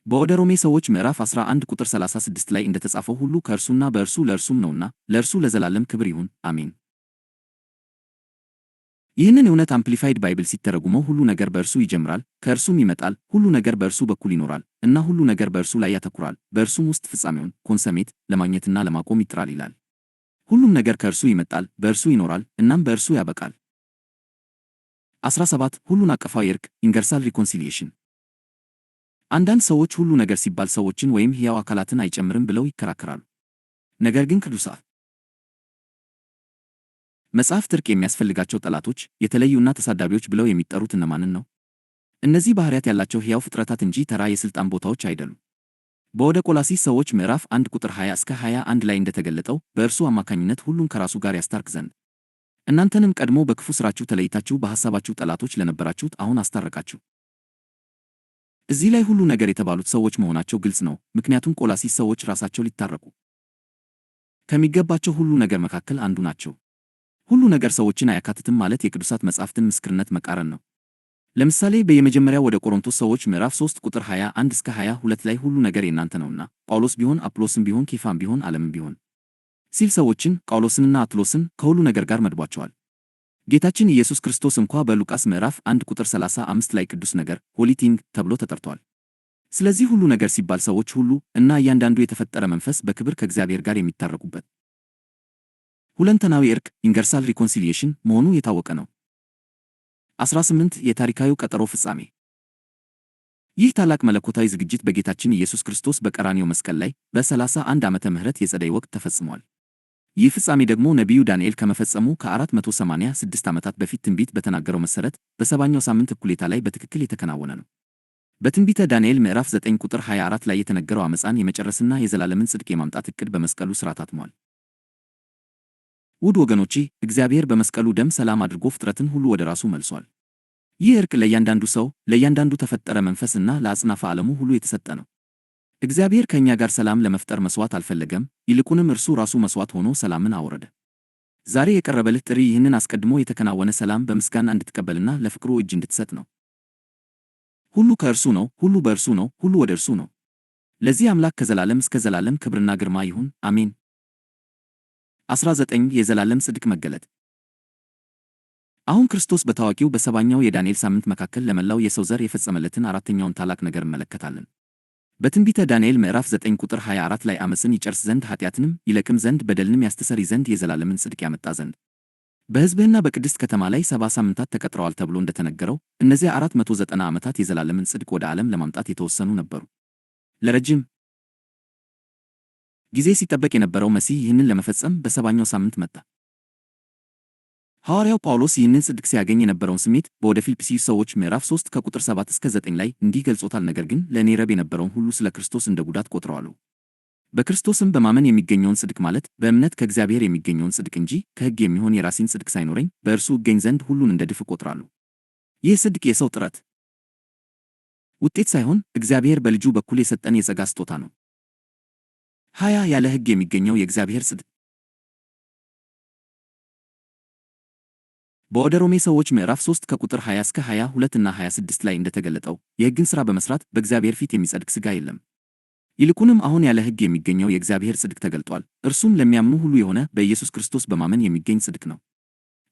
በወደ ሮሜ ሰዎች ምዕራፍ 11 ቁጥር 36 ላይ እንደተጻፈው ሁሉ ከእርሱና በእርሱ ለእርሱም ነውና ለእርሱ ለዘላለም ክብር ይሁን፣ አሜን። ይህንን እውነት አምፕሊፋይድ ባይብል ሲተረጉመው ሁሉ ነገር በእርሱ ይጀምራል፣ ከእርሱም ይመጣል፣ ሁሉ ነገር በእርሱ በኩል ይኖራል እና ሁሉ ነገር በእርሱ ላይ ያተኩራል፣ በእርሱም ውስጥ ፍጻሜውን ኮንሰሜት ለማግኘትና ለማቆም ይጥራል ይላል። ሁሉም ነገር ከእርሱ ይመጣል፣ በእርሱ ይኖራል እናም በእርሱ ያበቃል። 17. ሁሉን አቀፋዊ እርቅ ዩኒቨርሳል ሪኮንሲሊዬሽን። አንዳንድ ሰዎች ሁሉ ነገር ሲባል ሰዎችን ወይም ሕያው አካላትን አይጨምርም ብለው ይከራከራሉ። ነገር ግን ቅዱሳት መጽሐፍት እርቅ የሚያስፈልጋቸው ጠላቶች፣ የተለዩና ተሳዳቢዎች ብለው የሚጠሩት እነማንን ነው? እነዚህ ባሕርያት ያላቸው ሕያው ፍጥረታት እንጂ ተራ የሥልጣን ቦታዎች አይደሉም። በወደ ቆላስይስ ሰዎች ምዕራፍ 1 ቁጥር 20 እስከ 21 ላይ እንደተገለጠው በእርሱ አማካኝነት ሁሉን ከራሱ ጋር ያስታርቅ ዘንድ እናንተንም ቀድሞ በክፉ ሥራችሁ ተለይታችሁ በሐሳባችሁ ጠላቶች ለነበራችሁት አሁን አስታረቃችሁ። እዚህ ላይ ሁሉ ነገር የተባሉት ሰዎች መሆናቸው ግልጽ ነው፣ ምክንያቱም ቆላስይስ ሰዎች ራሳቸው ሊታረቁ ከሚገባቸው ሁሉ ነገር መካከል አንዱ ናቸው። ሁሉ ነገር ሰዎችን አያካትትም ማለት የቅዱሳት መጻሕፍትን ምስክርነት መቃረን ነው። ለምሳሌ በየመጀመሪያው ወደ ቆሮንቶስ ሰዎች ምዕራፍ 3 ቁጥር 21 እስከ 22 ላይ ሁሉ ነገር የእናንተ ነውና ጳውሎስ ቢሆን አጵሎስም ቢሆን ኬፋም ቢሆን ዓለምም ቢሆን ሲል ሰዎችን ጳውሎስንና አጵሎስን ከሁሉ ነገር ጋር መድቧቸዋል። ጌታችን ኢየሱስ ክርስቶስ እንኳ በሉቃስ ምዕራፍ 1 ቁጥር 35 ላይ ቅዱስ ነገር ሆሊ ቲንግ ተብሎ ተጠርቷል። ስለዚህ ሁሉ ነገር ሲባል ሰዎች ሁሉ እና እያንዳንዱ የተፈጠረ መንፈስ በክብር ከእግዚአብሔር ጋር የሚታረቁበት ሁለንተናዊ እርቅ ዩኒቨርሳል ሪኮንሲሊዬሽን መሆኑ የታወቀ ነው። 18. የታሪካዊው ቀጠሮ ፍጻሜ። ይህ ታላቅ መለኮታዊ ዝግጅት በጌታችን ኢየሱስ ክርስቶስ በቀራንዮ መስቀል ላይ በ31 ዓመተ ምህረት የጸደይ ወቅት ተፈጽሟል። ይህ ፍጻሜ ደግሞ ነቢዩ ዳንኤል ከመፈጸሙ ከ486 ዓመታት በፊት ትንቢት በተናገረው መሠረት በሰባኛው ሳምንት እኩሌታ ላይ በትክክል የተከናወነ ነው። በትንቢተ ዳንኤል ምዕራፍ 9 ቁጥር 24 ላይ የተነገረው ዓመፃን የመጨረስና የዘላለምን ጽድቅ የማምጣት ዕቅድ በመስቀሉ ሥራ ታትሟል። ውድ ወገኖቼ፣ እግዚአብሔር በመስቀሉ ደም ሰላም አድርጎ ፍጥረትን ሁሉ ወደ ራሱ መልሷል። ይህ እርቅ ለእያንዳንዱ ሰው፣ ለእያንዳንዱ ተፈጠረ መንፈስና ለአጽናፈ ዓለሙ ሁሉ የተሰጠ ነው። እግዚአብሔር ከእኛ ጋር ሰላም ለመፍጠር መሥዋዕት አልፈለገም፣ ይልቁንም እርሱ ራሱ መሥዋዕት ሆኖ ሰላምን አወረደ። ዛሬ የቀረበልህ ጥሪ ይህንን አስቀድሞ የተከናወነ ሰላም በምስጋና እንድትቀበልና ለፍቅሩ እጅ እንድትሰጥ ነው። ሁሉ ከእርሱ ነው፣ ሁሉ በእርሱ ነው፣ ሁሉ ወደ እርሱ ነው። ለዚህ አምላክ ከዘላለም እስከ ዘላለም ክብርና ግርማ ይሁን፣ አሜን። 19. የዘላለም ጽድቅ መገለጥ። አሁን ክርስቶስ በታዋቂው በሰባኛው የዳንኤል ሳምንት መካከል ለመላው የሰው ዘር የፈጸመለትን አራተኛውን ታላቅ ነገር እንመለከታለን። በትንቢተ ዳንኤል ምዕራፍ 9 ቁጥር 24 ላይ ዓመፅን ይጨርስ ዘንድ ኃጢአትንም ይለቅም ዘንድ በደልንም ያስተሰርይ ዘንድ የዘላለምን ጽድቅ ያመጣ ዘንድ በሕዝብህና በቅድስት ከተማ ላይ 70 ሳምንታት ተቀጥረዋል ተብሎ እንደተነገረው እነዚያ 490 ዓመታት የዘላለምን ጽድቅ ወደ ዓለም ለማምጣት የተወሰኑ ነበሩ። ለረጅም ጊዜ ሲጠበቅ የነበረው መሲህ ይህንን ለመፈጸም በሰባኛው ሳምንት መጣ። ሐዋርያው ጳውሎስ ይህንን ጽድቅ ሲያገኝ የነበረውን ስሜት በወደ ፊልጵስዩስ ሰዎች ምዕራፍ 3 ከቁጥር 7 እስከ 9 ላይ እንዲህ ገልጾታል። ነገር ግን ለእኔ ረብ የነበረውን ሁሉ ስለ ክርስቶስ እንደ ጉዳት ቆጥረዋለሁ። በክርስቶስም በማመን የሚገኘውን ጽድቅ ማለት በእምነት ከእግዚአብሔር የሚገኘውን ጽድቅ እንጂ ከሕግ የሚሆን የራሴን ጽድቅ ሳይኖረኝ በእርሱ እገኝ ዘንድ ሁሉን እንደ ድፍ እቆጥራለሁ። ይህ ጽድቅ የሰው ጥረት ውጤት ሳይሆን እግዚአብሔር በልጁ በኩል የሰጠን የጸጋ ስጦታ ነው። 20 ያለ ሕግ የሚገኘው የእግዚአብሔር ጽድቅ። በወደ ሮሜ ሰዎች ምዕራፍ 3 ከቁጥር 20 እስከ 22 እና 26 ላይ እንደተገለጠው የሕግን ሥራ በመሥራት በእግዚአብሔር ፊት የሚጸድቅ ሥጋ የለም። ይልቁንም አሁን ያለ ሕግ የሚገኘው የእግዚአብሔር ጽድቅ ተገልጧል። እርሱም ለሚያምኑ ሁሉ የሆነ በኢየሱስ ክርስቶስ በማመን የሚገኝ ጽድቅ ነው።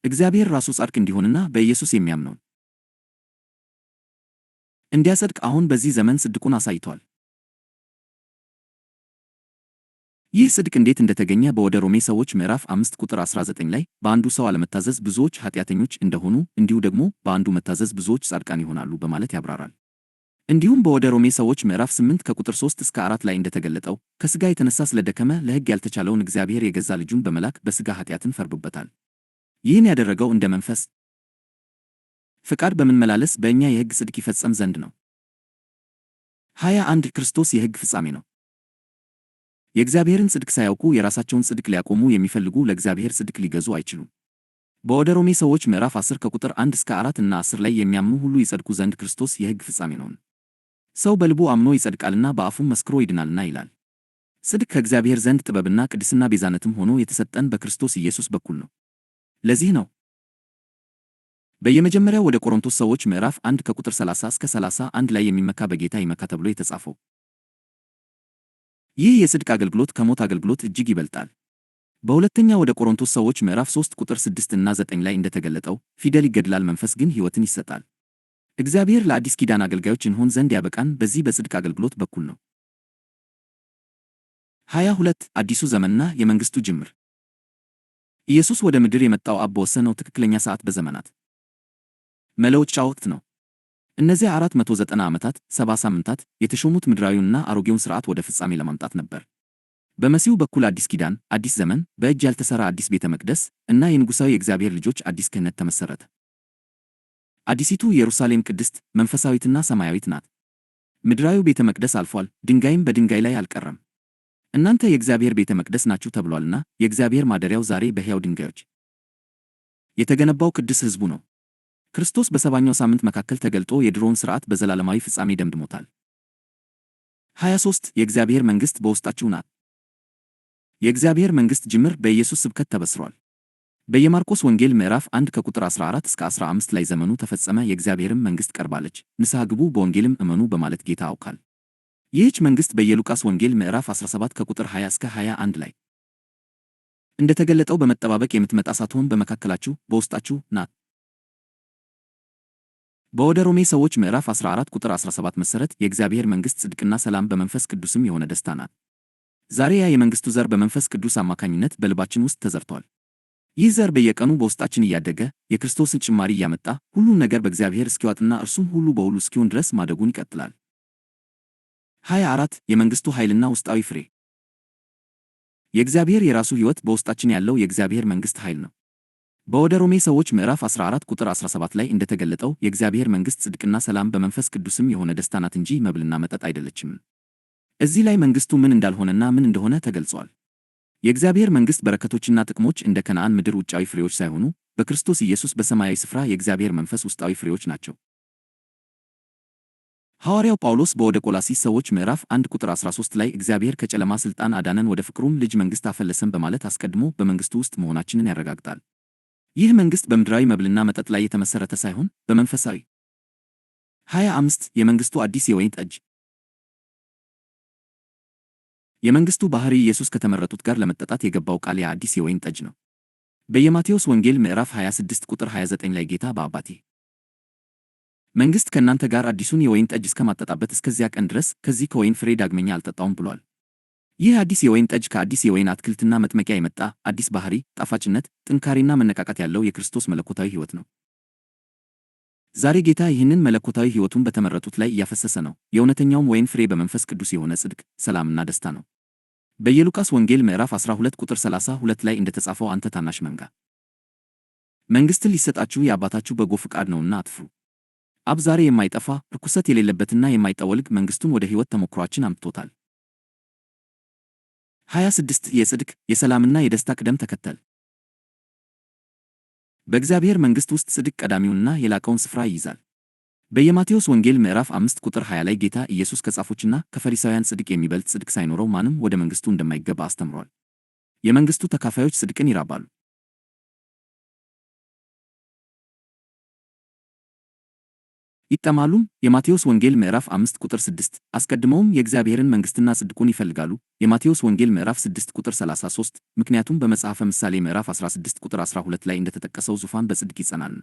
እግዚአብሔር ራሱ ጻድቅ እንዲሆንና በኢየሱስ የሚያምነውን እንዲያጸድቅ አሁን በዚህ ዘመን ጽድቁን አሳይቷል። ይህ ጽድቅ እንዴት እንደተገኘ በወደ ሮሜ ሰዎች ምዕራፍ 5 ቁጥር 19 ላይ በአንዱ ሰው አለመታዘዝ ብዙዎች ኃጢአተኞች እንደሆኑ እንዲሁ ደግሞ በአንዱ መታዘዝ ብዙዎች ጻድቃን ይሆናሉ በማለት ያብራራል። እንዲሁም በወደ ሮሜ ሰዎች ምዕራፍ 8 ከቁጥር 3 እስከ 4 ላይ እንደተገለጠው ከሥጋ የተነሳ ስለደከመ ለሕግ ያልተቻለውን እግዚአብሔር የገዛ ልጁን በመላክ በሥጋ ኃጢአትን ፈርዶበታል። ይህን ያደረገው እንደ መንፈስ ፍቃድ በመመላለስ በእኛ የሕግ ጽድቅ ይፈጸም ዘንድ ነው። 21 ክርስቶስ የሕግ ፍጻሜ ነው። የእግዚአብሔርን ጽድቅ ሳያውቁ የራሳቸውን ጽድቅ ሊያቆሙ የሚፈልጉ ለእግዚአብሔር ጽድቅ ሊገዙ አይችሉም። በወደ ሮሜ ሰዎች ምዕራፍ 10 ከቁጥር 1 እስከ 4 እና 10 ላይ የሚያምኑ ሁሉ ይጸድቁ ዘንድ ክርስቶስ የሕግ ፍጻሜ ነው። ሰው በልቡ አምኖ ይጸድቃልና በአፉም መስክሮ ይድናልና ይላል። ጽድቅ ከእግዚአብሔር ዘንድ ጥበብና ቅድስና ቤዛነትም ሆኖ የተሰጠን በክርስቶስ ኢየሱስ በኩል ነው። ለዚህ ነው በየመጀመሪያው ወደ ቆሮንቶስ ሰዎች ምዕራፍ 1 ከቁጥር 30 እስከ 31 ላይ የሚመካ በጌታ ይመካ ተብሎ የተጻፈው። ይህ የጽድቅ አገልግሎት ከሞት አገልግሎት እጅግ ይበልጣል። በሁለተኛ ወደ ቆሮንቶስ ሰዎች ምዕራፍ 3 ቁጥር 6 እና 9 ላይ እንደተገለጠው ፊደል ይገድላል፣ መንፈስ ግን ሕይወትን ይሰጣል። እግዚአብሔር ለአዲስ ኪዳን አገልጋዮች እንሆን ዘንድ ያበቃን በዚህ በጽድቅ አገልግሎት በኩል ነው። 22 አዲሱ ዘመንና የመንግሥቱ ጅምር። ኢየሱስ ወደ ምድር የመጣው አብ በወሰነው ትክክለኛ ሰዓት በዘመናት መለወጫ ወቅት ነው። እነዚያ 490 ዓመታት 70 ሳምንታት የተሾሙት ምድራዊውንና አሮጌውን ሥርዓት ወደ ፍጻሜ ለማምጣት ነበር። በመሲሁ በኩል አዲስ ኪዳን፣ አዲስ ዘመን፣ በእጅ ያልተሠራ አዲስ ቤተ መቅደስ እና የንጉሣዊ የእግዚአብሔር ልጆች አዲስ ክህነት ተመሠረተ። አዲሲቱ ኢየሩሳሌም ቅድስት፣ መንፈሳዊትና ሰማያዊት ናት። ምድራዊው ቤተ መቅደስ አልፏል፣ ድንጋይም በድንጋይ ላይ አልቀረም። እናንተ የእግዚአብሔር ቤተ መቅደስ ናችሁ ተብሏልና የእግዚአብሔር ማደሪያው ዛሬ በሕያው ድንጋዮች የተገነባው ቅዱስ ሕዝቡ ነው። ክርስቶስ በሰባኛው ሳምንት መካከል ተገልጦ የድሮውን ሥርዓት በዘላለማዊ ፍጻሜ ደምድሞታል። 23 የእግዚአብሔር መንግሥት በውስጣችሁ ናት። የእግዚአብሔር መንግሥት ጅምር በኢየሱስ ስብከት ተበስሯል። በየማርቆስ ወንጌል ምዕራፍ 1 ከቁጥር 14 እስከ 15 ላይ ዘመኑ ተፈጸመ፣ የእግዚአብሔርም መንግሥት ቀርባለች፣ ንስሐ ግቡ፣ በወንጌልም እመኑ በማለት ጌታ አውካል። ይህች መንግሥት በየሉቃስ ወንጌል ምዕራፍ 17 ከቁጥር 20 እስከ 21 ላይ እንደተገለጠው በመጠባበቅ የምትመጣ ሳትሆን በመካከላችሁ በውስጣችሁ ናት። በወደ ሮሜ ሰዎች ምዕራፍ 14 ቁጥር 17 መሠረት የእግዚአብሔር መንግሥት ጽድቅና ሰላም በመንፈስ ቅዱስም የሆነ ደስታ ናት። ዛሬ ያ የመንግሥቱ ዘር በመንፈስ ቅዱስ አማካኝነት በልባችን ውስጥ ተዘርቷል። ይህ ዘር በየቀኑ በውስጣችን እያደገ የክርስቶስን ጭማሪ እያመጣ ሁሉን ነገር በእግዚአብሔር እስኪዋጥና እርሱም ሁሉ በሁሉ እስኪሆን ድረስ ማደጉን ይቀጥላል። 24 የመንግሥቱ ኃይልና ውስጣዊ ፍሬ። የእግዚአብሔር የራሱ ሕይወት በውስጣችን ያለው የእግዚአብሔር መንግሥት ኃይል ነው። በወደ ሮሜ ሰዎች ምዕራፍ 14 ቁጥር 17 ላይ እንደተገለጠው የእግዚአብሔር መንግሥት ጽድቅና ሰላም በመንፈስ ቅዱስም የሆነ ደስታ ናት እንጂ መብልና መጠጥ አይደለችም። እዚህ ላይ መንግሥቱ ምን እንዳልሆነና ምን እንደሆነ ተገልጿል። የእግዚአብሔር መንግሥት በረከቶችና ጥቅሞች እንደ ከነዓን ምድር ውጫዊ ፍሬዎች ሳይሆኑ በክርስቶስ ኢየሱስ በሰማያዊ ስፍራ የእግዚአብሔር መንፈስ ውስጣዊ ፍሬዎች ናቸው። ሐዋርያው ጳውሎስ በወደ ቆላስይስ ሰዎች ምዕራፍ 1 ቁጥር 13 ላይ እግዚአብሔር ከጨለማ ሥልጣን አዳነን ወደ ፍቅሩም ልጅ መንግሥት አፈለሰን በማለት አስቀድሞ በመንግሥቱ ውስጥ መሆናችንን ያረጋግጣል። ይህ መንግሥት በምድራዊ መብልና መጠጥ ላይ የተመሠረተ ሳይሆን በመንፈሳዊ። 25 የመንግሥቱ አዲስ የወይን ጠጅ። የመንግሥቱ ባሕሪ ኢየሱስ ከተመረጡት ጋር ለመጠጣት የገባው ቃል ያ አዲስ የወይን ጠጅ ነው። በየማቴዎስ ወንጌል ምዕራፍ 26 ቁጥር 29 ላይ ጌታ በአባቴ መንግሥት ከእናንተ ጋር አዲሱን የወይን ጠጅ እስከማጠጣበት እስከዚያ ቀን ድረስ ከዚህ ከወይን ፍሬ ዳግመኛ አልጠጣውም ብሏል። ይህ አዲስ የወይን ጠጅ ከአዲስ የወይን አትክልትና መጥመቂያ የመጣ አዲስ ባሕሪ፣ ጣፋጭነት፣ ጥንካሬና መነቃቃት ያለው የክርስቶስ መለኮታዊ ሕይወት ነው። ዛሬ ጌታ ይህንን መለኮታዊ ሕይወቱን በተመረጡት ላይ እያፈሰሰ ነው። የእውነተኛውም ወይን ፍሬ በመንፈስ ቅዱስ የሆነ ጽድቅ፣ ሰላምና ደስታ ነው። በየሉቃስ ወንጌል ምዕራፍ 12 ቁጥር 32 ላይ እንደተጻፈው አንተ ታናሽ መንጋ መንግሥትን ሊሰጣችሁ የአባታችሁ በጎ ፍቃድ ነውና አትፍሩ። አብ ዛሬ የማይጠፋ ርኩሰት የሌለበትና የማይጠወልግ መንግሥቱን ወደ ሕይወት ተሞክሯችን አምጥቶታል። 26 የጽድቅ የሰላምና የደስታ ቅደም ተከተል። በእግዚአብሔር መንግሥት ውስጥ ጽድቅ ቀዳሚውንና የላቀውን ስፍራ ይይዛል። በየማቴዎስ ወንጌል ምዕራፍ 5 ቁጥር 20 ላይ ጌታ ኢየሱስ ከጻፎችና ከፈሪሳውያን ጽድቅ የሚበልጥ ጽድቅ ሳይኖረው ማንም ወደ መንግሥቱ እንደማይገባ አስተምሯል። የመንግሥቱ ተካፋዮች ጽድቅን ይራባሉ፣ ይጠማሉም። የማቴዎስ ወንጌል ምዕራፍ 5 ቁጥር 6 አስቀድመውም የእግዚአብሔርን መንግሥትና ጽድቁን ይፈልጋሉ። የማቴዎስ ወንጌል ምዕራፍ 6 ቁጥር 33 ምክንያቱም በመጽሐፈ ምሳሌ ምዕራፍ 16 ቁጥር 12 ላይ እንደተጠቀሰው ዙፋን በጽድቅ ይጸናል።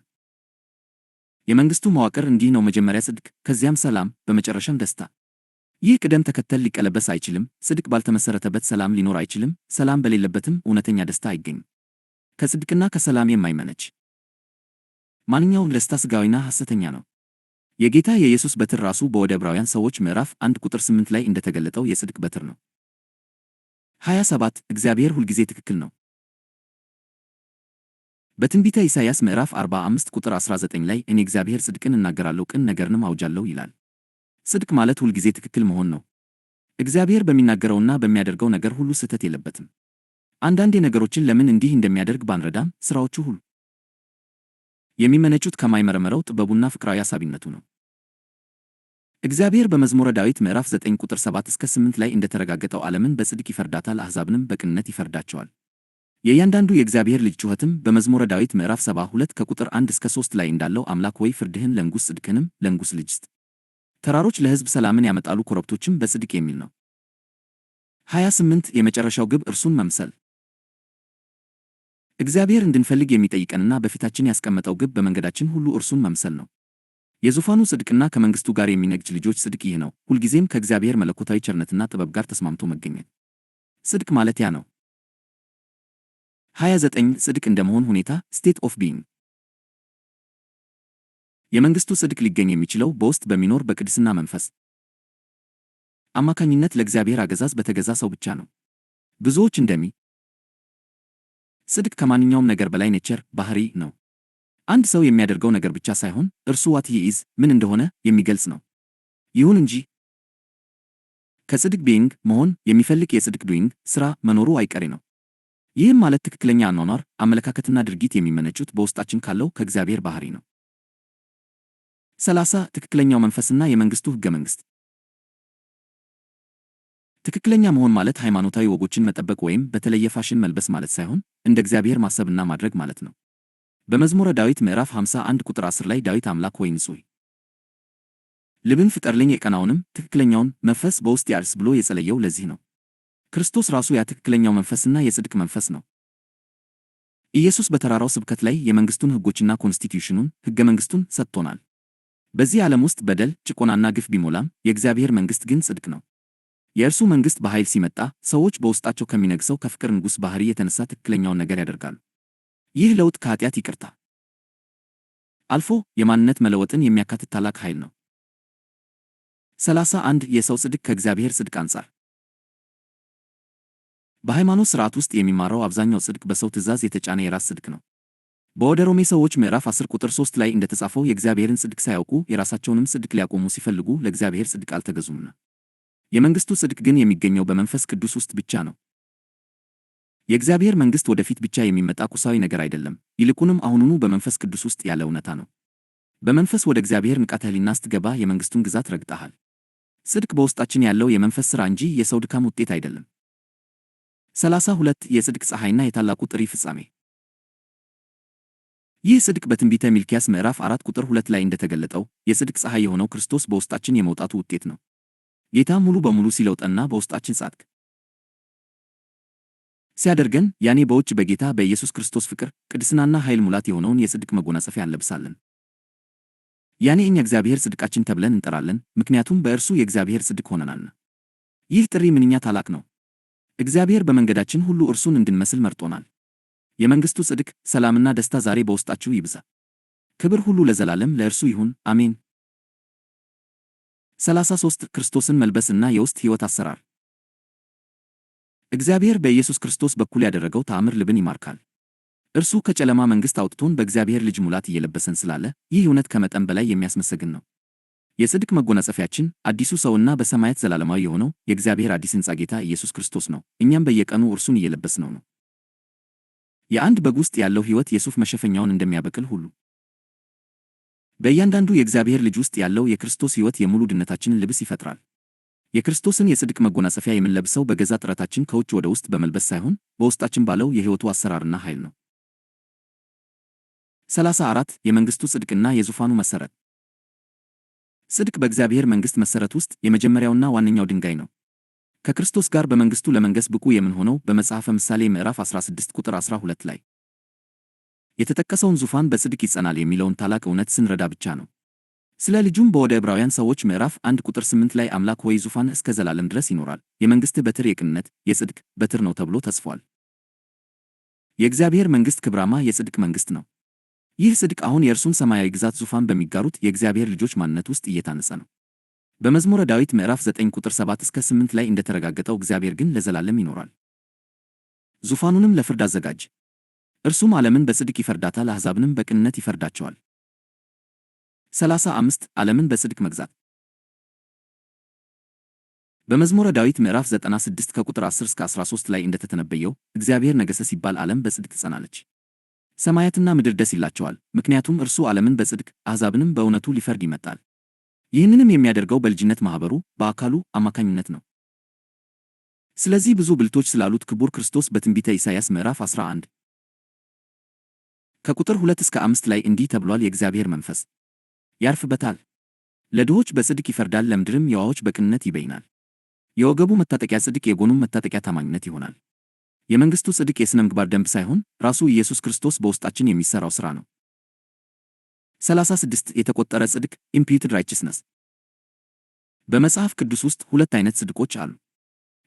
የመንግሥቱ መዋቅር እንዲህ ነው፤ መጀመሪያ ጽድቅ፣ ከዚያም ሰላም፣ በመጨረሻም ደስታ። ይህ ቅደም ተከተል ሊቀለበስ አይችልም። ጽድቅ ባልተመሠረተበት ሰላም ሊኖር አይችልም። ሰላም በሌለበትም እውነተኛ ደስታ አይገኝም። ከጽድቅና ከሰላም የማይመነጭ ማንኛውም ደስታ ሥጋዊና ሐሰተኛ ነው። የጌታ የኢየሱስ በትር ራሱ በወደ ዕብራውያን ሰዎች ምዕራፍ 1 ቁጥር 8 ላይ እንደተገለጠው የጽድቅ በትር ነው። 27 እግዚአብሔር ሁልጊዜ ትክክል ነው። በትንቢተ ኢሳይያስ ምዕራፍ 45 ቁጥር 19 ላይ እኔ እግዚአብሔር ጽድቅን እናገራለሁ፣ ቅን ነገርንም አውጃለሁ ይላል። ጽድቅ ማለት ሁልጊዜ ትክክል መሆን ነው። እግዚአብሔር በሚናገረውና በሚያደርገው ነገር ሁሉ ስህተት የለበትም። አንዳንዴ ነገሮችን ለምን እንዲህ እንደሚያደርግ ባንረዳም ሥራዎቹ ሁሉ የሚመነጩት ከማይመረመረው ጥበቡና ፍቅራዊ አሳቢነቱ ነው። እግዚአብሔር በመዝሙረ ዳዊት ምዕራፍ 9 ቁጥር 7 እስከ 8 ላይ እንደተረጋገጠው ዓለምን በጽድቅ ይፈርዳታል፣ አሕዛብንም በቅንነት ይፈርዳቸዋል። የእያንዳንዱ የእግዚአብሔር ልጅ ጩኸትም በመዝሙረ ዳዊት ምዕራፍ 72 ከቁጥር 1 እስከ 3 ላይ እንዳለው አምላክ ወይ ፍርድህን ለንጉሥ ጽድቅህንም ለንጉሥ ልጅ ስጥ። ተራሮች ለሕዝብ ሰላምን ያመጣሉ፣ ኮረብቶችም በጽድቅ የሚል ነው። 28 የመጨረሻው ግብ እርሱን መምሰል። እግዚአብሔር እንድንፈልግ የሚጠይቀንና በፊታችን ያስቀመጠው ግብ በመንገዳችን ሁሉ እርሱን መምሰል ነው። የዙፋኑ ጽድቅና ከመንግሥቱ ጋር የሚነግድ ልጆች ጽድቅ ይህ ነው፤ ሁልጊዜም ከእግዚአብሔር መለኮታዊ ቸርነትና ጥበብ ጋር ተስማምቶ መገኘት። ጽድቅ ማለት ያ ነው። 29 ጽድቅ እንደመሆን ሁኔታ ስቴት ኦፍ ቢይንግ። የመንግሥቱ ጽድቅ ሊገኝ የሚችለው በውስጥ በሚኖር በቅድስና መንፈስ አማካኝነት ለእግዚአብሔር አገዛዝ በተገዛ ሰው ብቻ ነው። ብዙዎች ጽድቅ ከማንኛውም ነገር በላይ ኔቸር ባህሪ ነው። አንድ ሰው የሚያደርገው ነገር ብቻ ሳይሆን እርሱ ዋት ሂ ኢዝ ምን እንደሆነ የሚገልጽ ነው። ይሁን እንጂ ከጽድቅ ቢይንግ መሆን የሚፈልግ የጽድቅ ዱይንግ ሥራ መኖሩ አይቀሬ ነው። ይህም ማለት ትክክለኛ አኗኗር፣ አመለካከትና ድርጊት የሚመነጩት በውስጣችን ካለው ከእግዚአብሔር ባህሪ ነው። 30 ትክክለኛው መንፈስና የመንግሥቱ ሕገ መንግሥት። ትክክለኛ መሆን ማለት ሃይማኖታዊ ወጎችን መጠበቅ ወይም በተለየ ፋሽን መልበስ ማለት ሳይሆን እንደ እግዚአብሔር ማሰብና ማድረግ ማለት ነው። በመዝሙረ ዳዊት ምዕራፍ 51 ቁጥር 10 ላይ ዳዊት አምላክ ሆይ ንጹሕ ልብን ፍጠርልኝ፣ የቀናውንም ትክክለኛውን መንፈስ በውስጤ አድስ ብሎ የጸለየው ለዚህ ነው። ክርስቶስ ራሱ ያ ትክክለኛው መንፈስና የጽድቅ መንፈስ ነው። ኢየሱስ በተራራው ስብከት ላይ የመንግሥቱን ሕጎችና ኮንስቲትዩሽኑን ሕገ መንግሥቱን ሰጥቶናል። በዚህ ዓለም ውስጥ በደል፣ ጭቆናና ግፍ ቢሞላም የእግዚአብሔር መንግሥት ግን ጽድቅ ነው። የእርሱ መንግሥት በኃይል ሲመጣ ሰዎች በውስጣቸው ከሚነግሰው ከፍቅር ንጉሥ ባህሪ የተነሳ ትክክለኛውን ነገር ያደርጋሉ። ይህ ለውጥ ከኃጢአት ይቅርታ አልፎ የማንነት መለወጥን የሚያካትት ታላቅ ኃይል ነው። 31 የሰው ጽድቅ ከእግዚአብሔር ጽድቅ አንጻር። በሃይማኖት ሥርዓት ውስጥ የሚማረው አብዛኛው ጽድቅ በሰው ትእዛዝ የተጫነ የራስ ጽድቅ ነው። በወደ ሮሜ ሰዎች ምዕራፍ 10 ቁጥር 3 ላይ እንደተጻፈው የእግዚአብሔርን ጽድቅ ሳያውቁ የራሳቸውንም ጽድቅ ሊያቆሙ ሲፈልጉ ለእግዚአብሔር ጽድቅ አልተገዙምና። የመንግሥቱ ጽድቅ ግን የሚገኘው በመንፈስ ቅዱስ ውስጥ ብቻ ነው። የእግዚአብሔር መንግሥት ወደፊት ብቻ የሚመጣ ቁሳዊ ነገር አይደለም፣ ይልቁንም አሁኑኑ በመንፈስ ቅዱስ ውስጥ ያለ እውነታ ነው። በመንፈስ ወደ እግዚአብሔር ንቃተ ሕሊና ስትገባ የመንግሥቱን ግዛት ረግጠሃል። ጽድቅ በውስጣችን ያለው የመንፈስ ሥራ እንጂ የሰው ድካም ውጤት አይደለም። 32 የጽድቅ ፀሐይና የታላቁ ጥሪ ፍጻሜ። ይህ ጽድቅ በትንቢተ ሚልክያስ ምዕራፍ 4 ቁጥር 2 ላይ እንደተገለጠው የጽድቅ ፀሐይ የሆነው ክርስቶስ በውስጣችን የመውጣቱ ውጤት ነው። ጌታ ሙሉ በሙሉ ሲለውጠንና በውስጣችን ጻድቅ ሲያደርገን ያኔ በውጭ በጌታ በኢየሱስ ክርስቶስ ፍቅር፣ ቅድስናና ኃይል ሙላት የሆነውን የጽድቅ መጎናጸፊያ እንለብሳለን። ያኔ እኛ እግዚአብሔር ጽድቃችን ተብለን እንጠራለን፣ ምክንያቱም በእርሱ የእግዚአብሔር ጽድቅ ሆነናልና። ይህ ጥሪ ምንኛ ታላቅ ነው! እግዚአብሔር በመንገዳችን ሁሉ እርሱን እንድንመስል መርጦናል። የመንግሥቱ ጽድቅ፣ ሰላምና ደስታ ዛሬ በውስጣችሁ ይብዛ። ክብር ሁሉ ለዘላለም ለእርሱ ይሁን፣ አሜን። 33 ክርስቶስን መልበስና የውስጥ ሕይወት አሰራር። እግዚአብሔር በኢየሱስ ክርስቶስ በኩል ያደረገው ተአምር ልብን ይማርካል። እርሱ ከጨለማ መንግሥት አውጥቶን በእግዚአብሔር ልጅ ሙላት እየለበሰን ስላለ ይህ እውነት ከመጠን በላይ የሚያስመሰግን ነው። የጽድቅ መጎናጸፊያችን አዲሱ ሰውና በሰማያት ዘላለማዊ የሆነው የእግዚአብሔር አዲስ ሕንጻ ጌታ ኢየሱስ ክርስቶስ ነው። እኛም በየቀኑ እርሱን እየለበስነው ነው። የአንድ በግ ውስጥ ያለው ሕይወት የሱፍ መሸፈኛውን እንደሚያበቅል ሁሉ በእያንዳንዱ የእግዚአብሔር ልጅ ውስጥ ያለው የክርስቶስ ሕይወት የሙሉ ድነታችንን ልብስ ይፈጥራል። የክርስቶስን የጽድቅ መጎናጸፊያ የምንለብሰው በገዛ ጥረታችን ከውጭ ወደ ውስጥ በመልበስ ሳይሆን በውስጣችን ባለው የሕይወቱ አሰራርና ኃይል ነው። 34 የመንግሥቱ ጽድቅና የዙፋኑ መሠረት። ጽድቅ በእግዚአብሔር መንግሥት መሠረት ውስጥ የመጀመሪያውና ዋነኛው ድንጋይ ነው። ከክርስቶስ ጋር በመንግሥቱ ለመንገሥ ብቁ የምንሆነው በመጽሐፈ ምሳሌ ምዕራፍ 16 ቁጥር 12 ላይ የተጠቀሰውን ዙፋን በጽድቅ ይጸናል የሚለውን ታላቅ እውነት ስንረዳ ብቻ ነው። ስለ ልጁም በወደ ዕብራውያን ሰዎች ምዕራፍ 1 ቁጥር 8 ላይ አምላክ ሆይ ዙፋንህ እስከ ዘላለም ድረስ ይኖራል፣ የመንግሥትህ በትር የቅንነት የጽድቅ በትር ነው ተብሎ ተጽፏል። የእግዚአብሔር መንግሥት ክብራማ የጽድቅ መንግሥት ነው። ይህ ጽድቅ አሁን የእርሱን ሰማያዊ ግዛት ዙፋን በሚጋሩት የእግዚአብሔር ልጆች ማንነት ውስጥ እየታነጸ ነው። በመዝሙረ ዳዊት ምዕራፍ 9 ቁጥር 7 እስከ 8 ላይ እንደተረጋገጠው እግዚአብሔር ግን ለዘላለም ይኖራል። ዙፋኑንም ለፍርድ አዘጋጅ። እርሱም ዓለምን በጽድቅ ይፈርዳታል፣ አሕዛብንም በቅንነት ይፈርዳቸዋል። 35 ዓለምን በጽድቅ መግዛት። በመዝሙረ ዳዊት ምዕራፍ 96 ከቁጥር 10 እስከ 13 ላይ እንደተተነበየው እግዚአብሔር ነገሠ ሲባል ዓለም በጽድቅ ትጸናለች። ሰማያትና ምድር ደስ ይላቸዋል፣ ምክንያቱም እርሱ ዓለምን በጽድቅ አሕዛብንም በእውነቱ ሊፈርድ ይመጣል። ይህንንም የሚያደርገው በልጅነት ማኅበሩ በአካሉ አማካኝነት ነው። ስለዚህ ብዙ ብልቶች ስላሉት ክቡር ክርስቶስ በትንቢተ ኢሳይያስ ምዕራፍ 11 ከቁጥር 2 እስከ 5 ላይ እንዲህ ተብሏል። የእግዚአብሔር መንፈስ ያርፍበታል፣ ለድሆች በጽድቅ ይፈርዳል፣ ለምድርም የዋሆች በቅንነት ይበይናል። የወገቡ መታጠቂያ ጽድቅ፣ የጎኑም መታጠቂያ ታማኝነት ይሆናል። የመንግሥቱ ጽድቅ የሥነ ምግባር ደንብ ሳይሆን ራሱ ኢየሱስ ክርስቶስ በውስጣችን የሚሠራው ሥራ ነው። 36 የተቆጠረ ጽድቅ imputed righteousness። በመጽሐፍ ቅዱስ ውስጥ ሁለት ዓይነት ጽድቆች አሉ።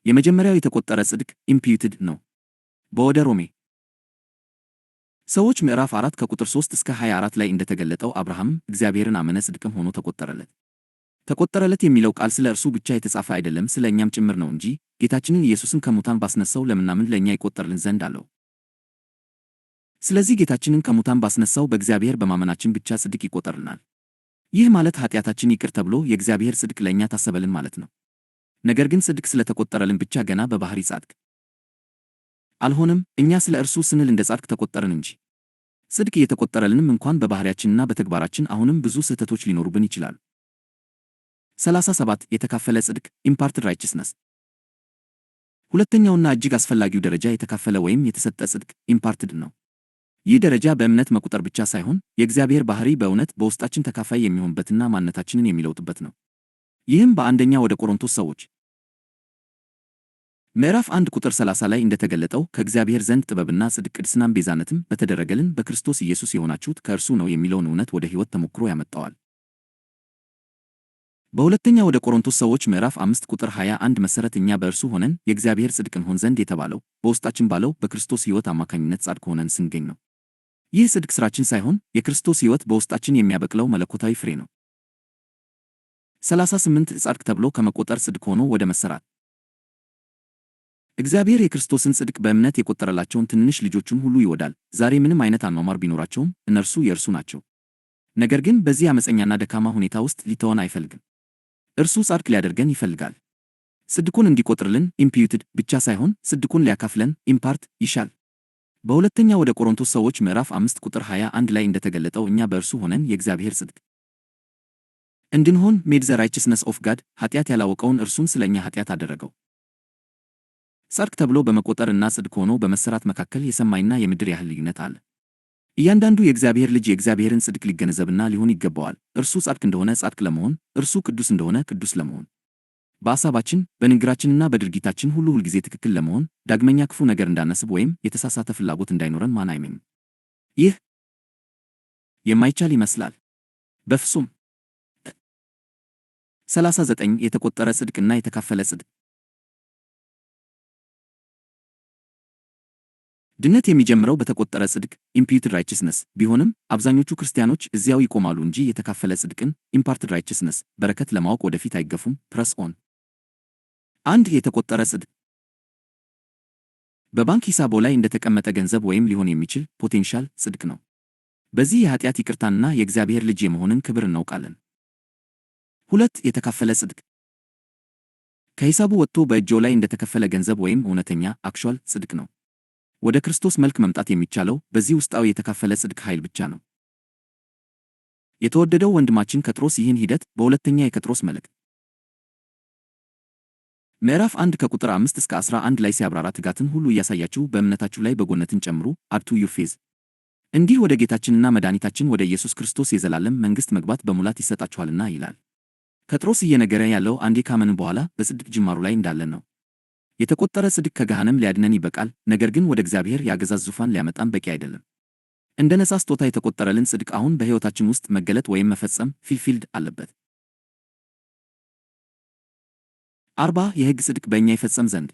የመጀመሪያው የተቆጠረ ጽድቅ imputed ነው። በወደ ሮሜ ሰዎች ምዕራፍ 4 ከቁጥር 3 እስከ 24 ላይ እንደተገለጠው አብርሃምም እግዚአብሔርን አመነ፣ ጽድቅም ሆኖ ተቆጠረለት። ተቆጠረለት የሚለው ቃል ስለ እርሱ ብቻ የተጻፈ አይደለም፣ ስለ እኛም ጭምር ነው እንጂ ጌታችንን ኢየሱስን ከሙታን ባስነሳው ለምናምን ለእኛ ይቆጠርልን ዘንድ አለው። ስለዚህ ጌታችንን ከሙታን ባስነሳው በእግዚአብሔር በማመናችን ብቻ ጽድቅ ይቆጠርልናል። ይህ ማለት ኃጢአታችን ይቅር ተብሎ የእግዚአብሔር ጽድቅ ለእኛ ታሰበልን ማለት ነው። ነገር ግን ጽድቅ ስለተቆጠረልን ብቻ ገና በባሕሪ ጻድቅ አልሆንም። እኛ ስለ እርሱ ስንል እንደ ጻድቅ ተቆጠርን እንጂ። ጽድቅ እየተቆጠረልንም እንኳን በባሕሪያችንና በተግባራችን አሁንም ብዙ ስህተቶች ሊኖሩብን ይችላሉ። 37 የተካፈለ ጽድቅ imparted righteousness። ሁለተኛውና እጅግ አስፈላጊው ደረጃ የተካፈለ ወይም የተሰጠ ጽድቅ imparted ነው። ይህ ደረጃ በእምነት መቁጠር ብቻ ሳይሆን የእግዚአብሔር ባሕሪ በእውነት በውስጣችን ተካፋይ የሚሆንበትና ማንነታችንን የሚለውጥበት ነው። ይህም በአንደኛ ወደ ቆሮንቶስ ሰዎች ምዕራፍ 1 ቁጥር 30 ላይ እንደተገለጠው ከእግዚአብሔር ዘንድ ጥበብና ጽድቅ፣ ቅድስናም ቤዛነትም በተደረገልን በክርስቶስ ኢየሱስ የሆናችሁት ከእርሱ ነው የሚለውን እውነት ወደ ሕይወት ተሞክሮ ያመጣዋል። በሁለተኛ ወደ ቆሮንቶስ ሰዎች ምዕራፍ 5 ቁጥር 21 መሠረት እኛ በእርሱ ሆነን የእግዚአብሔር ጽድቅ እንሆን ዘንድ የተባለው በውስጣችን ባለው በክርስቶስ ሕይወት አማካኝነት ጻድቅ ሆነን ስንገኝ ነው። ይህ ጽድቅ ሥራችን ሳይሆን የክርስቶስ ሕይወት በውስጣችን የሚያበቅለው መለኮታዊ ፍሬ ነው። 38 ጻድቅ ተብሎ ከመቆጠር ጽድቅ ሆኖ ወደ መሠራት። እግዚአብሔር የክርስቶስን ጽድቅ በእምነት የቆጠረላቸውን ትንንሽ ልጆቹን ሁሉ ይወዳል። ዛሬ ምንም ዓይነት አኗኗር ቢኖራቸውም እነርሱ የእርሱ ናቸው። ነገር ግን በዚህ ዓመፀኛና ደካማ ሁኔታ ውስጥ ሊተወን አይፈልግም። እርሱ ጻድቅ ሊያደርገን ይፈልጋል። ጽድቁን እንዲቆጥርልን imputed ብቻ ሳይሆን ጽድቁን ሊያካፍለን impart ይሻል። በሁለተኛ ወደ ቆሮንቶስ ሰዎች ምዕራፍ 5 ቁጥር 21 ላይ እንደተገለጠው እኛ በእርሱ ሆነን የእግዚአብሔር ጽድቅ እንድንሆን made the righteousness of God፣ ኃጢአት ያላወቀውን እርሱን ስለ እኛ ኃጢአት አደረገው። ጻድቅ ተብሎ በመቆጠርና ጽድቅ ሆኖ በመሠራት መካከል የሰማይና የምድር ያህል ልዩነት አለ። እያንዳንዱ የእግዚአብሔር ልጅ የእግዚአብሔርን ጽድቅ ሊገነዘብና ሊሆን ይገባዋል። እርሱ ጻድቅ እንደሆነ ጻድቅ ለመሆን፣ እርሱ ቅዱስ እንደሆነ ቅዱስ ለመሆን፣ በሐሳባችን በንግግራችንና በድርጊታችን ሁሉ ሁልጊዜ ትክክል ለመሆን፣ ዳግመኛ ክፉ ነገር እንዳናስብ ወይም የተሳሳተ ፍላጎት እንዳይኖረን ማን አይመኝም? ይህ የማይቻል ይመስላል። በፍጹም። 39 የተቆጠረ ጽድቅና የተካፈለ ጽድቅ። ድነት የሚጀምረው በተቆጠረ ጽድቅ imputed righteousness ቢሆንም አብዛኞቹ ክርስቲያኖች እዚያው ይቆማሉ እንጂ የተካፈለ ጽድቅን imparted righteousness በረከት ለማወቅ ወደፊት አይገፉም። press on። 1 የተቆጠረ ጽድቅ በባንክ ሂሳቦ ላይ እንደተቀመጠ ገንዘብ ወይም ሊሆን የሚችል ፖቴንሻል ጽድቅ ነው። በዚህ የኃጢአት ይቅርታንና የእግዚአብሔር ልጅ የመሆንን ክብር እናውቃለን። 2 የተካፈለ ጽድቅ ከሂሳቡ ወጥቶ በእጅዎ ላይ እንደተከፈለ ገንዘብ ወይም እውነተኛ actual ጽድቅ ነው። ወደ ክርስቶስ መልክ መምጣት የሚቻለው በዚህ ውስጣዊ የተካፈለ ጽድቅ ኃይል ብቻ ነው። የተወደደው ወንድማችን ጴጥሮስ ይህን ሂደት በሁለተኛ የጴጥሮስ መልእክት ምዕራፍ 1 ከቁጥር 5 እስከ 11 ላይ ሲያብራራ ትጋትን ሁሉ እያሳያችሁ በእምነታችሁ ላይ በጎነትን ጨምሩ አድቱ ዩፌዝ እንዲህ ወደ ጌታችንና መድኃኒታችን ወደ ኢየሱስ ክርስቶስ የዘላለም መንግሥት መግባት በሙላት ይሰጣችኋልና ይላል። ጴጥሮስ እየነገረ ያለው አንዴ ካመንን በኋላ በጽድቅ ጅማሩ ላይ እንዳለን ነው። የተቆጠረ ጽድቅ ከገሃነም ሊያድነን ይበቃል፣ ነገር ግን ወደ እግዚአብሔር የአገዛዝ ዙፋን ሊያመጣን በቂ አይደለም። እንደ ነፃ ስጦታ የተቆጠረልን ጽድቅ አሁን በሕይወታችን ውስጥ መገለጥ ወይም መፈጸም ፊልፊልድ አለበት። 40 የሕግ ጽድቅ በእኛ ይፈጸም ዘንድ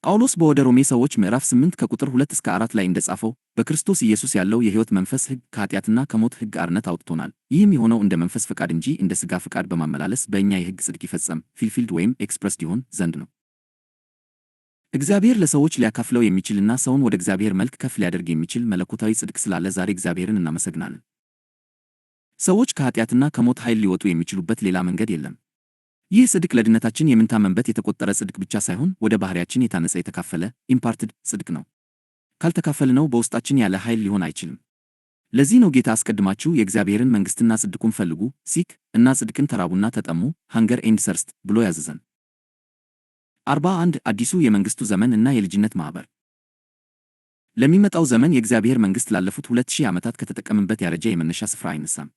ጳውሎስ በወደ ሮሜ ሰዎች ምዕራፍ 8 ከቁጥር 2 እስከ 4 ላይ እንደጻፈው በክርስቶስ ኢየሱስ ያለው የሕይወት መንፈስ ሕግ ከኃጢአትና ከሞት ሕግ አርነት አውጥቶናል። ይህም የሆነው እንደ መንፈስ ፈቃድ እንጂ እንደ ሥጋ ፈቃድ በማመላለስ በእኛ የሕግ ጽድቅ ይፈጸም ፊልፊልድ ወይም ኤክስፕረስድ ይሆን ዘንድ ነው። እግዚአብሔር ለሰዎች ሊያካፍለው የሚችልና ሰውን ወደ እግዚአብሔር መልክ ከፍ ሊያደርግ የሚችል መለኮታዊ ጽድቅ ስላለ ዛሬ እግዚአብሔርን እናመሰግናለን። ሰዎች ከኃጢአትና ከሞት ኃይል ሊወጡ የሚችሉበት ሌላ መንገድ የለም። ይህ ጽድቅ ለድነታችን የምንታመንበት የተቆጠረ ጽድቅ ብቻ ሳይሆን ወደ ባሕርያችን የታነጸ የተካፈለ ኢምፓርትድ ጽድቅ ነው። ካልተካፈልነው በውስጣችን ያለ ኃይል ሊሆን አይችልም። ለዚህ ነው ጌታ አስቀድማችሁ የእግዚአብሔርን መንግሥትና ጽድቁን ፈልጉ ሲክ እና ጽድቅን ተራቡና ተጠሙ ሃንገር ኤንድ ሰርስት ብሎ ያዘዘን። 41 አዲሱ የመንግሥቱ ዘመን እና የልጅነት ማኅበር ለሚመጣው ዘመን የእግዚአብሔር መንግሥት ላለፉት 2000 ዓመታት ከተጠቀምንበት ያረጀ የመነሻ ስፍራ አይነሳም።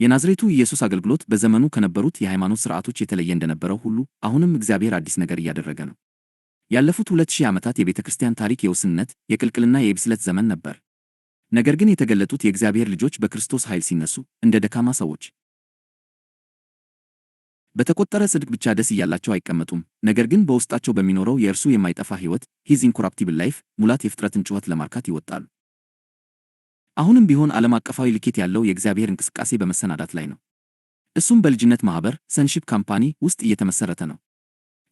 የናዝሬቱ ኢየሱስ አገልግሎት በዘመኑ ከነበሩት የሃይማኖት ሥርዓቶች የተለየ እንደነበረው ሁሉ አሁንም እግዚአብሔር አዲስ ነገር እያደረገ ነው። ያለፉት 2000 ዓመታት የቤተ ክርስቲያን ታሪክ የውስንነት፣ የቅልቅልና የብስለት ዘመን ነበር። ነገር ግን የተገለጡት የእግዚአብሔር ልጆች በክርስቶስ ኃይል ሲነሱ እንደ ደካማ ሰዎች በተቆጠረ ጽድቅ ብቻ ደስ እያላቸው አይቀመጡም፣ ነገር ግን በውስጣቸው በሚኖረው የእርሱ የማይጠፋ ሕይወት ሂዝ ኢንኮራፕቲብል ላይፍ ሙላት የፍጥረትን ጩኸት ለማርካት ይወጣሉ። አሁንም ቢሆን ዓለም አቀፋዊ ልኬት ያለው የእግዚአብሔር እንቅስቃሴ በመሰናዳት ላይ ነው። እሱም በልጅነት ማኅበር ሰንሺፕ ካምፓኒ ውስጥ እየተመሠረተ ነው።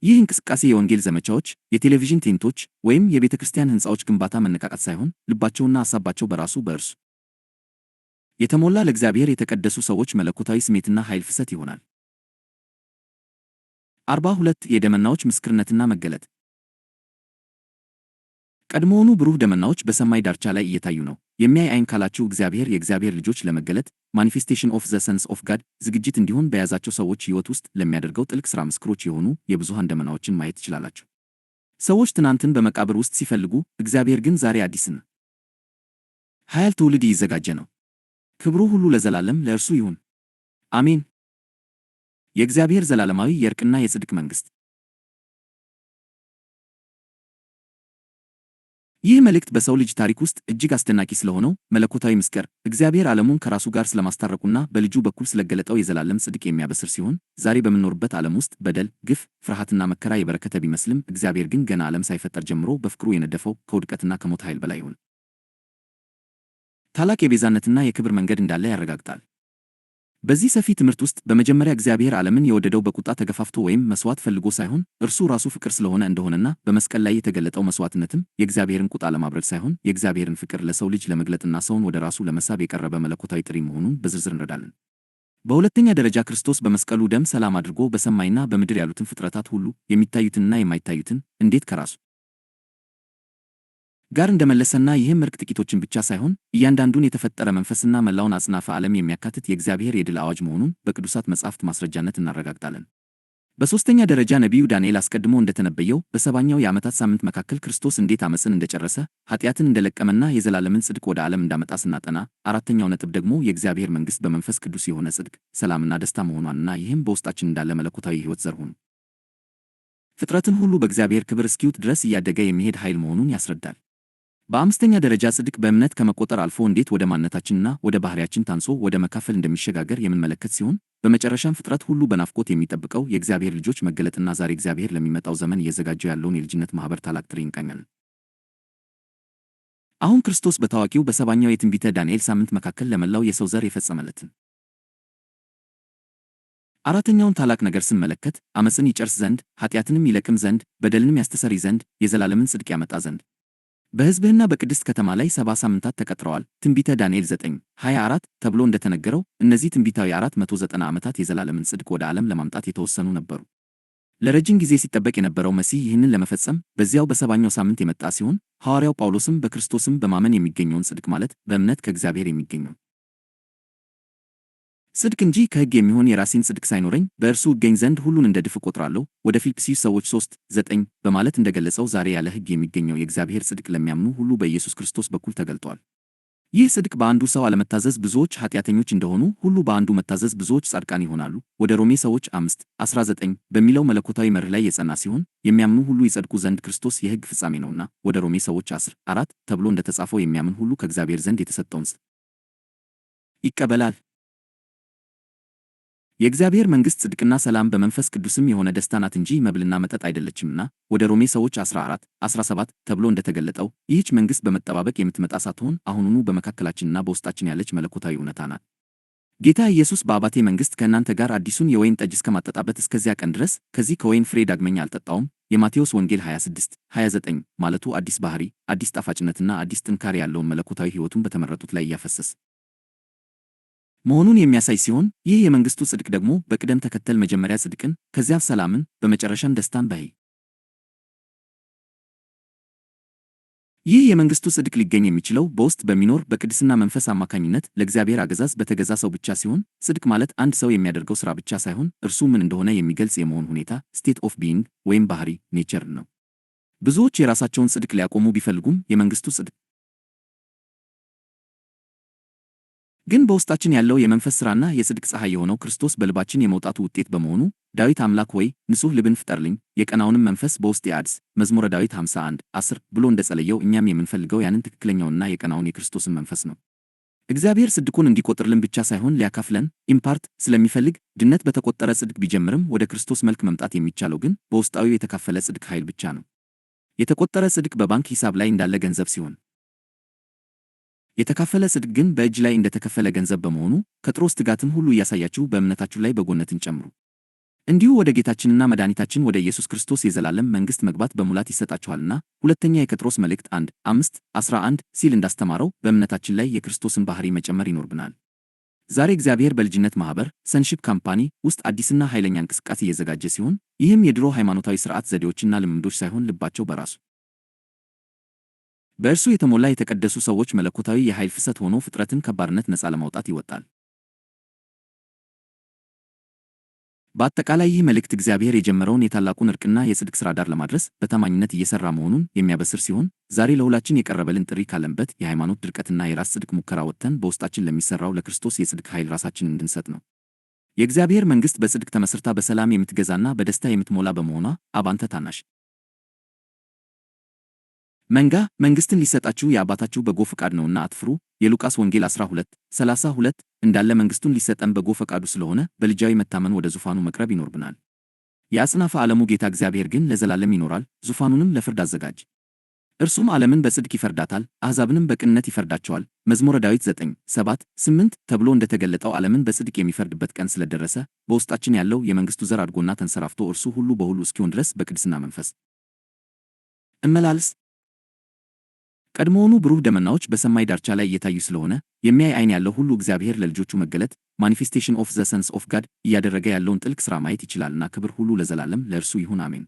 ይህ እንቅስቃሴ የወንጌል ዘመቻዎች፣ የቴሌቪዥን ትዕይንቶች ወይም የቤተ ክርስቲያን ሕንፃዎች ግንባታ መነቃቃት ሳይሆን ልባቸውና ሐሳባቸው በራሱ በእርሱ የተሞላ ለእግዚአብሔር የተቀደሱ ሰዎች መለኮታዊ ስሜትና ኃይል ፍሰት ይሆናል። 42 የደመናዎች ምስክርነትና መገለጥ ቀድሞውኑ ብሩህ ደመናዎች በሰማይ ዳርቻ ላይ እየታዩ ነው። የሚያይ ዓይን ካላችሁ እግዚአብሔር የእግዚአብሔር ልጆች ለመገለጥ ማኒፌስቴሽን ኦፍ ዘ ሰንስ ኦፍ ጋድ ዝግጅት እንዲሆን በያዛቸው ሰዎች ሕይወት ውስጥ ለሚያደርገው ጥልቅ ሥራ ምስክሮች የሆኑ የብዙሃን ደመናዎችን ማየት ትችላላችሁ። ሰዎች ትናንትን በመቃብር ውስጥ ሲፈልጉ፣ እግዚአብሔር ግን ዛሬ አዲስን ኃያል ትውልድ እየዘጋጀ ነው። ክብሩ ሁሉ ለዘላለም ለእርሱ ይሁን፣ አሜን። የእግዚአብሔር ዘላለማዊ የእርቅና የጽድቅ መንግሥት ይህ መልእክት በሰው ልጅ ታሪክ ውስጥ እጅግ አስደናቂ ስለሆነው መለኮታዊ ምስጢር እግዚአብሔር ዓለሙን ከራሱ ጋር ስለማስታረቁና በልጁ በኩል ስለገለጠው የዘላለም ጽድቅ የሚያበስር ሲሆን ዛሬ በምንኖርበት ዓለም ውስጥ በደል፣ ግፍ፣ ፍርሃትና መከራ የበረከተ ቢመስልም እግዚአብሔር ግን ገና ዓለም ሳይፈጠር ጀምሮ በፍቅሩ የነደፈው ከውድቀትና ከሞት ኃይል በላይ ይሁን ታላቅ የቤዛነትና የክብር መንገድ እንዳለ ያረጋግጣል። በዚህ ሰፊ ትምህርት ውስጥ በመጀመሪያ እግዚአብሔር ዓለምን የወደደው በቁጣ ተገፋፍቶ ወይም መስዋዕት ፈልጎ ሳይሆን እርሱ ራሱ ፍቅር ስለሆነ እንደሆነና በመስቀል ላይ የተገለጠው መስዋዕትነትም የእግዚአብሔርን ቁጣ ለማብረድ ሳይሆን የእግዚአብሔርን ፍቅር ለሰው ልጅ ለመግለጥና ሰውን ወደ ራሱ ለመሳብ የቀረበ መለኮታዊ ጥሪ መሆኑን በዝርዝር እንረዳለን። በሁለተኛ ደረጃ ክርስቶስ በመስቀሉ ደም ሰላም አድርጎ በሰማይና በምድር ያሉትን ፍጥረታት ሁሉ የሚታዩትንና የማይታዩትን እንዴት ከራሱ ጋር እንደመለሰና ይህም እርቅ ጥቂቶችን ብቻ ሳይሆን እያንዳንዱን የተፈጠረ መንፈስና መላውን አጽናፈ ዓለም የሚያካትት የእግዚአብሔር የድል አዋጅ መሆኑን በቅዱሳት መጻሕፍት ማስረጃነት እናረጋግጣለን። በሦስተኛ ደረጃ ነቢዩ ዳንኤል አስቀድሞ እንደተነበየው በሰባኛው የዓመታት ሳምንት መካከል ክርስቶስ እንዴት ዓመፅን እንደጨረሰ፣ ኃጢአትን እንደለቀመና የዘላለምን ጽድቅ ወደ ዓለም እንዳመጣ ስናጠና፣ አራተኛው ነጥብ ደግሞ የእግዚአብሔር መንግሥት በመንፈስ ቅዱስ የሆነ ጽድቅ፣ ሰላምና ደስታ መሆኗንና ይህም በውስጣችን እንዳለ መለኮታዊ ሕይወት ዘር ሆኑ ፍጥረትን ሁሉ በእግዚአብሔር ክብር እስኪውጥ ድረስ እያደገ የሚሄድ ኃይል መሆኑን ያስረዳል። በአምስተኛ ደረጃ ጽድቅ በእምነት ከመቆጠር አልፎ እንዴት ወደ ማንነታችንና ወደ ባሕርያችን ታንጾ ወደ መካፈል እንደሚሸጋገር የምንመለከት ሲሆን በመጨረሻም ፍጥረት ሁሉ በናፍቆት የሚጠብቀው የእግዚአብሔር ልጆች መገለጥና ዛሬ እግዚአብሔር ለሚመጣው ዘመን እየዘጋጀው ያለውን የልጅነት ማኅበር ታላቅ ጥሪ እንቃኛለን። አሁን ክርስቶስ በታዋቂው በሰባኛው የትንቢተ ዳንኤል ሳምንት መካከል ለመላው የሰው ዘር የፈጸመለትን አራተኛውን ታላቅ ነገር ስንመለከት ዓመፅን ይጨርስ ዘንድ፣ ኃጢአትንም ይለቅም ዘንድ፣ በደልንም ያስተሰርይ ዘንድ፣ የዘላለምን ጽድቅ ያመጣ ዘንድ በሕዝብህና በቅድስት ከተማ ላይ 70 ሳምንታት ተቀጥረዋል። ትንቢተ ዳንኤል 9:24 ተብሎ እንደተነገረው እነዚህ ትንቢታዊ 490 ዓመታት የዘላለምን ጽድቅ ወደ ዓለም ለማምጣት የተወሰኑ ነበሩ። ለረጅም ጊዜ ሲጠበቅ የነበረው መሲህ ይህንን ለመፈጸም በዚያው በሰባኛው ሳምንት የመጣ ሲሆን ሐዋርያው ጳውሎስም በክርስቶስም በማመን የሚገኘውን ጽድቅ ማለት በእምነት ከእግዚአብሔር የሚገኘው ጽድቅ እንጂ ከሕግ የሚሆን የራሴን ጽድቅ ሳይኖረኝ በእርሱ እገኝ ዘንድ ሁሉን እንደ ድፍ እቆጥራለሁ ወደ ፊልጵስዩስ ሰዎች 3:9 በማለት እንደገለጸው ዛሬ ያለ ሕግ የሚገኘው የእግዚአብሔር ጽድቅ ለሚያምኑ ሁሉ በኢየሱስ ክርስቶስ በኩል ተገልጧል። ይህ ጽድቅ በአንዱ ሰው አለመታዘዝ ብዙዎች ኃጢአተኞች እንደሆኑ ሁሉ በአንዱ መታዘዝ ብዙዎች ጻድቃን ይሆናሉ ወደ ሮሜ ሰዎች 5:19 በሚለው መለኮታዊ መርህ ላይ የጸና ሲሆን የሚያምኑ ሁሉ ይጸድቁ ዘንድ ክርስቶስ የሕግ ፍጻሜ ነውና ወደ ሮሜ ሰዎች 10:4 ተብሎ እንደተጻፈው የሚያምን ሁሉ ከእግዚአብሔር ዘንድ የተሰጠውን ጽድቅ ይቀበላል። የእግዚአብሔር መንግሥት ጽድቅና ሰላም በመንፈስ ቅዱስም የሆነ ደስታ ናት እንጂ መብልና መጠጥ አይደለችምና ወደ ሮሜ ሰዎች 14:17 ተብሎ እንደተገለጠው ይህች መንግሥት በመጠባበቅ የምትመጣ ሳትሆን አሁኑኑ በመካከላችንና በውስጣችን ያለች መለኮታዊ እውነታ ናት። ጌታ ኢየሱስ በአባቴ መንግሥት ከእናንተ ጋር አዲሱን የወይን ጠጅ እስከማጠጣበት እስከዚያ ቀን ድረስ ከዚህ ከወይን ፍሬ ዳግመኛ አልጠጣውም የማቴዎስ ወንጌል 26:29 ማለቱ አዲስ ባሕሪ፣ አዲስ ጣፋጭነትና አዲስ ጥንካሬ ያለውን መለኮታዊ ሕይወቱን በተመረጡት ላይ እያፈሰሰ መሆኑን የሚያሳይ ሲሆን ይህ የመንግሥቱ ጽድቅ ደግሞ በቅደም ተከተል መጀመሪያ ጽድቅን፣ ከዚያ ሰላምን፣ በመጨረሻም ደስታን ይህ የመንግሥቱ ጽድቅ ሊገኝ የሚችለው በውስጥ በሚኖር በቅድስና መንፈስ አማካኝነት ለእግዚአብሔር አገዛዝ በተገዛ ሰው ብቻ ሲሆን ጽድቅ ማለት አንድ ሰው የሚያደርገው ሥራ ብቻ ሳይሆን እርሱ ምን እንደሆነ የሚገልጽ የመሆን ሁኔታ ስቴት ኦፍ ቢይንግ ወይም ባሕሪ ኔቸር ነው። ብዙዎች የራሳቸውን ጽድቅ ሊያቆሙ ቢፈልጉም የመንግሥቱ ጽድቅ ግን በውስጣችን ያለው የመንፈስ ሥራና የጽድቅ ፀሐይ የሆነው ክርስቶስ በልባችን የመውጣቱ ውጤት በመሆኑ ዳዊት አምላክ ሆይ ንጹሕ ልብን ፍጠርልኝ የቀናውንም መንፈስ በውስጤ አድስ መዝሙረ ዳዊት 51:10 ብሎ እንደጸለየው እኛም የምንፈልገው ያንን ትክክለኛውንና የቀናውን የክርስቶስን መንፈስ ነው። እግዚአብሔር ጽድቁን እንዲቆጥርልን ብቻ ሳይሆን ሊያካፍለን ኢምፓርት ስለሚፈልግ ድነት በተቆጠረ ጽድቅ ቢጀምርም ወደ ክርስቶስ መልክ መምጣት የሚቻለው ግን በውስጣዊው የተካፈለ ጽድቅ ኃይል ብቻ ነው። የተቆጠረ ጽድቅ በባንክ ሂሳብ ላይ እንዳለ ገንዘብ ሲሆን የተካፈለ ጽድቅ ግን በእጅ ላይ እንደተከፈለ ገንዘብ በመሆኑ ከጥሮስ ትጋትን ሁሉ እያሳያችሁ በእምነታችሁ ላይ በጎነትን ጨምሩ። እንዲሁ ወደ ጌታችንና መድኃኒታችን ወደ ኢየሱስ ክርስቶስ የዘላለም መንግሥት መግባት በሙላት ይሰጣችኋልና ሁለተኛ የጴጥሮስ መልእክት 1:5-11 ሲል እንዳስተማረው በእምነታችን ላይ የክርስቶስን ባሕሪ መጨመር ይኖርብናል። ዛሬ እግዚአብሔር በልጅነት ማኅበር ሰንሺፕ ካምፓኒ ውስጥ አዲስና ኃይለኛ እንቅስቃሴ እየዘጋጀ ሲሆን ይህም የድሮ ሃይማኖታዊ ሥርዓት ዘዴዎችና ልምምዶች ሳይሆን ልባቸው በእርሱ የተሞላ የተቀደሱ ሰዎች መለኮታዊ የኃይል ፍሰት ሆኖ ፍጥረትን ከባርነት ነፃ ለማውጣት ይወጣል። በአጠቃላይ ይህ መልእክት እግዚአብሔር የጀመረውን የታላቁን ዕርቅና የጽድቅ ሥራ ዳር ለማድረስ በታማኝነት እየሠራ መሆኑን የሚያበስር ሲሆን ዛሬ ለሁላችን የቀረበልን ጥሪ ካለንበት የሃይማኖት ድርቀትና የራስ ጽድቅ ሙከራ ወጥተን በውስጣችን ለሚሠራው ለክርስቶስ የጽድቅ ኃይል ራሳችንን እንድንሰጥ ነው። የእግዚአብሔር መንግሥት በጽድቅ ተመስርታ በሰላም የምትገዛና በደስታ የምትሞላ በመሆኗ አብ አንተ ታናሽ መንግሥትን ሊሰጣችሁ የአባታችሁ በጎ ፈቃድ ነውና አትፍሩ። የሉቃስ ወንጌል 12:32 እንዳለ መንግሥቱን ሊሰጠን በጎ ፈቃዱ ስለሆነ በልጃዊ መታመን ወደ ዙፋኑ መቅረብ ይኖርብናል። የአጽናፈ ዓለሙ ጌታ እግዚአብሔር ግን ለዘላለም ይኖራል፣ ዙፋኑንም ለፍርድ አዘጋጅ። እርሱም ዓለምን በጽድቅ ይፈርዳታል፣ አሕዛብንም በቅንነት ይፈርዳቸዋል። መዝሙረ ዳዊት 9:7-8 ተብሎ እንደተገለጠው ዓለምን በጽድቅ የሚፈርድበት ቀን ስለደረሰ በውስጣችን ያለው የመንግሥቱ ዘር አድጎና ተንሰራፍቶ እርሱ ሁሉ በሁሉ እስኪሆን ድረስ በቅድስና መንፈስ እመላለስ። ቀድሞውኑ ብሩህ ደመናዎች በሰማይ ዳርቻ ላይ እየታዩ ስለሆነ የሚያይ ዓይን ያለው ሁሉ እግዚአብሔር ለልጆቹ መገለጥ ማኒፌስቴሽን ኦፍ ዘ ሰንስ ኦፍ ጋድ እያደረገ ያለውን ጥልቅ ሥራ ማየት ይችላልና ክብር ሁሉ ለዘላለም ለእርሱ ይሁን፣ አሜን።